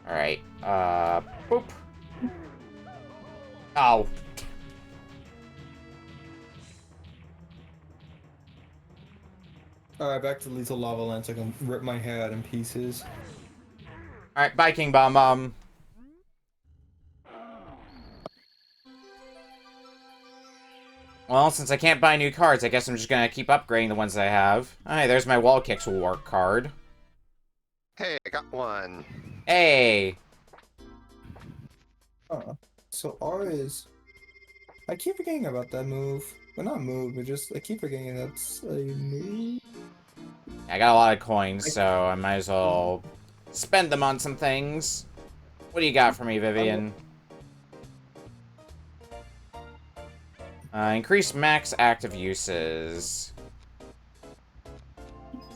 Alright. Boop. Oh. Alright, back to lethal lava land so I can rip my head in pieces. Alright, bye, King Bob-omb. Well, since I can't buy new cards, I guess I'm just gonna keep upgrading the ones that I have. Alright, there's my Wall Kicks will work card. Hey, I got one. Hey! So R is... I keep forgetting about that move. Well, not move, but just I keep forgetting that's a move. I got a lot of coins, so I might as well spend them on some things. What do you got for me, Vivian? Increase max active uses.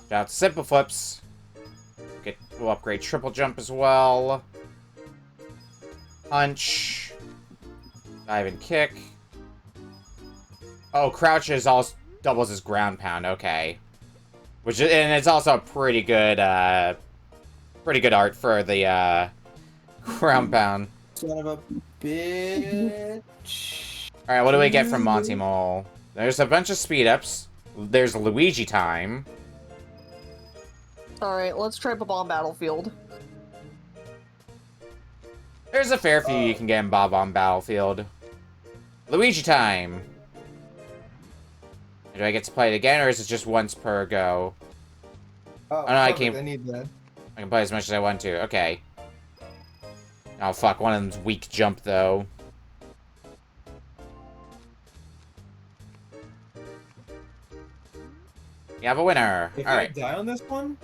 Shout out to Simple Flips. We'll upgrade Triple Jump as well. Punch. Dive and Kick. Oh, Crouch is also doubles his Ground Pound. Okay. And it's also pretty good art for the Ground Pound. Son of a bitch. Alright, what do we get from Monty Mole? There's a bunch of speed-ups. There's Luigi time. Alright, let's try Bob-omb Battlefield. There's a fair few you can get in Bob-omb Battlefield. Luigi time. Do I get to play it again, or is it just once per go? Oh, no, I need that. I can play as much as I want to. Okay. Oh, fuck. One of them's weak jump, though. You have a winner. If All I right. die on this one,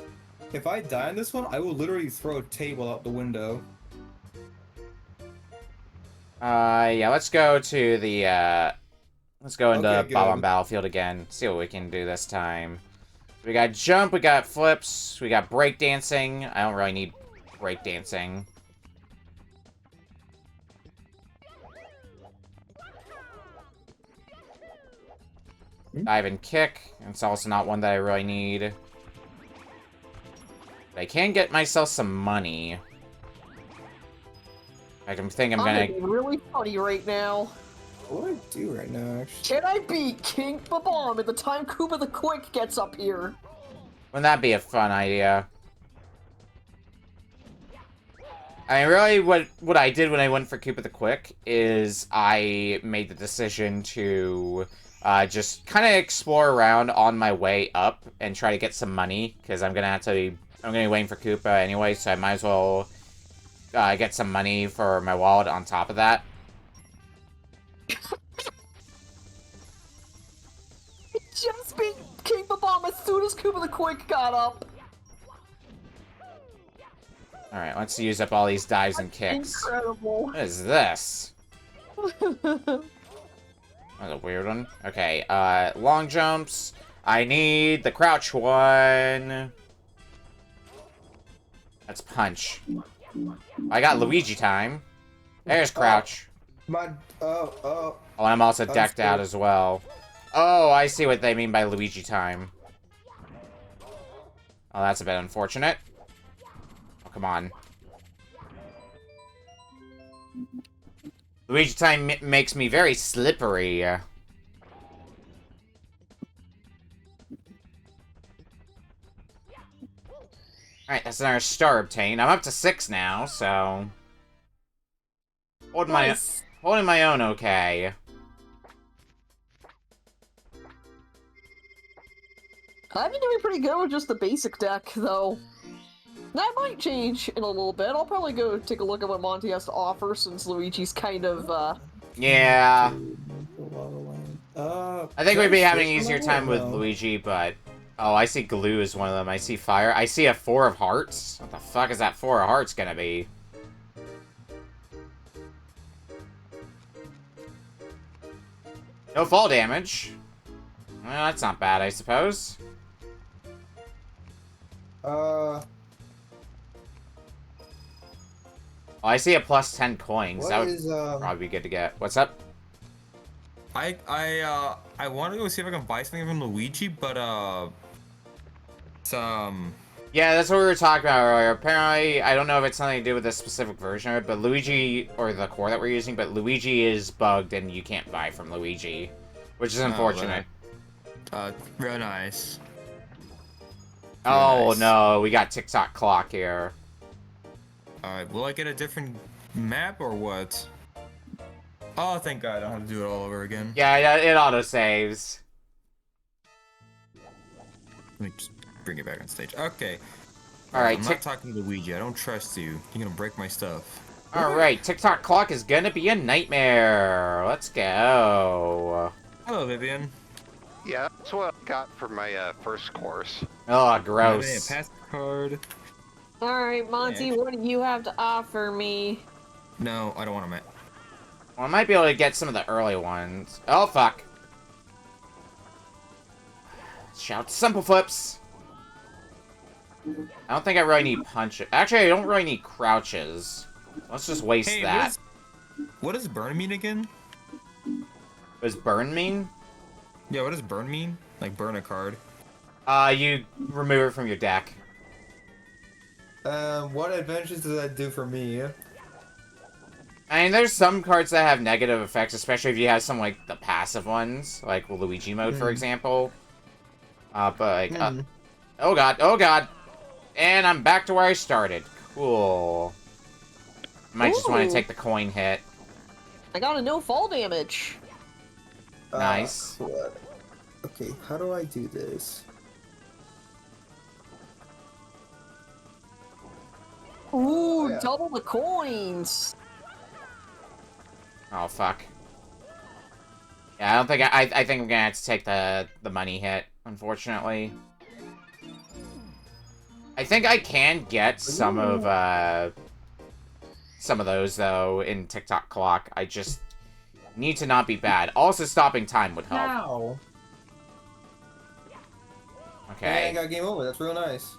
I will literally throw a table out the window. Yeah, let's go to the, let's go into Okay, Bob on good. Battlefield again. See what we can do this time. We got jump, we got flips, we got breakdancing. I don't really need breakdancing. Dive and kick. It's also not one that I really need. But I can get myself some money. I think I'm gonna... be really funny right now. What do I do right now, actually? Can I beat King Bomb at the time Koopa the Quick gets up here? Wouldn't that be a fun idea? I mean, really, what I did when I went for Koopa the Quick is I made the decision to just kind of explore around on my way up and try to get some money, because I'm gonna be waiting for Koopa anyway, so I might as well get some money for my wallet on top of that. Just beat King Bomb as soon as Koopa the Quick got up. Alright, let's use up all these dives and kicks. Incredible. What is this? That was a weird one. Okay, long jumps. I need the crouch one. That's punch. I got Luigi time. There's crouch. Oh, I'm also decked out as well. Oh, I see what they mean by Luigi time. Oh, that's a bit unfortunate. Oh, come on. Luigi time makes me very slippery. Alright, that's another star obtained. I'm up to 6 now, so... Holding my own okay. I've been doing pretty good with just the basic deck, though. That might change in a little bit. I'll probably go take a look at what Monty has to offer, since Luigi's kind of, Yeah. I think we'd be having an switch easier one time or with no? Luigi, but... Oh, I see glue as one of them. I see fire. I see a 4 of hearts. What the fuck is that 4 of hearts gonna be? No fall damage. Well, that's not bad, I suppose. Oh, I see a plus 10 coins. That would probably be good to get. What's up? I want to go see if I can buy something from Luigi, but Yeah, that's what we were talking about earlier. Apparently, I don't know if it's something to do with this specific version of it, but Luigi, or the core that we're using, but Luigi is bugged and you can't buy from Luigi, which is unfortunate. real nice. Oh nice. no, we got TikTok clock here. Alright, will I get a different map or what? Oh, thank God, I don't have to do it all over again. Yeah, it auto-saves. Let me just bring it back on stage. Okay. Alright, I'm not talking to Luigi. I don't trust you. You're gonna break my stuff. Alright, TikTok clock is gonna be a nightmare. Let's go. Hello, Vivian. Yeah, that's what I got for my first course. Oh, A gross. pass card. Alright, Monty, what do you have to offer me? No, I don't want a map. Well, I might be able to get some of the early ones. Oh, fuck. Shout simple flips. I don't think I really need punches. Actually, I don't really need crouches. Let's just waste that. What does burn mean again? What does burn mean? Yeah, what does burn mean? Like burn a card? You remove it from your deck. What advantages does that do for me? I mean, there's some cards that have negative effects, especially if you have some, like, the passive ones, like Luigi mode, for example. But, like, oh god, oh god! And I'm back to where I started. Cool. Might just want to take the coin hit. I got a no fall damage. Nice. Okay, how do I do this? Ooh, double the coins. Oh, fuck. Yeah, I don't think I think I'm gonna have to take the money hit. unfortunately. I think I can get some of those, though, in TikTok Clock. I just need to not be bad. Also, stopping time would help. Ow. Okay. Yeah, I got game over. That's real nice.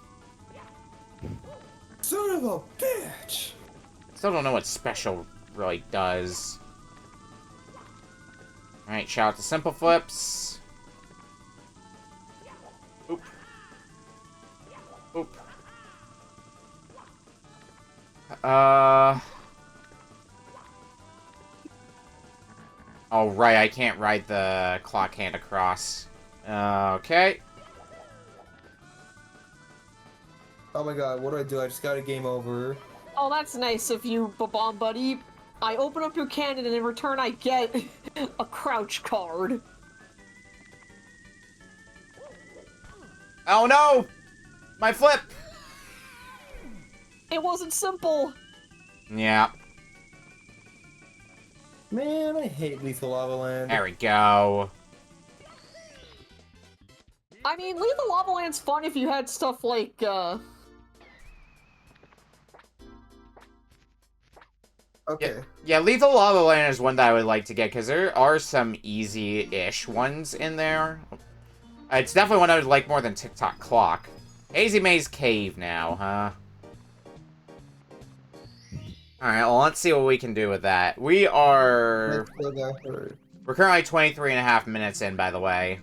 Son of a bitch! Still don't know what special really does. Alright, shout out to Simple Flips. Oop. Oop. Oh, right, I can't ride the clock hand across. Okay. Oh my god, what do? I just got a game over. Oh, that's nice of you, Babom Buddy. I open up your cannon and in return I get a crouch card. Oh no! My flip! It wasn't simple. Yeah, Man, I hate Lethal Lava Land. there we go. I mean, Lethal Lava Land's fun if you had stuff like, Okay. Yeah, Lethal Lava Land is one that I would like to get, because there are some easy-ish ones in there. It's definitely one I would like more than TikTok Clock. Hazy Maze Cave now, huh? Alright, well, let's see what we can do with that. We're currently 23 and a half minutes in, by the way.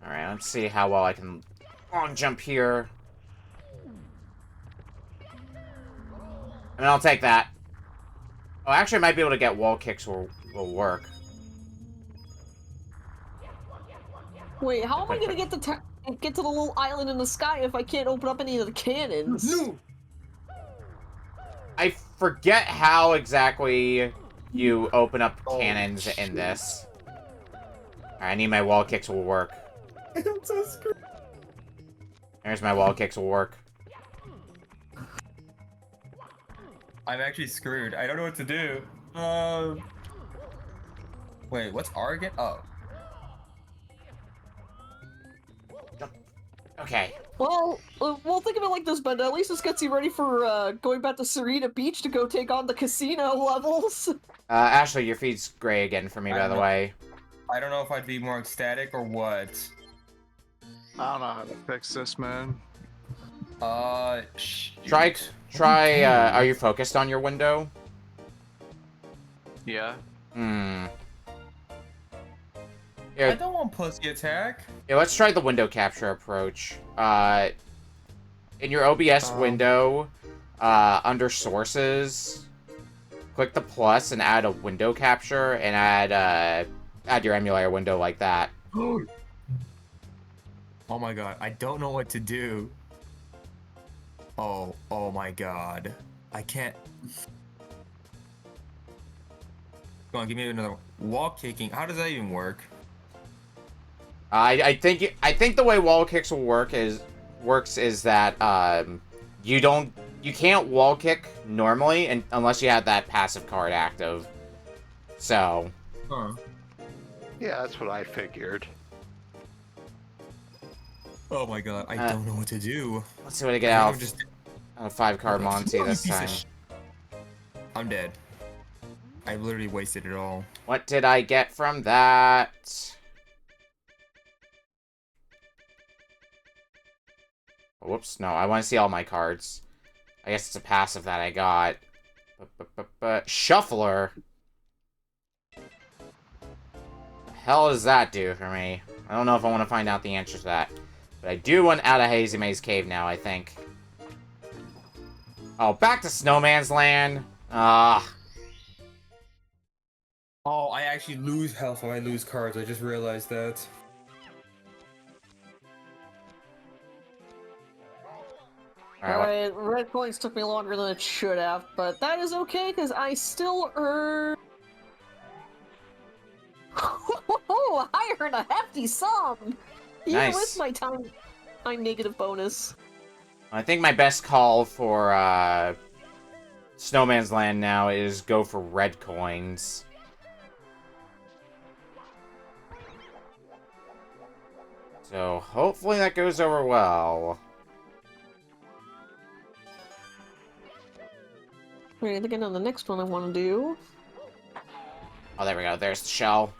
Alright, let's see how well I can long jump here. And I'll take that. Oh, actually, I might be able to get wall kicks will work. wait, how am I gonna get to the little island in the sky if I can't open up any of the cannons? No! I forget how exactly you open up cannons in this. Alright, I need my wall kicks will work. I'm so screwed. There's my wall kicks will work. I'm actually screwed. I don't know what to do. Wait, what's R again? Oh. Okay. Well, think of it like this, Ben. At least this gets you ready for going back to Serena Beach to go take on the casino levels. Ashley, your feed's gray again for me, by the way. I don't know if I'd be more ecstatic or what. I don't know how to fix this, man. Try, are you focused on your window? Yeah. Hmm. I Here, don't want pussy attack. yeah, let's try the window capture approach. In your OBS window, under sources, click the plus and add a window capture and add your emulator window like that. Oh my god, I don't know what to do. Oh my god. I can't. Go on, give me another wall kicking. How does that even work? I think the way wall kicks will works is that you can't wall kick normally unless you have that passive card active. So. Huh. Yeah, that's what I figured. Oh my god, I don't know what to do. Let's see what I get out of 5-card Monty You this piece of time. I'm dead. I literally wasted it all. What did I get from that? Whoops, no, I want to see all my cards. I guess it's a passive that I got. Shuffler? The hell does that do for me? I don't know if I want to find out the answer to that. But I do want out of Hazy Maze Cave now, I think. Oh, back to Snowman's Land. Oh, I actually lose health when I lose cards. I just realized that. Alright, red coins took me longer than it should have, but that is okay, because I still earn... I earned a hefty sum! Even Nice. with my time negative bonus. I think my best call for Snowman's Land now is go for red coins. So hopefully that goes over well. Wait, I think I know the next one I want to do. Oh, there we go. There's the shell.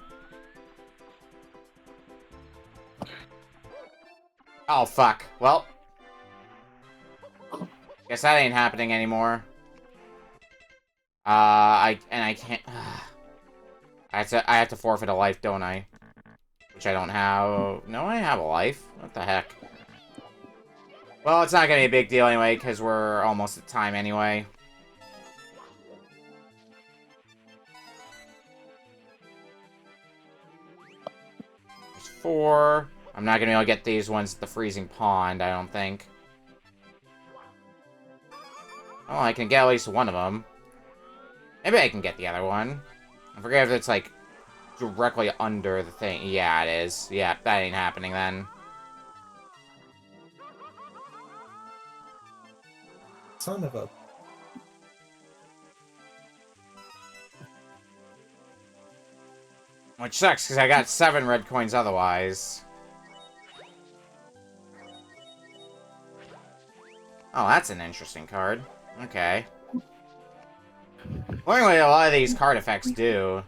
Oh, fuck. Well. Guess that ain't happening anymore. I can't... I have to forfeit a life, don't I? Which I don't have... No, I have a life. What the heck? Well, it's not gonna be a big deal anyway, because we're almost at time anyway. There's 4. I'm not gonna be able to get these ones at the freezing pond, I don't think. Oh, I can get at least one of them. Maybe I can get the other one. I forget if it's, like, directly under the thing. Yeah, it is. Yeah, that ain't happening then. Son of a... Which sucks, because I got 7 red coins otherwise. Oh, that's an interesting card. Okay. Well, anyway, a lot of these card effects do.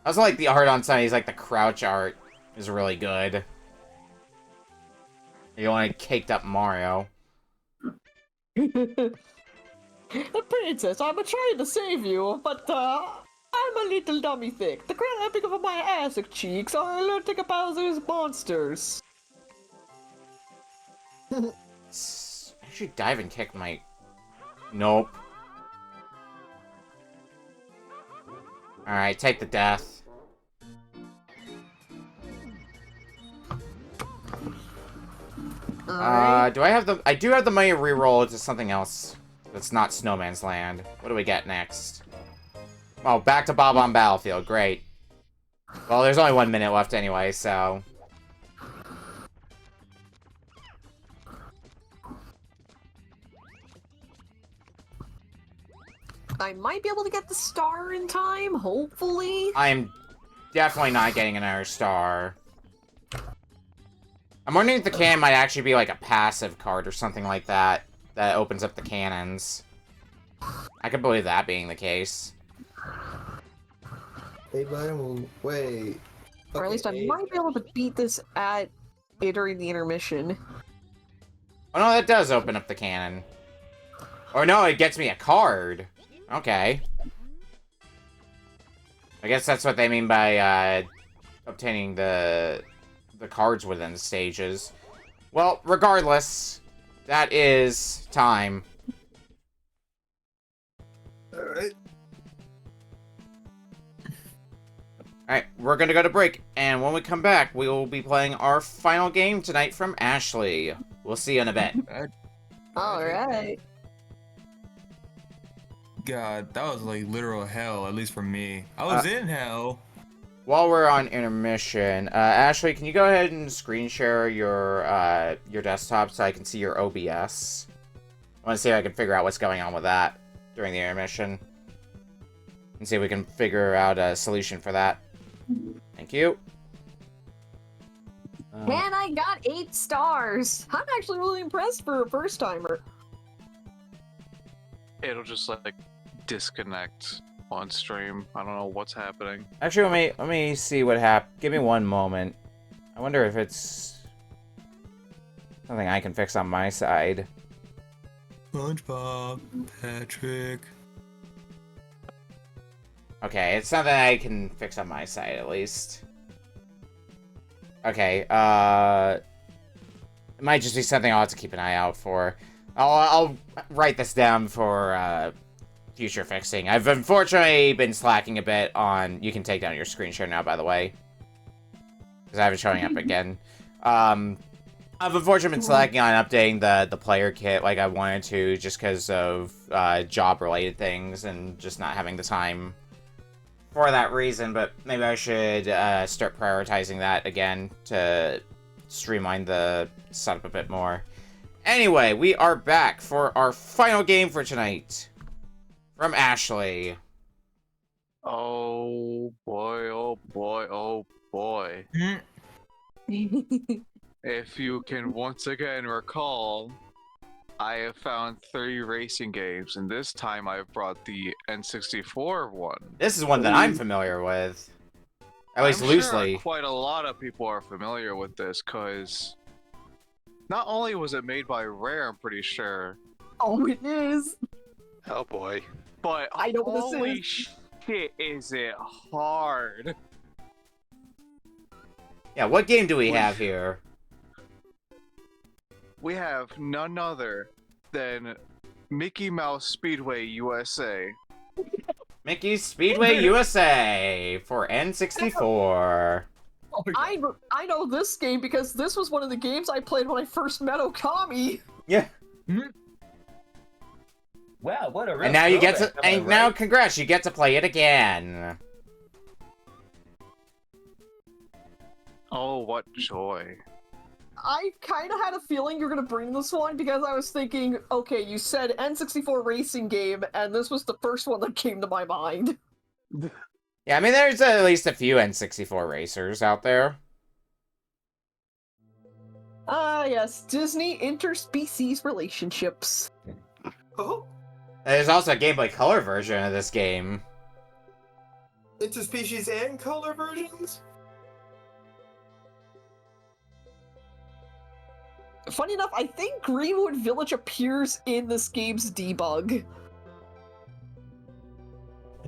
I also like the art on some of these, like the crouch art is really good. You only caked up Mario. The princess, I'm trying to save you, but I'm a little dummy thick. The cramping of my ass cheeks are allergic to Bowser's monsters. Actually, dive and kick might... Nope. Alright, take the death. Do I have the... I do have the money to reroll to something else that's not Snowman's Land. What do we get next? Oh, back to Bob on Battlefield. Great. Well, there's only 1 minute left anyway, so... I might be able to get the star in time, hopefully. I'm definitely not getting another star. I'm wondering if the cannon might actually be like a passive card or something like that, that opens up the cannons. I could believe that being the case. Hey, buddy, wait. Or at least I might be able to beat this during the intermission. Oh no, that does open up the cannon. Or no, it gets me a card. Okay. I guess that's what they mean by, obtaining the cards within the stages. Well, regardless, that is time. Alright. Alright, we're gonna go to break, and when we come back, we will be playing our final game tonight from Ashley. We'll see you in a bit. Alright. God, that was like literal hell, at least for me. I was in hell. While we're on intermission, Ashley, can you go ahead and screen share your desktop so I can see your OBS? I want to see if I can figure out what's going on with that during the intermission. And see if we can figure out a solution for that. Thank you. Man, I got 8 stars. I'm actually really impressed for a first timer. It'll just like disconnect on stream. I don't know what's happening. Actually, let me see what happened. Give me one moment. I wonder if it's something I can fix on my side. SpongeBob, Patrick. Okay, it's something I can fix on my side at least. Okay, it might just be something I'll have to keep an eye out for. I'll write this down for future fixing. I've unfortunately been slacking a bit on... You can take down your screen share now, by the way. Because I have it showing up again. I've unfortunately been slacking on updating the player kit like I wanted to, just because of job-related things and just not having the time for that reason. But maybe I should start prioritizing that again to streamline the setup a bit more. Anyway, we are back for our final game for tonight. From Ashley. Oh boy, oh boy, oh boy. If you can once again recall, I have found 30 racing games, and this time I've brought the N64 one. This is one that I'm familiar with. At least I'm loosely. Sure quite a lot of people are familiar with this, because not only was it made by Rare, I'm pretty sure, Oh, it is. Oh boy. but I know what this holy is. shit, is it hard. Yeah, what game do we have here? We have none other than Mickey Mouse Speedway USA. Mickey's Speedway USA for N64. I know this game because this was one of the games I played when I first met Okami. Yeah. Wow, what a real And now you get to, throwback, am I and now right? congrats, you get to play it again. Oh, what joy. I kind of had a feeling you're going to bring this one because I was thinking, okay, you said N64 racing game, and this was the first one that came to my mind. Yeah, I mean, there's at least a few N64 racers out there. Ah, yes, Disney interspecies relationships. Oh, There's also a Game Boy Color version of this game. interspecies and color versions? Funny enough, I think Greenwood Village appears in this game's debug.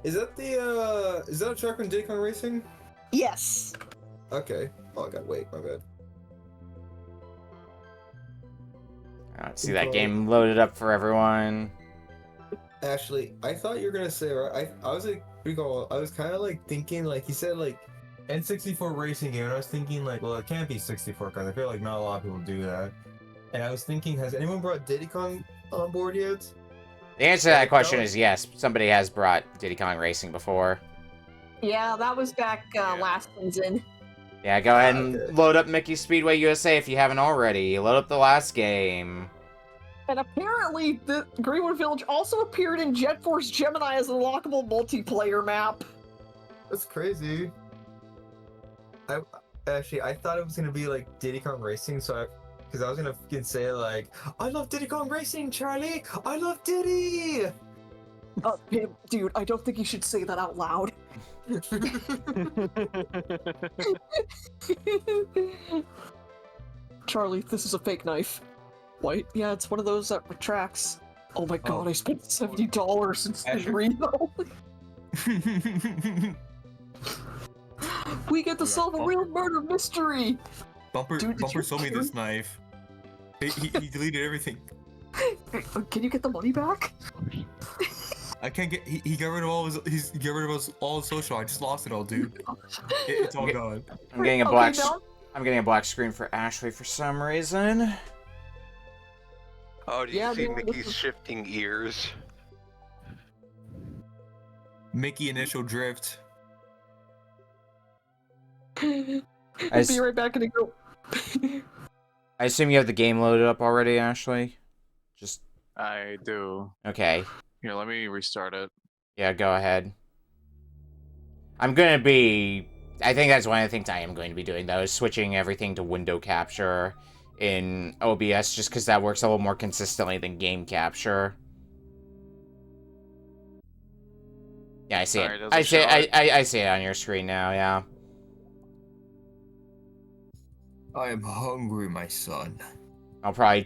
Is that a track from Diddy Kong Racing? Yes. Okay. Oh, I gotta wait, my bad. Let's see that game loaded up for everyone. Actually, I thought you were gonna say, right? I was like, I was kind of like thinking, like, he said, like, N64 racing game, and I was thinking, like, well, it can't be 64, because I feel like not a lot of people do that. And I was thinking, has anyone brought Diddy Kong on board yet? The answer to that question is yes. Somebody has brought Diddy Kong Racing before. Yeah, that was back last season. Yeah, go ahead and Okay. load up Mickey's Speedway USA if you haven't already. Load up the last game. And apparently, the Greenwood Village also appeared in Jet Force Gemini as a lockable multiplayer map. That's crazy. I thought it was gonna be like Diddy Kong Racing, because I was gonna fucking say like, I love Diddy Kong Racing, Charlie. I love Diddy. Dude, I don't think you should say that out loud. Charlie, this is a fake knife. What? Yeah, it's one of those that retracts. Oh my god, I spent $70 in Reno. We get to solve a real murder mystery! Bumper Dude, did you sold me kill this knife. He deleted everything. Can you get the money back? I can't get. He got rid of all his social. I just lost it all, dude. It's all gone. I'm getting a Okay, black. now- I'm getting a black screen for Ashley for some reason. Oh, do you Yeah, see no, this Mickey's is- shifting ears? Mickey initial drift. I'll be right back and go. I assume you have the game loaded up already, Ashley. Just I do. okay. Here, let me restart it. Yeah, go ahead. I'm gonna be. I think that's one of the things I am going to be doing, though, is switching everything to window capture in OBS, just because that works a little more consistently than game capture. Yeah, I see Sorry, it. does it I see show it. it? I see it on your screen now. Yeah. I am hungry, my son. I'll probably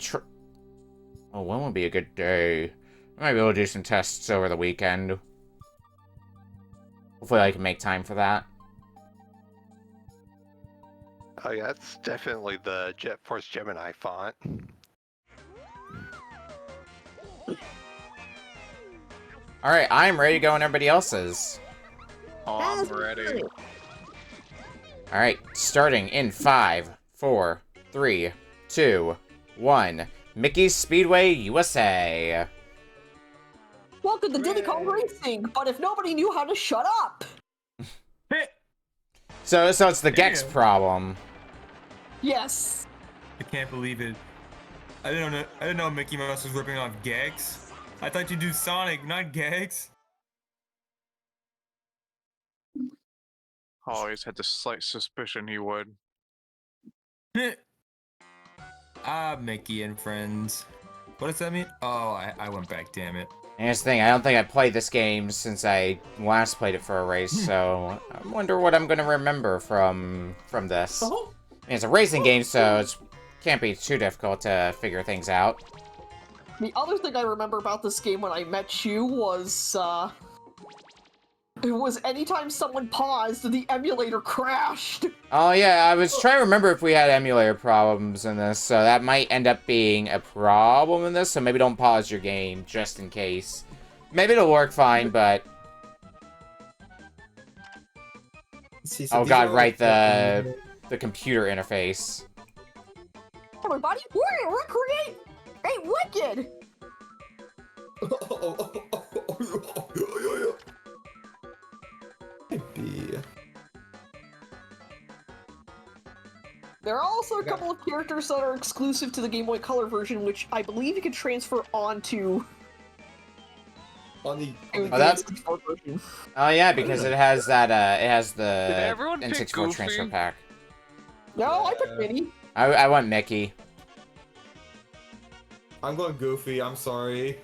Oh, when would be a good day? I might be able to do some tests over the weekend. Hopefully I can make time for that. Oh yeah, that's definitely the Jet Force Gemini font. Alright, I'm ready to go when everybody else is. Oh, I'm ready. Alright, starting in 5, 4, 3, 2, 1. Mickey's Speedway USA. Welcome to Diddy Kong Racing, but if nobody knew how to shut up! So it's the Gex Damn. problem. Yes. I can't believe it. I didn't know Mickey Mouse was ripping off Gex. I thought you do Sonic, not Gex. Always had the slight suspicion he would. Mickey and friends. What does that mean? Oh, I went back, damn it. And here's the thing, I don't think I played this game since I last played it for a race, so I wonder what I'm gonna remember from this. Oh. It's a racing game, so it can't be too difficult to figure things out. The other thing I remember about this game when I met you was, it was anytime someone paused, the emulator crashed. Oh yeah, I was trying to remember if we had emulator problems in this, so that might end up being a problem in this, so maybe don't pause your game, just in case. Maybe it'll work fine, but... See, so oh these god, are all right, fucking- the computer interface. Everybody, we're recreate a Wicked! There are also a couple of characters that are exclusive to the Game Boy Color version, which I believe you can transfer onto On the Oh, that's... version. Oh yeah, because it has that, it has Did the everyone pick N64 Goofy? transfer pack. No, I picked Minnie. I want Mickey. I'm going Goofy, I'm sorry.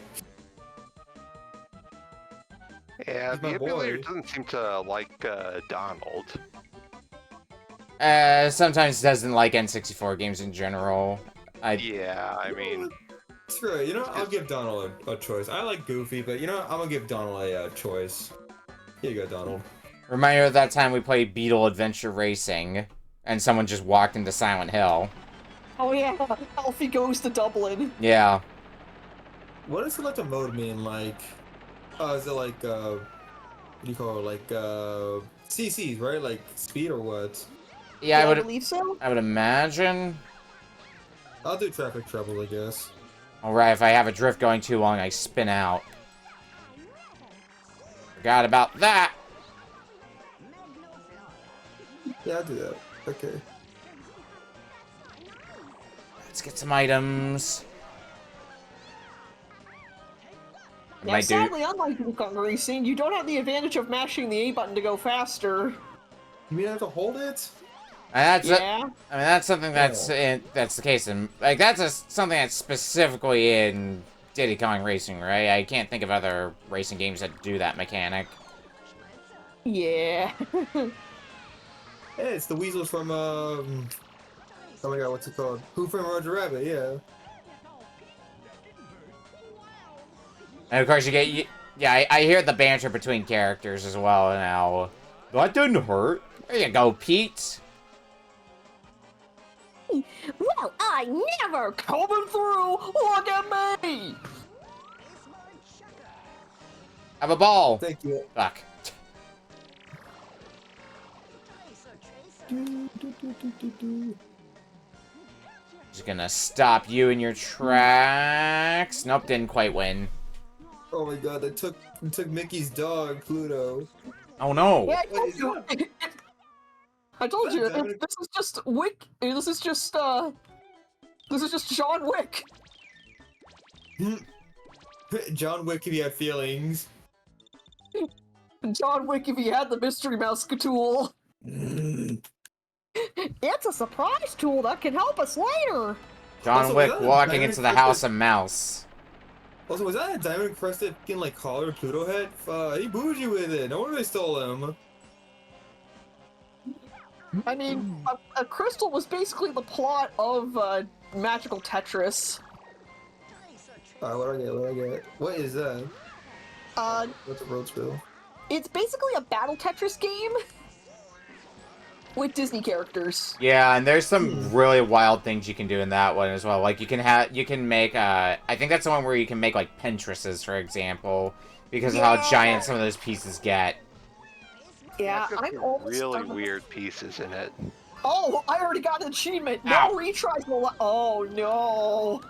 Yeah, He's my the emulator boy. doesn't seem to like Donald. Sometimes doesn't like N64 games in general. Yeah, I mean, Screw it, you know what? I'll give Donald a choice. I like Goofy, but you know what? I'm gonna give Donald a choice. Here you go, Donald. Reminder of that time we played Beetle Adventure Racing, and someone just walked into Silent Hill. Oh yeah, Alfie goes to Dublin. Yeah. What does selective mode mean? Like, is it like, what do you call it? Like, CCs, right? Like speed or what? Yeah, I believe so. I would imagine. I'll do traffic trouble, I guess. Alright, if I have a drift going too long, I spin out. Forgot about that! Yeah, I'll do that. Okay. Let's get some items. Now, Might do... sadly, unlike Gussun Racing, you don't have the advantage of mashing the A button to go faster. You mean I have to hold it? And that's Yeah. I mean, that's something that's that's the case in like something that's specifically in Diddy Kong Racing, right? I can't think of other racing games that do that mechanic. Yeah. Hey, it's the weasels from, oh my god, what's it called? Who Framed Roger Rabbit, yeah. And of course you get, yeah, I hear the banter between characters as well now. That didn't hurt. There you go, Pete. Well, I never coming through. Look at me. Have a ball. Thank you. Fuck. Just gonna stop you in your tracks. Nope, didn't quite win. Oh my god, they took Mickey's dog, Pluto. Oh no. Yeah, What is that? I told you, God damn it. this is just Wick. This is just John Wick. John Wick if you have feelings. John Wick if he had the mystery mouse tool. It's a surprise tool that can help us later. John Also, Wick was that a walking diamond into the crystal- House of Mouse. Also, was that a diamond crusted fucking like collar Pluto head? He bougie with it. No wonder they stole him. I mean, a crystal was basically the plot of Magical Tetris. Alright, what do I get? What do I get? What is that? What's a road spill? It's basically a battle Tetris game with Disney characters. Yeah, and there's some really wild things you can do in that one as well. Like you can make I think that's the one where you can make like Pinterests, for example, because of how giant some of those pieces get. Yeah, it's got I'm some almost really done with- weird pieces in it. Oh, I already got an achievement. No Ow. retries will. Oh no.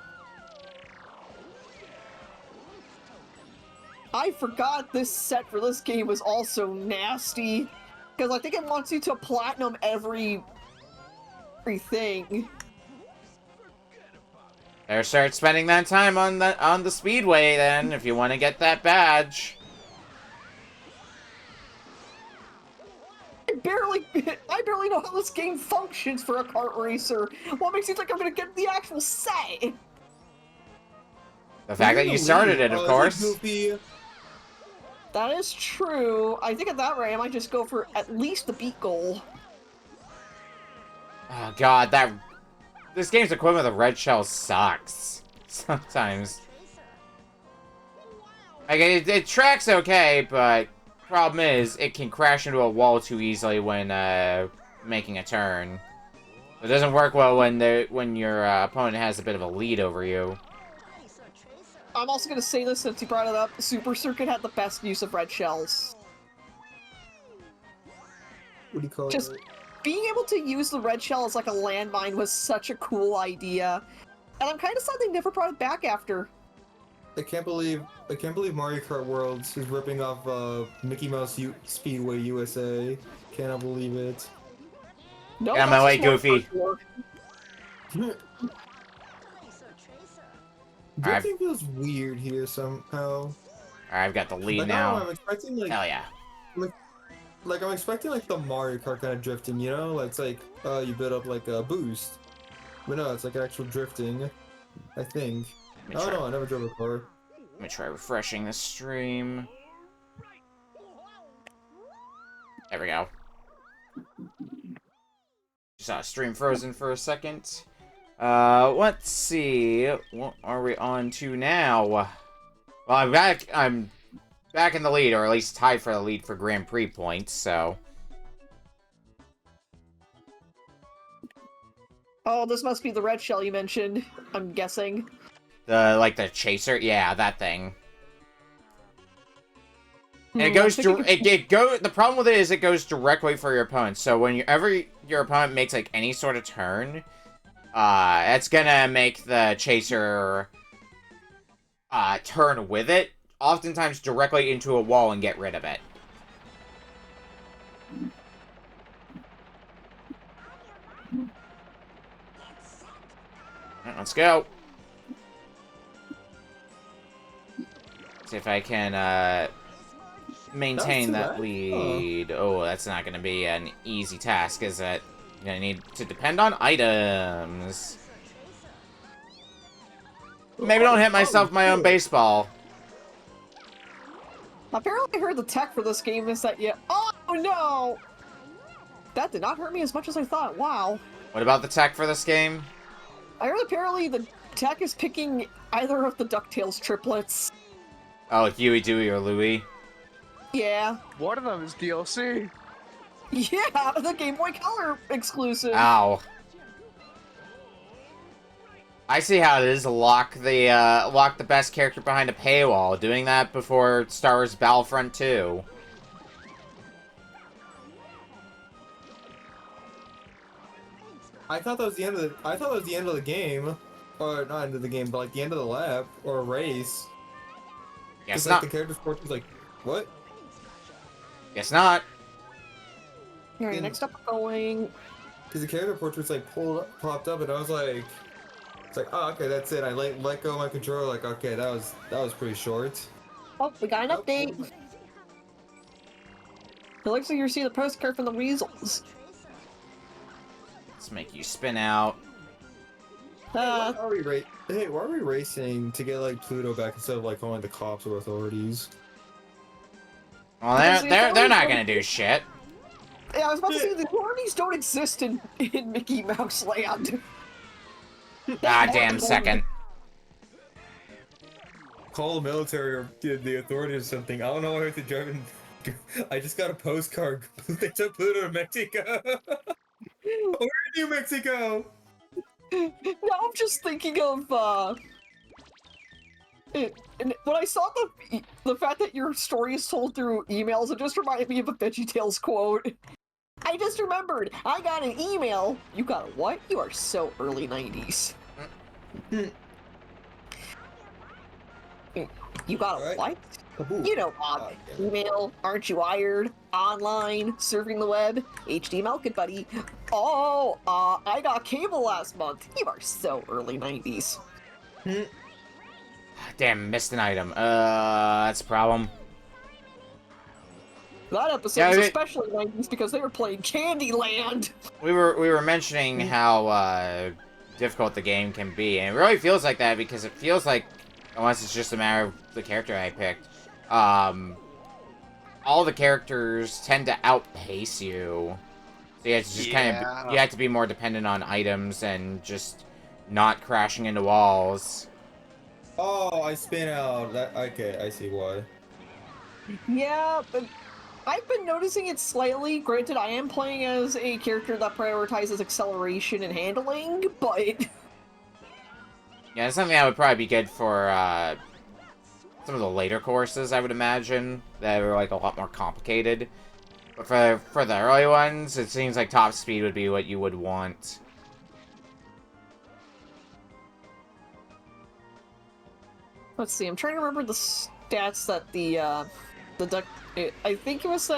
I forgot this set for this game was also nasty. Because I think it wants you to platinum everything. Better start spending that time on the Speedway then, if you want to get that badge. I barely know how this game functions for a kart racer. What makes it like I'm gonna get the actual set? The fact that you started it, of course. Goofy. That is true. I think at that rate, I might just go for at least the beat goal. Oh god, this game's equivalent of Red Shell sucks. Sometimes. Like, it tracks okay, but problem is, it can crash into a wall too easily when making a turn. It doesn't work well when your opponent has a bit of a lead over you. I'm also gonna say this since you brought it up. Super Circuit had the best use of red shells. What do you call Just it? being able to use the red shell as like a landmine was such a cool idea. And I'm kind of sad they never brought it back after. I can't believe Mario Kart Worlds is ripping off Mickey Mouse Speedway USA. Cannot believe it. No, Get out of my way, Goofy. Drifting feels weird here somehow. Alright, I've got the lead Like, now. I'm expecting like Hell yeah. like I'm expecting like the Mario Kart kind of drifting, you know? Like, it's like you build up like a boost. But no, it's like actual drifting. I think. I don't know, I never drove a car. Let me try refreshing the stream. There we go. Just saw stream frozen for a second. Let's see. What are we on to now? Well, I'm back in the lead, or at least tied for the lead for Grand Prix points, so. Oh, this must be the red shell you mentioned, I'm guessing. The chaser? Yeah, that thing. And it goes the problem with it is it goes directly for your opponent. So whenever your opponent makes like any sort of turn, it's gonna make the chaser turn with it, oftentimes directly into a wall and get rid of it. Alright, let's go. See if I can maintain that lead. Oh, that's not gonna be an easy task, is it? You're gonna need to depend on items. Maybe don't hit myself with my own baseball. Apparently I heard the tech for this game is that oh no! That did not hurt me as much as I thought, wow. What about the tech for this game? I heard apparently the tech is picking either of the DuckTales triplets. Oh, Huey, Dewey, or Louie? Yeah. One of them is DLC. Yeah, the Game Boy Color exclusive. Ow. I see how it is to lock the best character behind a paywall. Doing that before Star Wars Battlefront 2. I thought that was the end of the game. Or not end of the game, but like the end of the lap or race. Guess like not. the character's portrait was like, what? Guess not. Alright, next up we're going. Because the character portrait's like popped up, and I was like, it's like, oh, okay, that's it. I let go of my controller. Like, okay, that was pretty short. Oh, we got an update. It looks like you're seeing the postcard from the Weasels. Let's make you spin out. Why are we racing to get like Pluto back instead of like calling the cops or authorities? Well, they're not gonna do shit. Yeah, I was about to say the authorities don't exist in Mickey Mouse Land. Goddamn second. Call the military or the authorities or something. I don't know why I have to drive in. I just got a postcard. They took Pluto to Mexico. Where are you, Mexico? Now I'm just thinking of and when I saw the fact that your story is told through emails, it just reminded me of a VeggieTales quote. I just remembered, I got an email. You got a what? You are so early 90s. You got a what? You know, Bob. Email, aren't you wired? Online, surfing the web, HTML, good buddy. Oh, I got cable last month. You are so early 90s. Damn, missed an item. That's a problem. That episode was especially 90s because they were playing Candyland. We were mentioning how difficult the game can be, and it really feels like that because it feels like, unless it's just a matter of the character I picked, all the characters tend to outpace you. So you have to just you have to be more dependent on items and just not crashing into walls. Oh, I spin out. Okay, I see why. Yeah, but I've been noticing it slightly. Granted, I am playing as a character that prioritizes acceleration and handling, but... Yeah, it's something that would probably be good for some of the later courses, I would imagine, that are like a lot more complicated. But for the early ones, it seems like top speed would be what you would want. Let's see, I'm trying to remember the stats that I think it was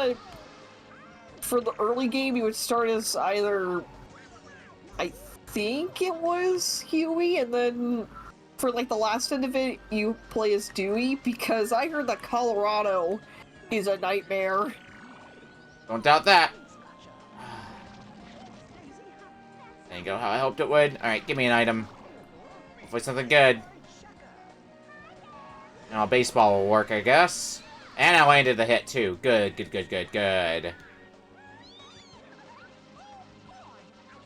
for the early game, you would start as either, I think it was Huey, and then for like the last end of it, you play as Dewey, because I heard that Colorado is a nightmare. Don't doubt that. There you go, how I hoped it would. Alright, give me an item. Hopefully something good. Now, baseball will work, I guess. And I landed the hit, too. Good, good, good, good, good.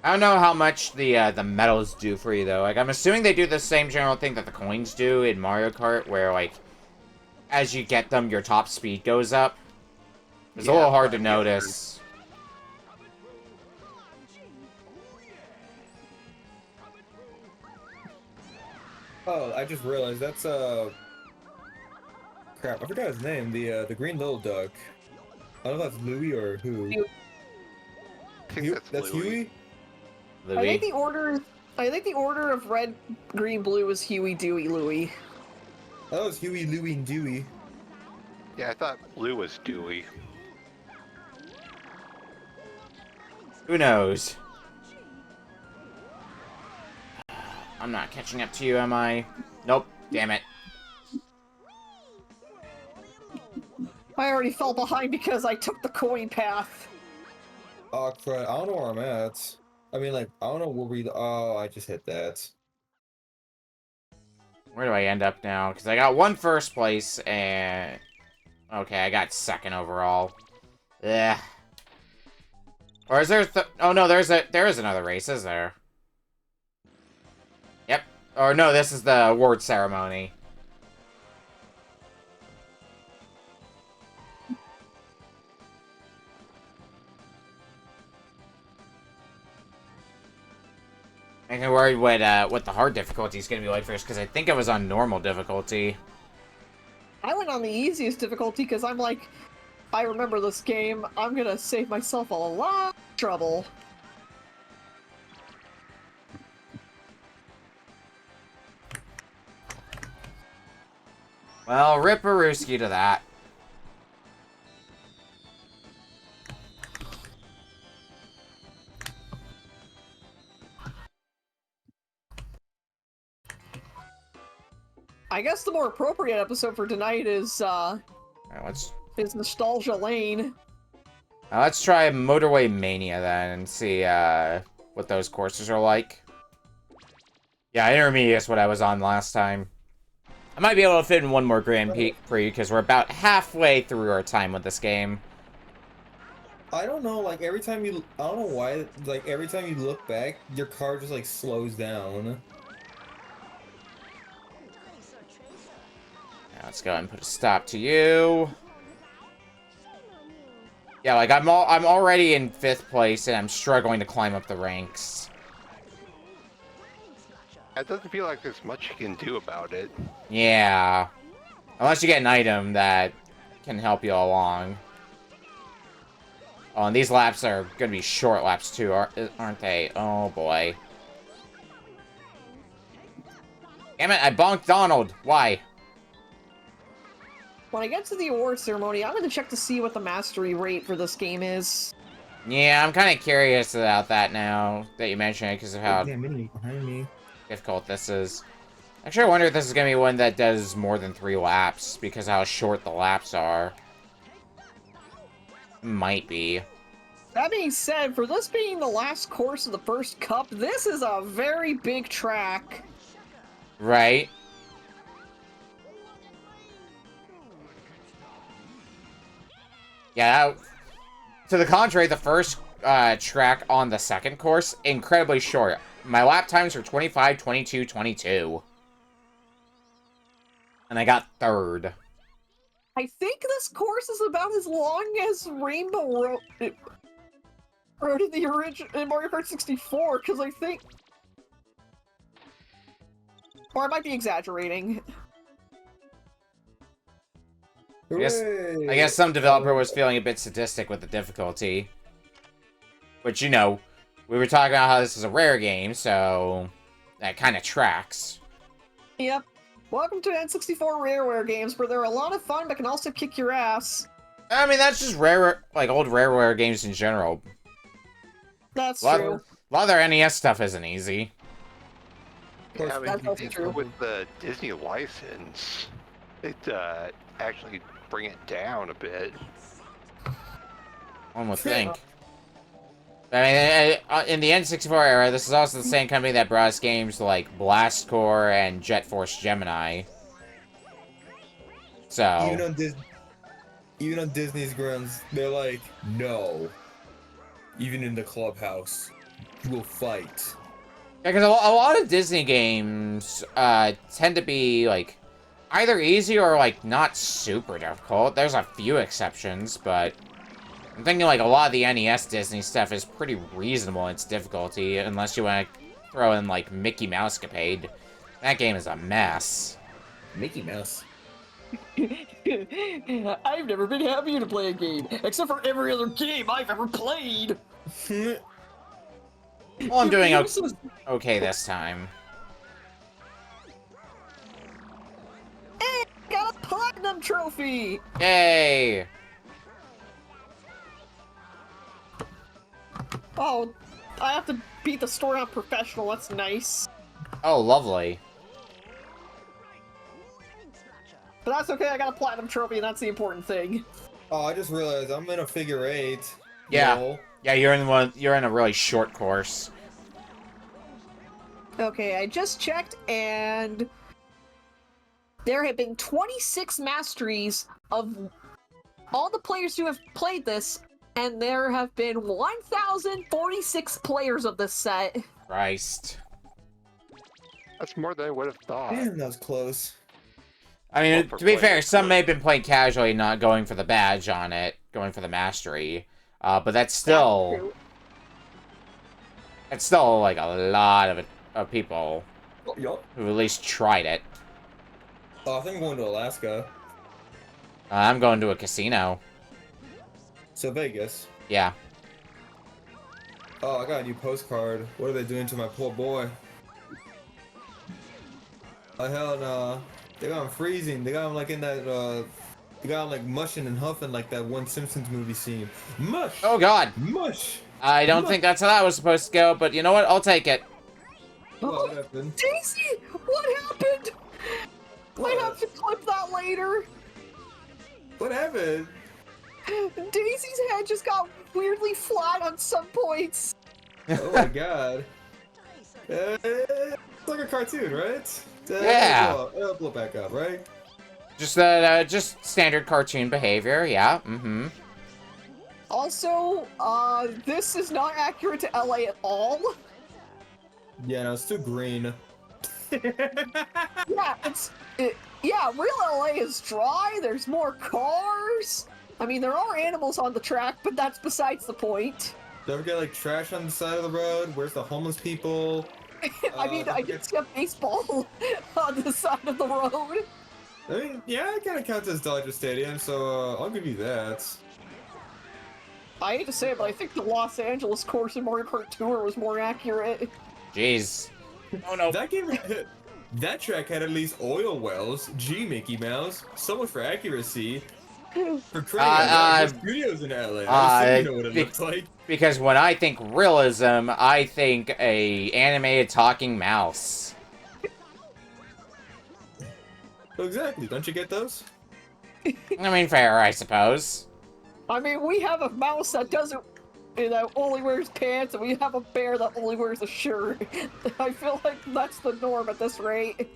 I don't know how much the medals do for you, though. Like, I'm assuming they do the same general thing that the coins do in Mario Kart, where, like, as you get them, your top speed goes up. It's a little hard to notice. Oh, I just realized that's crap, I forgot his name. The green little duck. I don't know if that's Louie or who. I think That's Huey? I think the order of red, green, blue is Huey, Dewey, Louie. That was Huey, Louie, and Dewey. Yeah, I thought blue was Dewey. Who knows? I'm not catching up to you, am I? Nope. Damn it. I already fell behind because I took the coin path. Oh crap, I don't know where I'm at. I mean, like, I don't know where we... Oh, I just hit that. Where do I end up now? Because I got one first place, and... Okay, I got second overall. Yeah. Or is there... Oh, no, there is another race, is there? Yep. Or no, this is the award ceremony. I'm worried what the hard difficulty is going to be like first, because I think it was on normal difficulty. I went on the easiest difficulty because I'm like, I remember this game, I'm gonna save myself a lot of trouble. Well, rip-a-rooski to that. I guess the more appropriate episode for tonight is, Alright, is Nostalgia Lane. let's try Motorway Mania then and see what those courses are like. Yeah, Intermediate is what I was on last time. I might be able to fit in one more Grand Prix because we're about halfway through our time with this game. I don't know, like, every time you... I don't know why, like, every time you look back, your car just, like, slows down. Let's go ahead and put a stop to you. Yeah, like I'm already in 5th place and I'm struggling to climb up the ranks. It doesn't feel like there's much you can do about it. Yeah. Unless you get an item that can help you along. Oh, and these laps are gonna be short laps too, aren't they? Oh boy. Damn it, I bonked Donald. Why? When I get to the award ceremony, I'm gonna check to see what the mastery rate for this game is. Yeah, I'm kind of curious about that now that you mention it because of how Damn, Minnie behind me. difficult this is. Actually, I wonder if this is gonna be one that does more than 3 laps, because how short the laps are. Might be. That being said, for this being the last course of the first cup, this is a very big track. Right? Yeah, to the contrary, the first track on the second course, incredibly short. My lap times were 25, 22, 22. And I got 3rd. I think this course is about as long as Rainbow Road in the original in Mario Kart 64, because I think... Or I might be exaggerating. I guess some developer was feeling a bit sadistic with the difficulty. Which, you know, we were talking about how this is a rare game, so that kind of tracks. Yep. Welcome to N64 Rareware games, where they're a lot of fun but can also kick your ass. I mean, that's just rare, like old Rareware games in general. That's true. A lot of their NES stuff isn't easy. Yeah, I That's mean, also true. with the Disney license, it actually bring it down a bit. One would think. I mean, in the N64 era, this is also the same company that brought us games like Blast Corps and Jet Force Gemini. So... Even on Disney's grounds, they're like, no. Even in the clubhouse, you will fight. Yeah, because a lot of Disney games tend to be, like, either easy or, like, not super difficult. There's a few exceptions, but I'm thinking, like, a lot of the NES Disney stuff is pretty reasonable in its difficulty, unless you want to throw in, like, Mickey Mousecapade. That game is a mess. Mickey Mouse. I've never been happier to play a game, except for every other game I've ever played! Well, I'm doing okay this time. Hey, got a platinum trophy! Yay! Oh, I have to beat the story on professional, that's nice. Oh, lovely. But that's okay, I got a platinum trophy and that's the important thing. Oh, I just realized I'm in a figure 8. Yeah. No. Yeah, you're in a really short course. Okay, I just checked and there have been 26 masteries of all the players who have played this, and there have been 1,046 players of this set. Christ. That's more than I would have thought. Damn, that was close. I mean, Well, for to be fair, players, some may have been playing casually, not going for the badge on it, going for the mastery. But that's still... It's still, like, a lot of people Yup. who at least tried it. Oh, I think I'm going to Alaska. I'm going to a casino. So Vegas. Yeah. Oh, I got a new postcard. What are they doing to my poor boy? Oh, hell no. They got him freezing. They got him like in that, they got him like mushing and huffing like that one Simpsons movie scene. Mush! Oh, God. Mush! I don't think that's how that was supposed to go, but you know what? I'll take it. What happened? Daisy! What happened? What? I have to clip that later. What happened? Daisy's head just got weirdly flat on some points. Oh my god. It's like a cartoon, right? Yeah. It'll blow back up, right? Just standard cartoon behavior, yeah, mm-hmm. Also, this is not accurate to LA at all. Yeah, no, it's too green. Yeah, real LA is dry, there's more cars. I mean, there are animals on the track, but that's besides the point. Don't forget, like, trash on the side of the road. Where's the homeless people? I mean, I did see a baseball on the side of the road. I mean, yeah, it kind of counts as Dodger Stadium, so I'll give you that. I hate to say it, but I think the Los Angeles course in Mario Kart Tour was more accurate. Jeez. Oh no. That game, that track had at least oil wells. Gee, Mickey Mouse. So much for accuracy. For credit, studios in LA. You know what it looks like. Because when I think realism, I think a animated talking mouse. Exactly. Don't you get those? I mean, fair, I suppose. I mean, we have a mouse that doesn't, only wears pants, and we have a bear that only wears a shirt. I feel like that's the norm at this rate.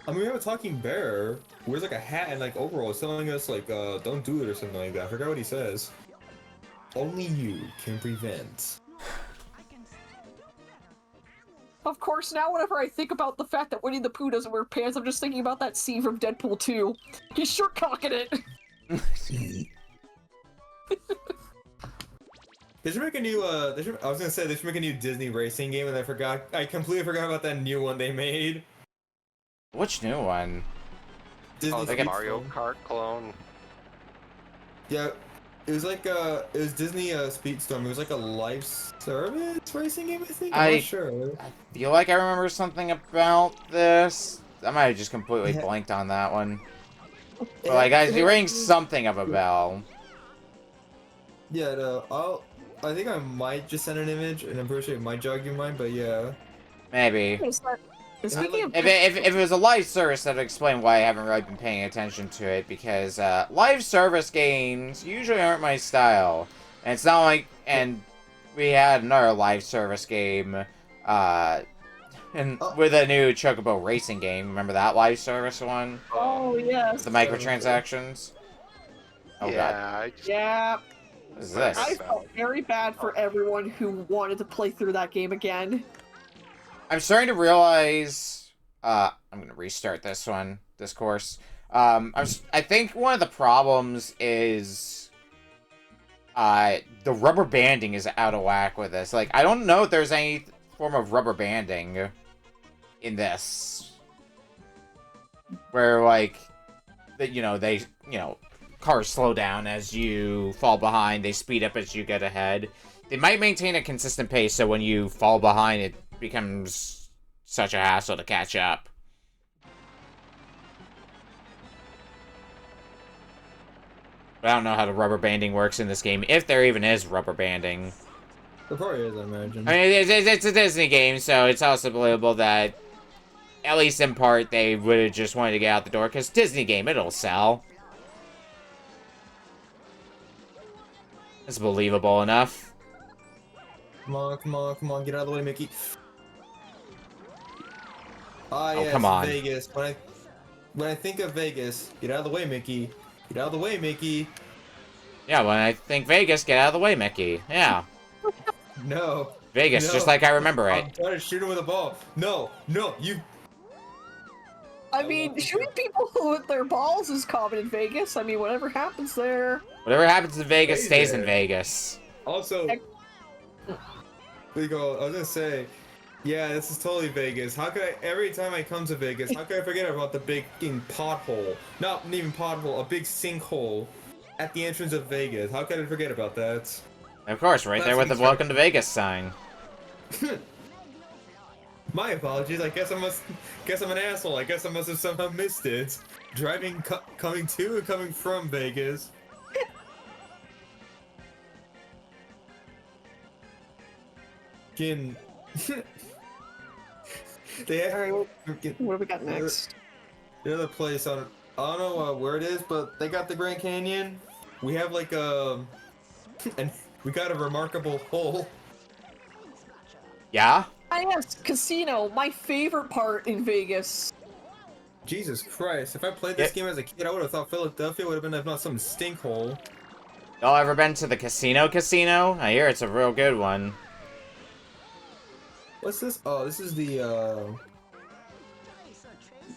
I mean, we have a talking bear. Wears like a hat and like overalls, telling us like, don't do it or something like that. I forgot what he says. Only you can prevent. Of course, now whenever I think about the fact that Winnie the Pooh doesn't wear pants, I'm just thinking about that scene from Deadpool 2. He's short cocking it. They should make a new, I was gonna say they should make a new Disney racing game, and I completely forgot about that new one they made. Which new one? Disney the Speed Mario Storm. Kart clone. Yeah, it was like, it was Disney, Speedstorm. It was like a live service racing game, I think? I'm not sure. I feel like I remember something about this. I might have just completely Yeah. blanked on that one. But like, guys, you're ringing something of a bell. Yeah, no, I think I might just send an image, and I'm pretty sure it might jog your mind, but yeah. Maybe. Speaking of If it was a live service, that would explain why I haven't really been paying attention to it, because live service games usually aren't my style. And it's not like, and we had another live service game, with a new Chocobo racing game. Remember that live service one? Oh, yes. The microtransactions? Oh Yeah, god. Yeah. What is this? I felt very bad for everyone who wanted to play through that game again. I'm starting to realize, I'm gonna restart this course. I think one of the problems is, the rubber banding is out of whack with this. Like, I don't know if there's any form of rubber banding in this. Where, like, cars slow down as you fall behind, they speed up as you get ahead. They might maintain a consistent pace, so when you fall behind, it becomes such a hassle to catch up. But I don't know how the rubber banding works in this game, if there even is rubber banding. There probably is, I imagine. I mean, it's a Disney game, so it's also believable that, at least in part, they would have just wanted to get out the door, because Disney game, it'll sell. It's believable enough. Come on, get out of the way, Mickey. Ah, Oh, yes, come on. Vegas. When I think of Vegas, get out of the way, Mickey. Get out of the way, Mickey. Yeah, when I think Vegas, get out of the way, Mickey. Yeah. No. Vegas, No. just like I remember it. I'm trying to shoot him with a ball. No, you. I mean, shooting people with their balls is common in Vegas. I mean, whatever happens there. Whatever happens in Vegas Stay stays in there. Vegas. Also, we go. I was gonna say, yeah, this is totally Vegas. How could I? Every time I come to Vegas, how could I forget about the big pothole? Not even pothole, a big sinkhole at the entrance of Vegas. How could I forget about that? Of course, right there with the Welcome to Vegas sign. My apologies. I guess I'm an asshole. I guess I must have somehow missed it. Driving, coming to and coming from Vegas. Fucking. They have. Alright, what do we got next? The other place on, I don't know where it is, but they got the Grand Canyon. We have like and we got a remarkable hole. Yeah? Ah, yes, casino. My favorite part in Vegas. Jesus Christ! If I played this game as a kid, I would have thought Philadelphia would have been if not some stink hole. Y'all ever been to the casino? I hear it's a real good one. What's this? Oh, this is the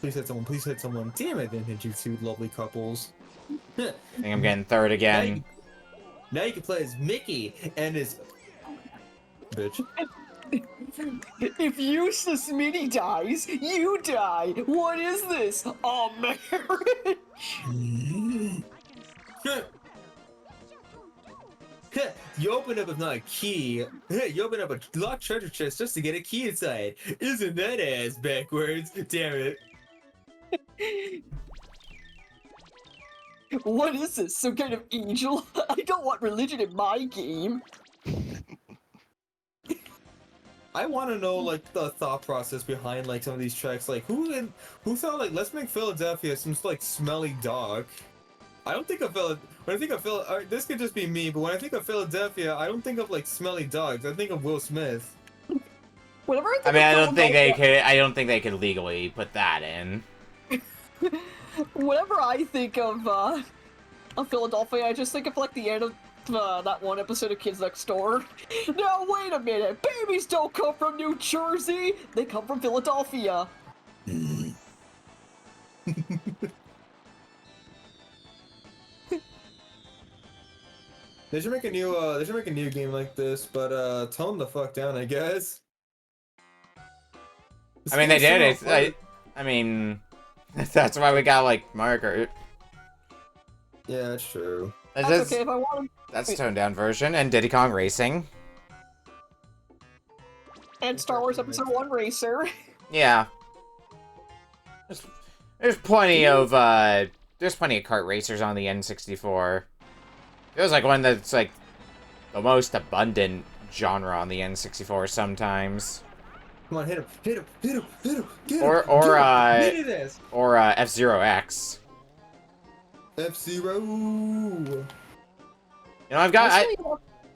Please hit someone, please hit someone. Damn it, didn't hit you two lovely couples. I think I'm getting third again. Now you can play as Mickey and his... Bitch. If Eustace Mini dies, you die. What is this? A marriage? You open up, if not a key, you open up a locked treasure chest just to get a key inside. Isn't that ass backwards? Damn it. What is this? Some kind of angel? I don't want religion in my game. I want to know like the thought process behind like some of these tracks. Like who thought like let's make Philadelphia some like smelly dog. I don't think of when I think of this could just be me, but when I think of Philadelphia, I don't think of like smelly dogs. I think of Will Smith. Whenever I I think mean, of I don't think they Philadelphia- could. I don't think they could legally put that in. Whenever I think of Philadelphia, I just think of like the end of that one episode of Kids Next Door. Now wait a minute, babies don't come from New Jersey; they come from Philadelphia. They should make a new game like this, but tone the fuck down, I guess. I mean, they did it. I mean, that's why we got like Margaret. Yeah, that's true. That's okay if I want That's a toned down version, and Diddy Kong Racing. and Star Wars Episode 1 Racer. Yeah. There's plenty of kart racers on the N64. Feels like one that's like the most abundant genre on the N64 sometimes. Come on, hit him, get him, Or F-Zero X. F-Zero. You know, I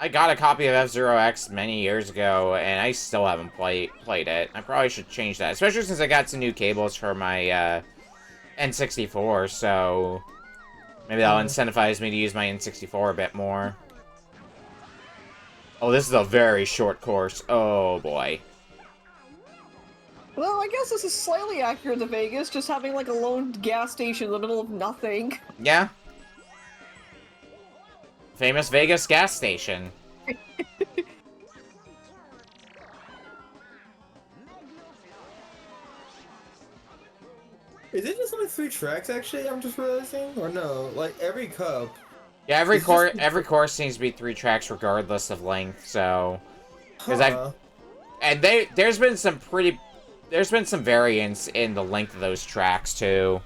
got a copy of F-Zero X many years ago, and I still haven't played it. I probably should change that, especially since I got some new cables for my N64. So maybe that'll incentivize me to use my N64 a bit more. Oh, this is a very short course. Oh boy. Well, I guess this is slightly accurate to Vegas, just having like a lone gas station in the middle of nothing. Yeah. Famous Vegas gas station. Is it just only 3 tracks actually? I'm just realizing, or no? Like every cup. Yeah, every course seems to be 3 tracks regardless of length. So, because there's been some variance in the length of those tracks too.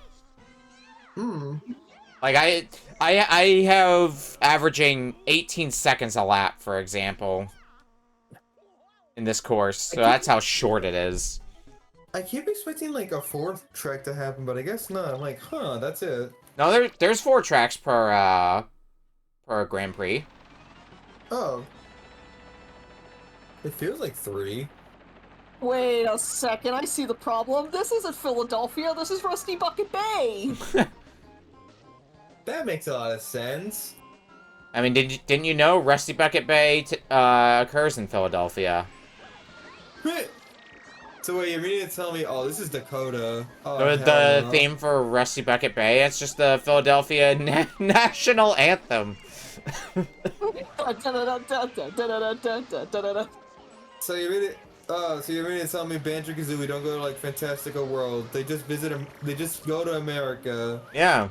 Like I have averaging 18 seconds a lap, for example, in this course. So that's how short it is. I keep expecting like a 4th track to happen, but I guess not. I'm like, that's it. No, there's 4 tracks per Grand Prix. Oh. It feels like 3. Wait a second, I see the problem. This isn't Philadelphia, this is Rusty Bucket Bay! That makes a lot of sense. I mean, didn't you know Rusty Bucket Bay occurs in Philadelphia? So wait, you're meaning to tell me, oh, this is Dakota. Oh, The theme for Rusty Bucket Bay, it's just the Philadelphia national anthem. So you're meaning to tell me Banjo-Kazooie don't go to like Fantastical World. They just they just go to America. Yeah.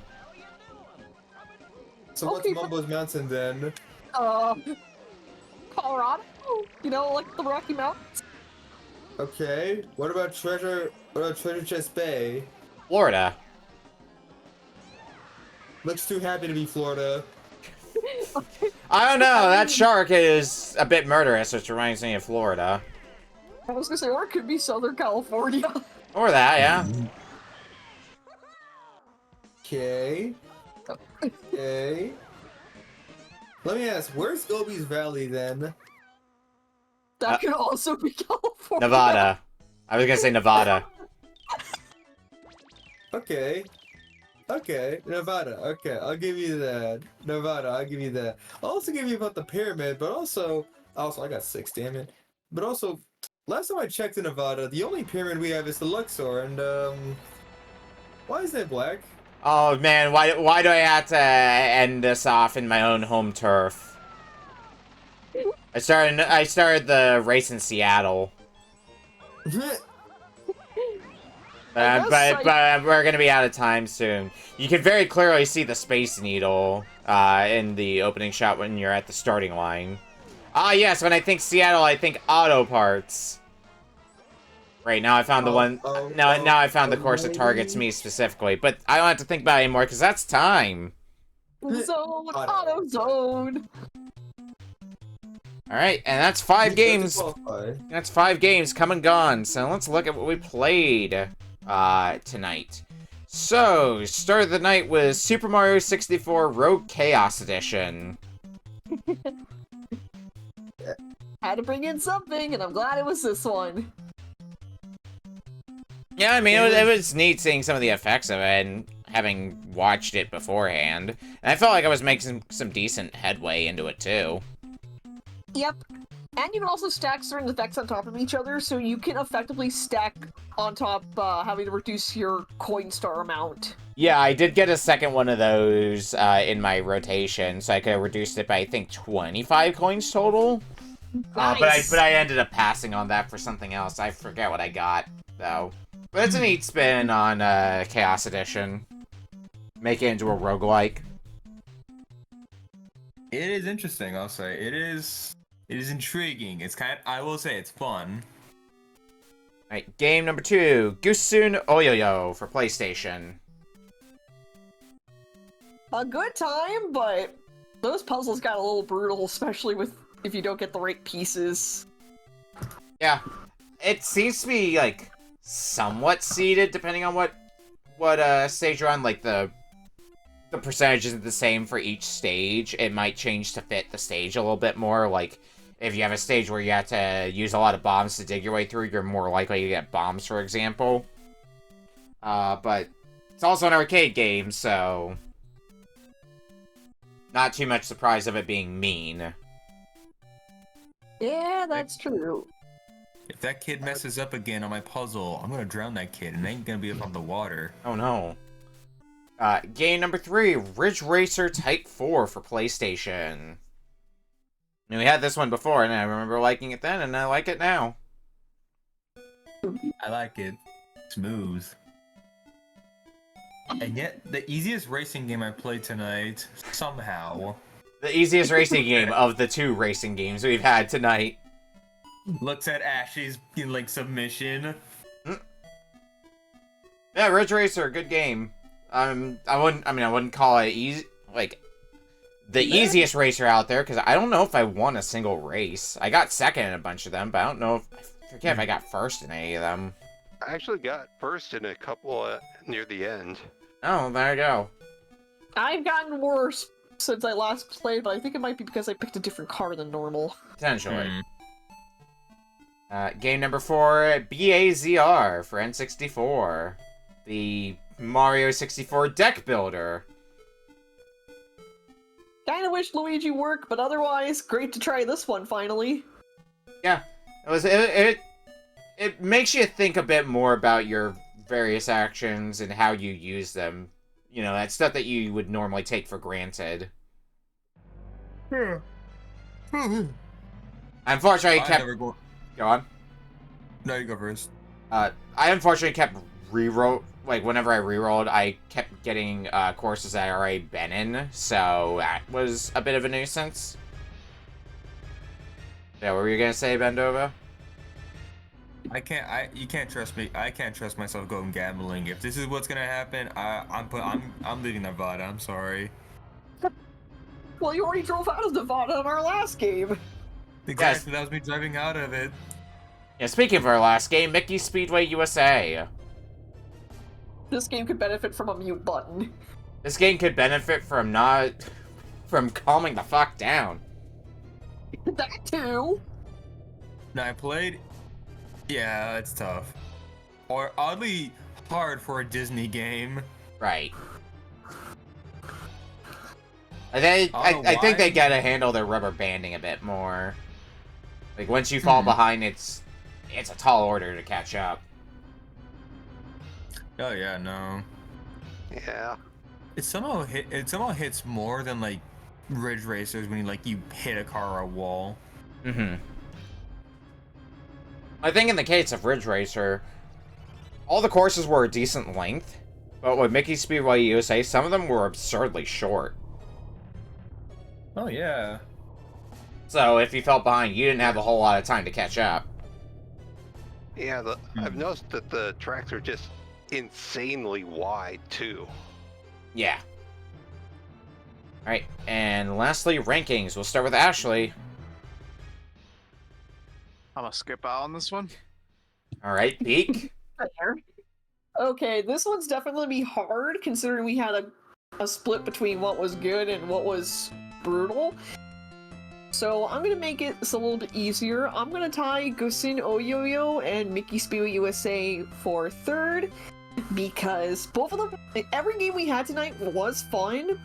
So what's Mumbo's Mountain then? Colorado? You know, like the Rocky Mountains? Okay. What about Treasure Chest Bay? Florida. Looks too happy to be Florida. I don't know, that shark is a bit murderous, which reminds me of Florida. I was gonna say, or it could be Southern California. Or that, yeah. Okay. Okay. Let me ask, where's Gobi's Valley then? That could also be California. Nevada. I was gonna say Nevada. Okay. Okay, Nevada. Okay, I'll give you that. Nevada, I'll give you that. I'll also give you about the pyramid, but also I got 6, damn it. But also, last time I checked in Nevada, the only pyramid we have is the Luxor, and why is that black? Oh man, why do I have to end this off in my own home turf? I started the race in Seattle. But we're gonna be out of time soon. You can very clearly see the Space Needle in the opening shot when you're at the starting line. Ah yes, when I think Seattle, I think auto parts. Right, now I found the one. Now I found the course that targets me specifically, but I don't have to think about it anymore because that's time. Zone, auto zone. Alright, and that's 5 games. Qualify. That's 5 games come and gone. So let's look at what we played tonight. So, start of the night was Super Mario 64 Rogue Chaos Edition. Had to bring in something, and I'm glad it was this one. Yeah, I mean, it was neat seeing some of the effects of it and having watched it beforehand. And I felt like I was making some decent headway into it, too. Yep. And you can also stack certain effects on top of each other, so you can effectively stack on top, having to reduce your coin star amount. Yeah, I did get a second one of those in my rotation, so I could have reduced it by, I think, 25 coins total. Nice. But I ended up passing on that for something else. I forget what I got, though. But it's a neat spin on Chaos Edition. Make it into a roguelike. It is interesting, I'll say. It is intriguing. It's I will say it's fun. Alright, game number 2, Gussun Oyoyo for PlayStation. A good time, but those puzzles got a little brutal, especially if you don't get the right pieces. Yeah, it seems to be, like, somewhat seeded, depending on what stage you're on. Like, the percentage isn't the same for each stage. It might change to fit the stage a little bit more. Like, if you have a stage where you have to use a lot of bombs to dig your way through, you're more likely to get bombs, for example. But it's also an arcade game, so not too much surprise of it being mean. Yeah, that's true. If that kid messes up again on my puzzle, I'm gonna drown that kid and ain't gonna be up on the water. Oh no. Game number 3, Ridge Racer Type 4 for PlayStation. I mean, we had this one before, and I remember liking it then, and I like it now. I like it. Smooth. And yet, the easiest racing game I played tonight, somehow... The easiest racing game of the 2 racing games we've had tonight. Looks at Ashley's, like, submission. Yeah, Ridge Racer, good game. I wouldn't call it easy, like, the easiest racer out there, because I don't know if I won a single race. I got second in a bunch of them, but I don't know I forget if I got first in any of them. I actually got first in a couple near the end. Oh, there you go. I've gotten worse since I last played, but I think it might be because I picked a different car than normal. Potentially. Game number 4, BAZR for N64. The Mario 64 deck builder. Kinda wish Luigi worked, but otherwise, great to try this one finally. Yeah, it makes you think a bit more about your various actions and how you use them. You know, that stuff that you would normally take for granted. Unfortunately, Go on. No, you go first. I unfortunately kept whenever I rerolled, I kept getting courses that I already been in, so that was a bit of a nuisance. Yeah, what were you gonna say, Bendova? You can't trust me. I can't trust myself going gambling. If this is what's gonna happen, I'm leaving Nevada. I'm sorry. Well, you already drove out of Nevada in our last game. Exactly, that was me driving out of it. Yeah, speaking of our last game, Mickey Speedway USA. This game could benefit from a mute button. This game could benefit from calming the fuck down. That too. No, I played. Yeah, it's tough. Or oddly hard for a Disney game. Right. I think they gotta handle their rubber banding a bit more. Like, once you fall behind, it's a tall order to catch up. Oh yeah, no. Yeah. It somehow hits more than like Ridge Racers when you hit a car or a wall. Mm-hmm. I think in the case of Ridge Racer, all the courses were a decent length, but with Mickey Speedway USA, some of them were absurdly short. Oh yeah. So if you fell behind, you didn't have a whole lot of time to catch up. Yeah, I've noticed that the tracks are just insanely wide, too. Yeah. Alright, and lastly, rankings. We'll start with Ashley. I'm gonna skip out on this one. All right, Beak. Fair. Okay, this one's definitely gonna be hard considering we had a split between what was good and what was brutal. So I'm gonna make it a little bit easier. I'm gonna tie Gussun Oyoyo and Mickey Speedway USA for third because both of them, every game we had tonight was fun,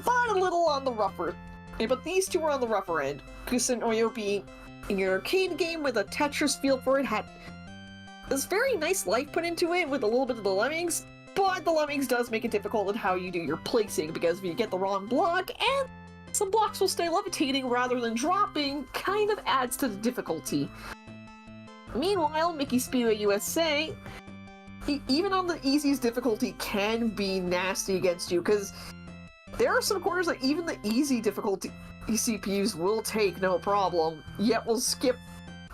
but a little on the rougher. But these two were on the rougher end. Gussun Oyoyo being an arcade game with a Tetris feel for it, had this very nice life put into it with a little bit of the lemmings, but the lemmings does make it difficult in how you do your placing because if you get the wrong block and some blocks will stay levitating rather than dropping, kind of adds to the difficulty. Meanwhile, Mickey Speedway USA, even on the easiest difficulty, can be nasty against you because there are some corners that even the easy difficulty CPUs will take no problem, yet will skip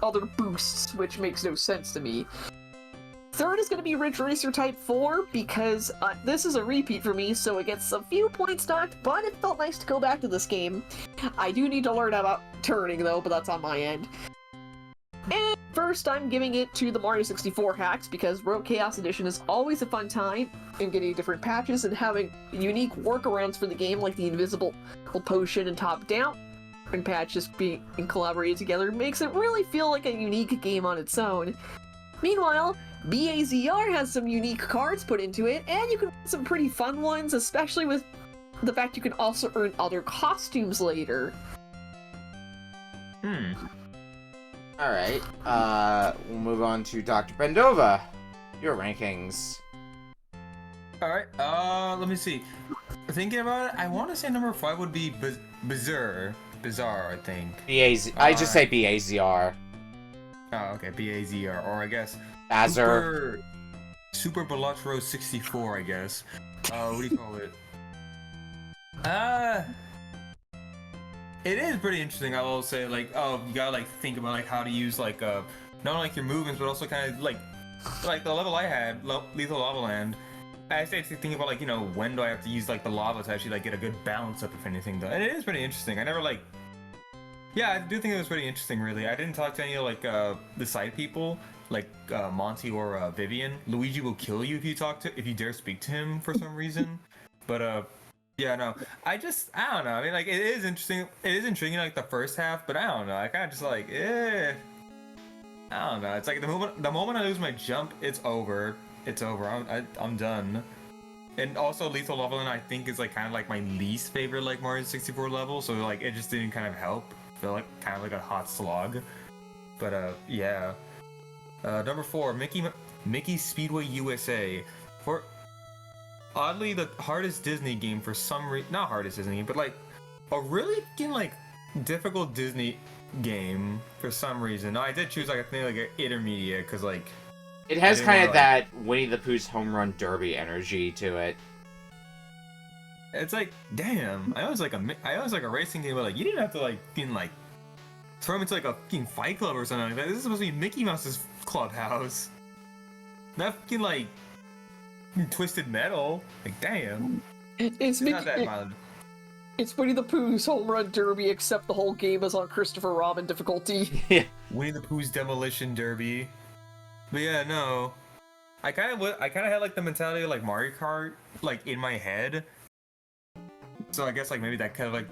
other boosts, which makes no sense to me. Third is going to be Ridge Racer Type 4, because this is a repeat for me, so it gets a few points docked, but it felt nice to go back to this game. I do need to learn about turning, though, but that's on my end. And first, I'm giving it to the Mario 64 hacks, because Rogue Chaos Edition is always a fun time, in getting different patches and having unique workarounds for the game, like the Invisible Potion and top-down, and patches being collaborated together makes it really feel like a unique game on its own. Meanwhile, BAZR has some unique cards put into it, and you can get some pretty fun ones, especially with the fact you can also earn other costumes later. Alright, we'll move on to Dr. Bendova. Your rankings. Alright, let me see. Thinking about it, I want to say number 5 would be BAZR. BAZR, I think. I just say BAZR. Oh, okay, BAZR, or I guess BAZR. Super Balatro 64, I guess. What do you call it? It is pretty interesting. I will say, like, oh, you gotta like think about like how to use like not only like your movements, but also kind of like the level I had, Lethal Lava Land. I started thinking about like, you know, when do I have to use like the lava to actually like get a good bounce up, if anything, though. And it is pretty interesting. I never like. Yeah, I do think it was pretty interesting, really. I didn't talk to any of, like, the side people, like, Monty or, Vivian. Luigi will kill you if you dare speak to him for some reason. But, yeah, no. I don't know. I mean, like, it is interesting. It is intriguing, like, the first half, but I don't know. I kind of just, like, I don't know. It's like, the moment I lose my jump, it's over. It's over. I'm done. And also, Lethal Lava Land, I think, is, like, kind of, like, my least favorite, like, Mario 64 level, so, like, it just didn't kind of help. Feel like kind of like a hot slog, but yeah. Number 4, Mickey Speedway USA, for oddly the hardest Disney game for some reason. Not hardest Disney game, but like a really like difficult Disney game for some reason. No, I did choose like I think like an intermediate because like it has kind of that Winnie the Pooh's Home Run Derby energy to it. It's like, damn, I was like a racing game, but like you didn't have to like throw him into like a fucking fight club or something like that. This is supposed to be Mickey Mouse's clubhouse. Not fucking like Twisted Metal. Like, damn. It's not that mild. It's Winnie the Pooh's Home Run Derby, except the whole game is on Christopher Robin difficulty. Yeah. Winnie the Pooh's Demolition Derby. But yeah, no. I kind of had like the mentality of like Mario Kart like in my head. So I guess like maybe that kind of like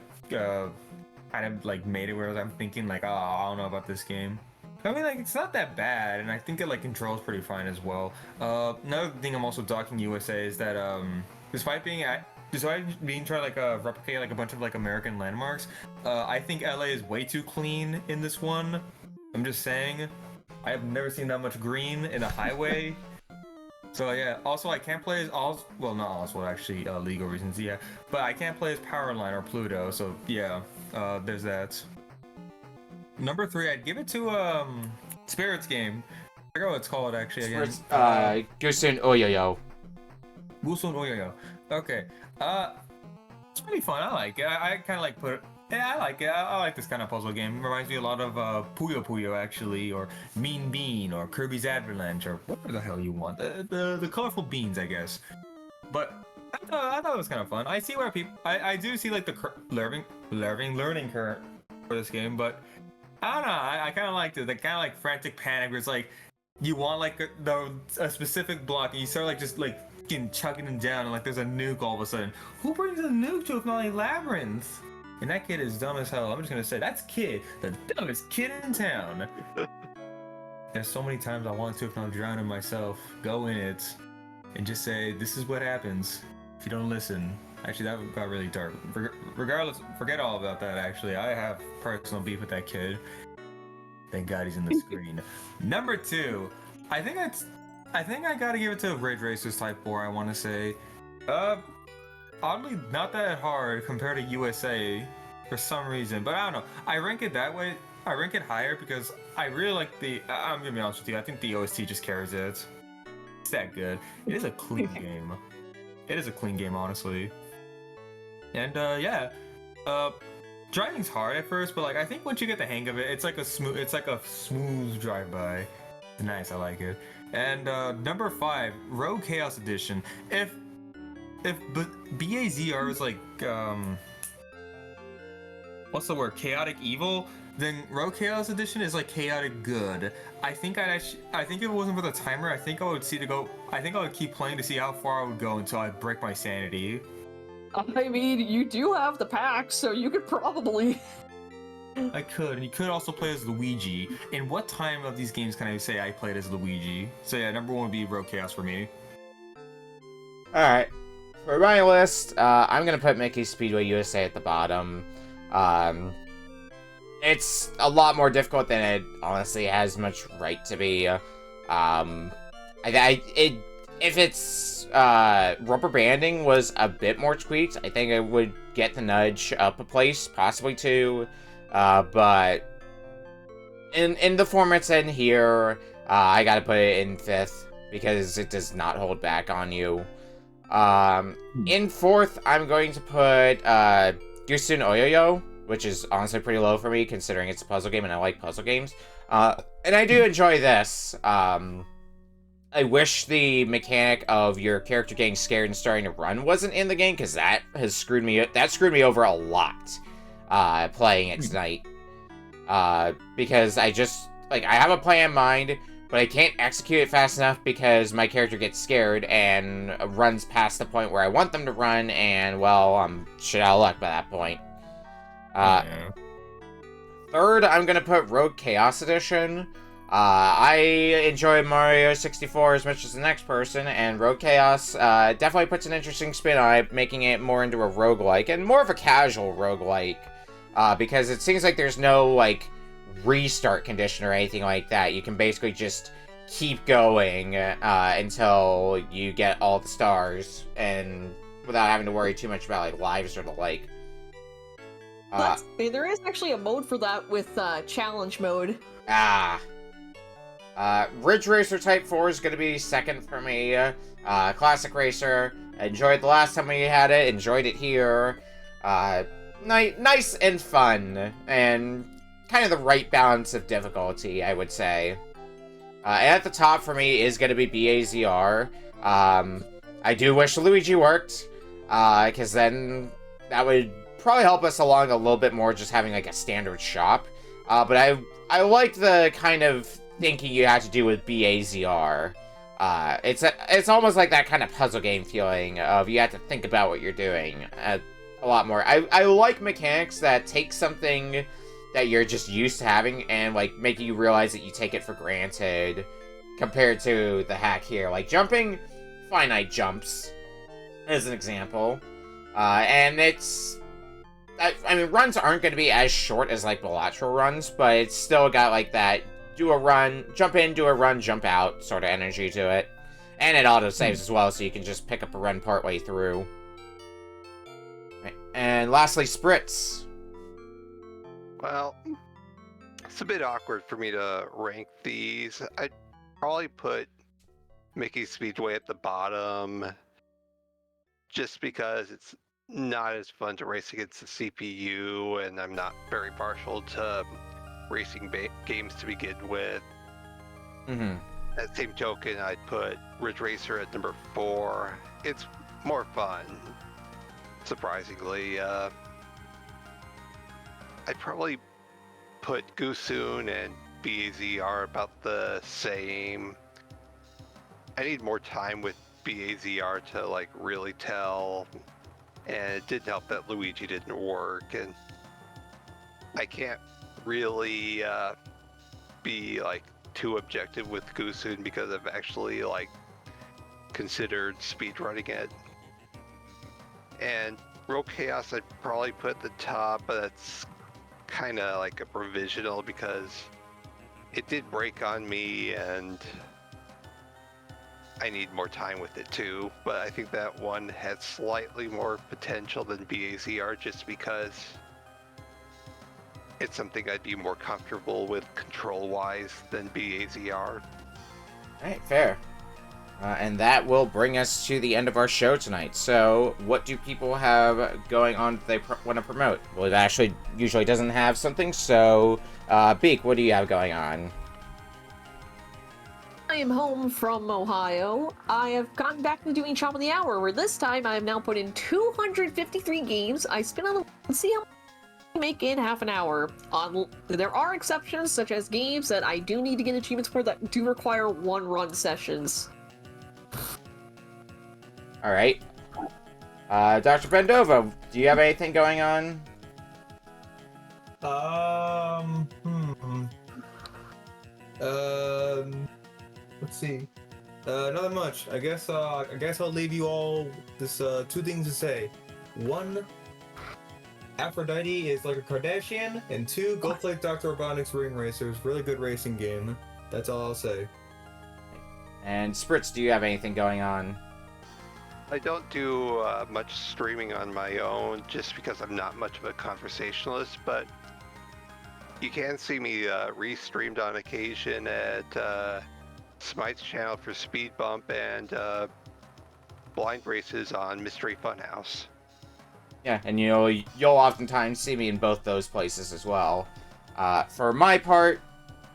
kind of like made it where I'm thinking like, oh, I don't know about this game. I mean, like, it's not that bad, and I think it like controls pretty fine as well. Another thing I'm also docking USA is that despite being trying to like replicate like a bunch of like American landmarks, I think LA is way too clean in this one. I'm just saying. I have never seen that much green in a highway. So yeah, also I can't play as well, not Oswald actually, legal reasons, yeah. But I can't play as Powerline or Pluto, so yeah, there's that. Number 3, I'd give it to Spirits game. I forgot what it's called actually again. Gussun Oyoyo. Gussun Oyoyo. Okay. It's pretty fun. I like it. I kind of like I like it. I like this kind of puzzle game. It reminds me a lot of Puyo Puyo actually, or Mean Bean, or Kirby's Avalanche, or whatever the hell you want. The colorful beans, I guess. But I thought it was kind of fun. I see where I do see like the learning curve for this game, but I don't know. I kind of liked it. The kind of like frantic panic where it's like you want like a specific block and you start like just like chucking them down and like there's a nuke all of a sudden. Who brings a nuke to a Finale Labyrinth? And that kid is dumb as hell. I'm just gonna say that's kid, the dumbest kid in town. There's so many times I want to, if not drown in myself, go in it, and just say this is what happens if you don't listen. Actually, that got really dark. Regardless, forget all about that. Actually, I have personal beef with that kid. Thank God he's in the screen. Number 2, I think I gotta give it to Ridge Racers Type 4. I want to say, oddly not that hard compared to USA for some reason, but I don't know. I rank it that way. I rank it higher because I really like the. I'm gonna be honest with you. I think the OST just carries it. It's that good. It is a clean game. It is a clean game, honestly. And yeah, driving's hard at first, but like I think once you get the hang of it, it's like a smooth drive-by. It's nice, I like it. And number 5, Rogue Chaos Edition. If BAZR is like what's the word? Chaotic evil, then Rogue Chaos Edition is like chaotic good. I think if it wasn't for the timer, I think I would keep playing to see how far I would go until I break my sanity. I mean, you do have the pack, so you could probably... I could, and you could also play as Luigi. In what time of these games can I say I played as Luigi? So yeah, number 1 would be Rogue Chaos for me. Alright. For my list, I'm gonna put Mickey Speedway USA at the bottom. It's a lot more difficult than it honestly has much right to be. If its rubber banding was a bit more tweaked, I think it would get the nudge up a place, possibly 2. But in the form it's in here, I gotta put it in 5th because it does not hold back on you. In 4th, I'm going to put Gussun Oyoyo, which is honestly pretty low for me considering it's a puzzle game and I like puzzle games. And I do enjoy this. I wish the mechanic of your character getting scared and starting to run wasn't in the game, because that screwed me over a lot playing it tonight. Because I have a plan in mind, but I can't execute it fast enough because my character gets scared and runs past the point where I want them to run, and, well, I'm shit out of luck by that point. 3rd, I'm gonna put Rogue Chaos Edition. I enjoy Mario 64 as much as the next person, and Rogue Chaos definitely puts an interesting spin on it, making it more into a roguelike, and more of a casual roguelike, because it seems like there's no, like, restart condition or anything like that. You can basically just keep going until you get all the stars, and without having to worry too much about, like, lives or the like. There is actually a mode for that with challenge mode. Ridge Racer Type 4 is going to be 2nd for me. Classic Racer. Enjoyed the last time we had it. Enjoyed it here. Nice and fun. And kind of the right balance of difficulty, I would say. And at the top for me is going to be BAZR. I do wish Luigi worked. Because then that would probably help us along a little bit more just having like a standard shop. But I liked the kind of thinking you have to do with BAZR. It's almost like that kind of puzzle game feeling of you have to think about what you're doing a lot more. I like mechanics that take something that you're just used to having and like making you realize that you take it for granted compared to the hack here. Like jumping, finite jumps as an example. And it's... I mean, runs aren't going to be as short as, like, bilateral runs, but it's still got, like, that do a run, jump in, do a run, jump out sort of energy to it. And it auto-saves as well, so you can just pick up a run partway through. Right. And lastly, Spritz. Well, it's a bit awkward for me to rank these. I'd probably put Mickey Speedway at the bottom, just because it's not as fun to race against the CPU, and I'm not very partial to racing games to begin with. Mm-hmm. At the same token, I'd put Ridge Racer at number 4. It's more fun, surprisingly. I'd probably put Gussun and BAZR about the same. I need more time with BAZR to like really tell, and it didn't help that Luigi didn't work, and I can't really be like too objective with Gussun because I've actually like considered speedrunning it. And Real Chaos I'd probably put at the top, but that's kind of like a provisional because it did break on me and I need more time with it too. But I think that one had slightly more potential than BAZR just because it's something I'd be more comfortable with control-wise than BAZR. Alright, fair. And that will bring us to the end of our show tonight. So, what do people have going on that they want to promote? Well, it actually usually doesn't have something, so, Beak, what do you have going on? I am home from Ohio. I have gotten back to doing Chop of the Hour, where this time I have now put in 253 games. I spin on the see how I make in half an hour. There are exceptions, such as games that I do need to get achievements for that do require one-run sessions. Alright. Dr. Bendova, do you have anything going on? Let's see. Not much. I guess I'll leave you all this two things to say. One, Aphrodite is like a Kardashian, and two, go play Dr. Robotnik's Ring Racers. Really good racing game. That's all I'll say. And Spritz, do you have anything going on? I don't do much streaming on my own just because I'm not much of a conversationalist, but you can see me re-streamed on occasion at Smite's channel for Speed Bump and Blind Races on Mystery Funhouse. Yeah, and you'll oftentimes see me in both those places as well. For my part,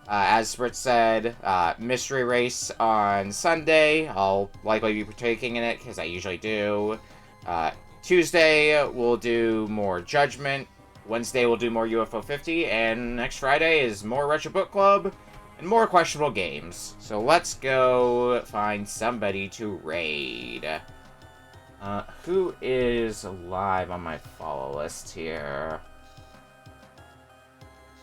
as Spritz said, Mystery Race on Sunday. I'll likely be partaking in it, because I usually do. Tuesday, we'll do more Judgment. Wednesday, we'll do more UFO 50. And next Friday is more Retro Book Club and more questionable games. So let's go find somebody to raid. Who is live on my follow list here?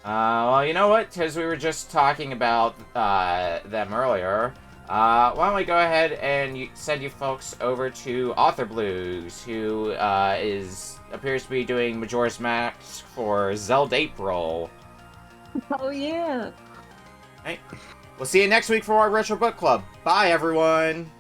Well, you know what? Because we were just talking about them earlier, why don't we go ahead and send you folks over to Author Blues, who appears to be doing Majora's Mask for Zelda April. Oh yeah! Right. We'll see you next week for our Retro Book Club. Bye, everyone!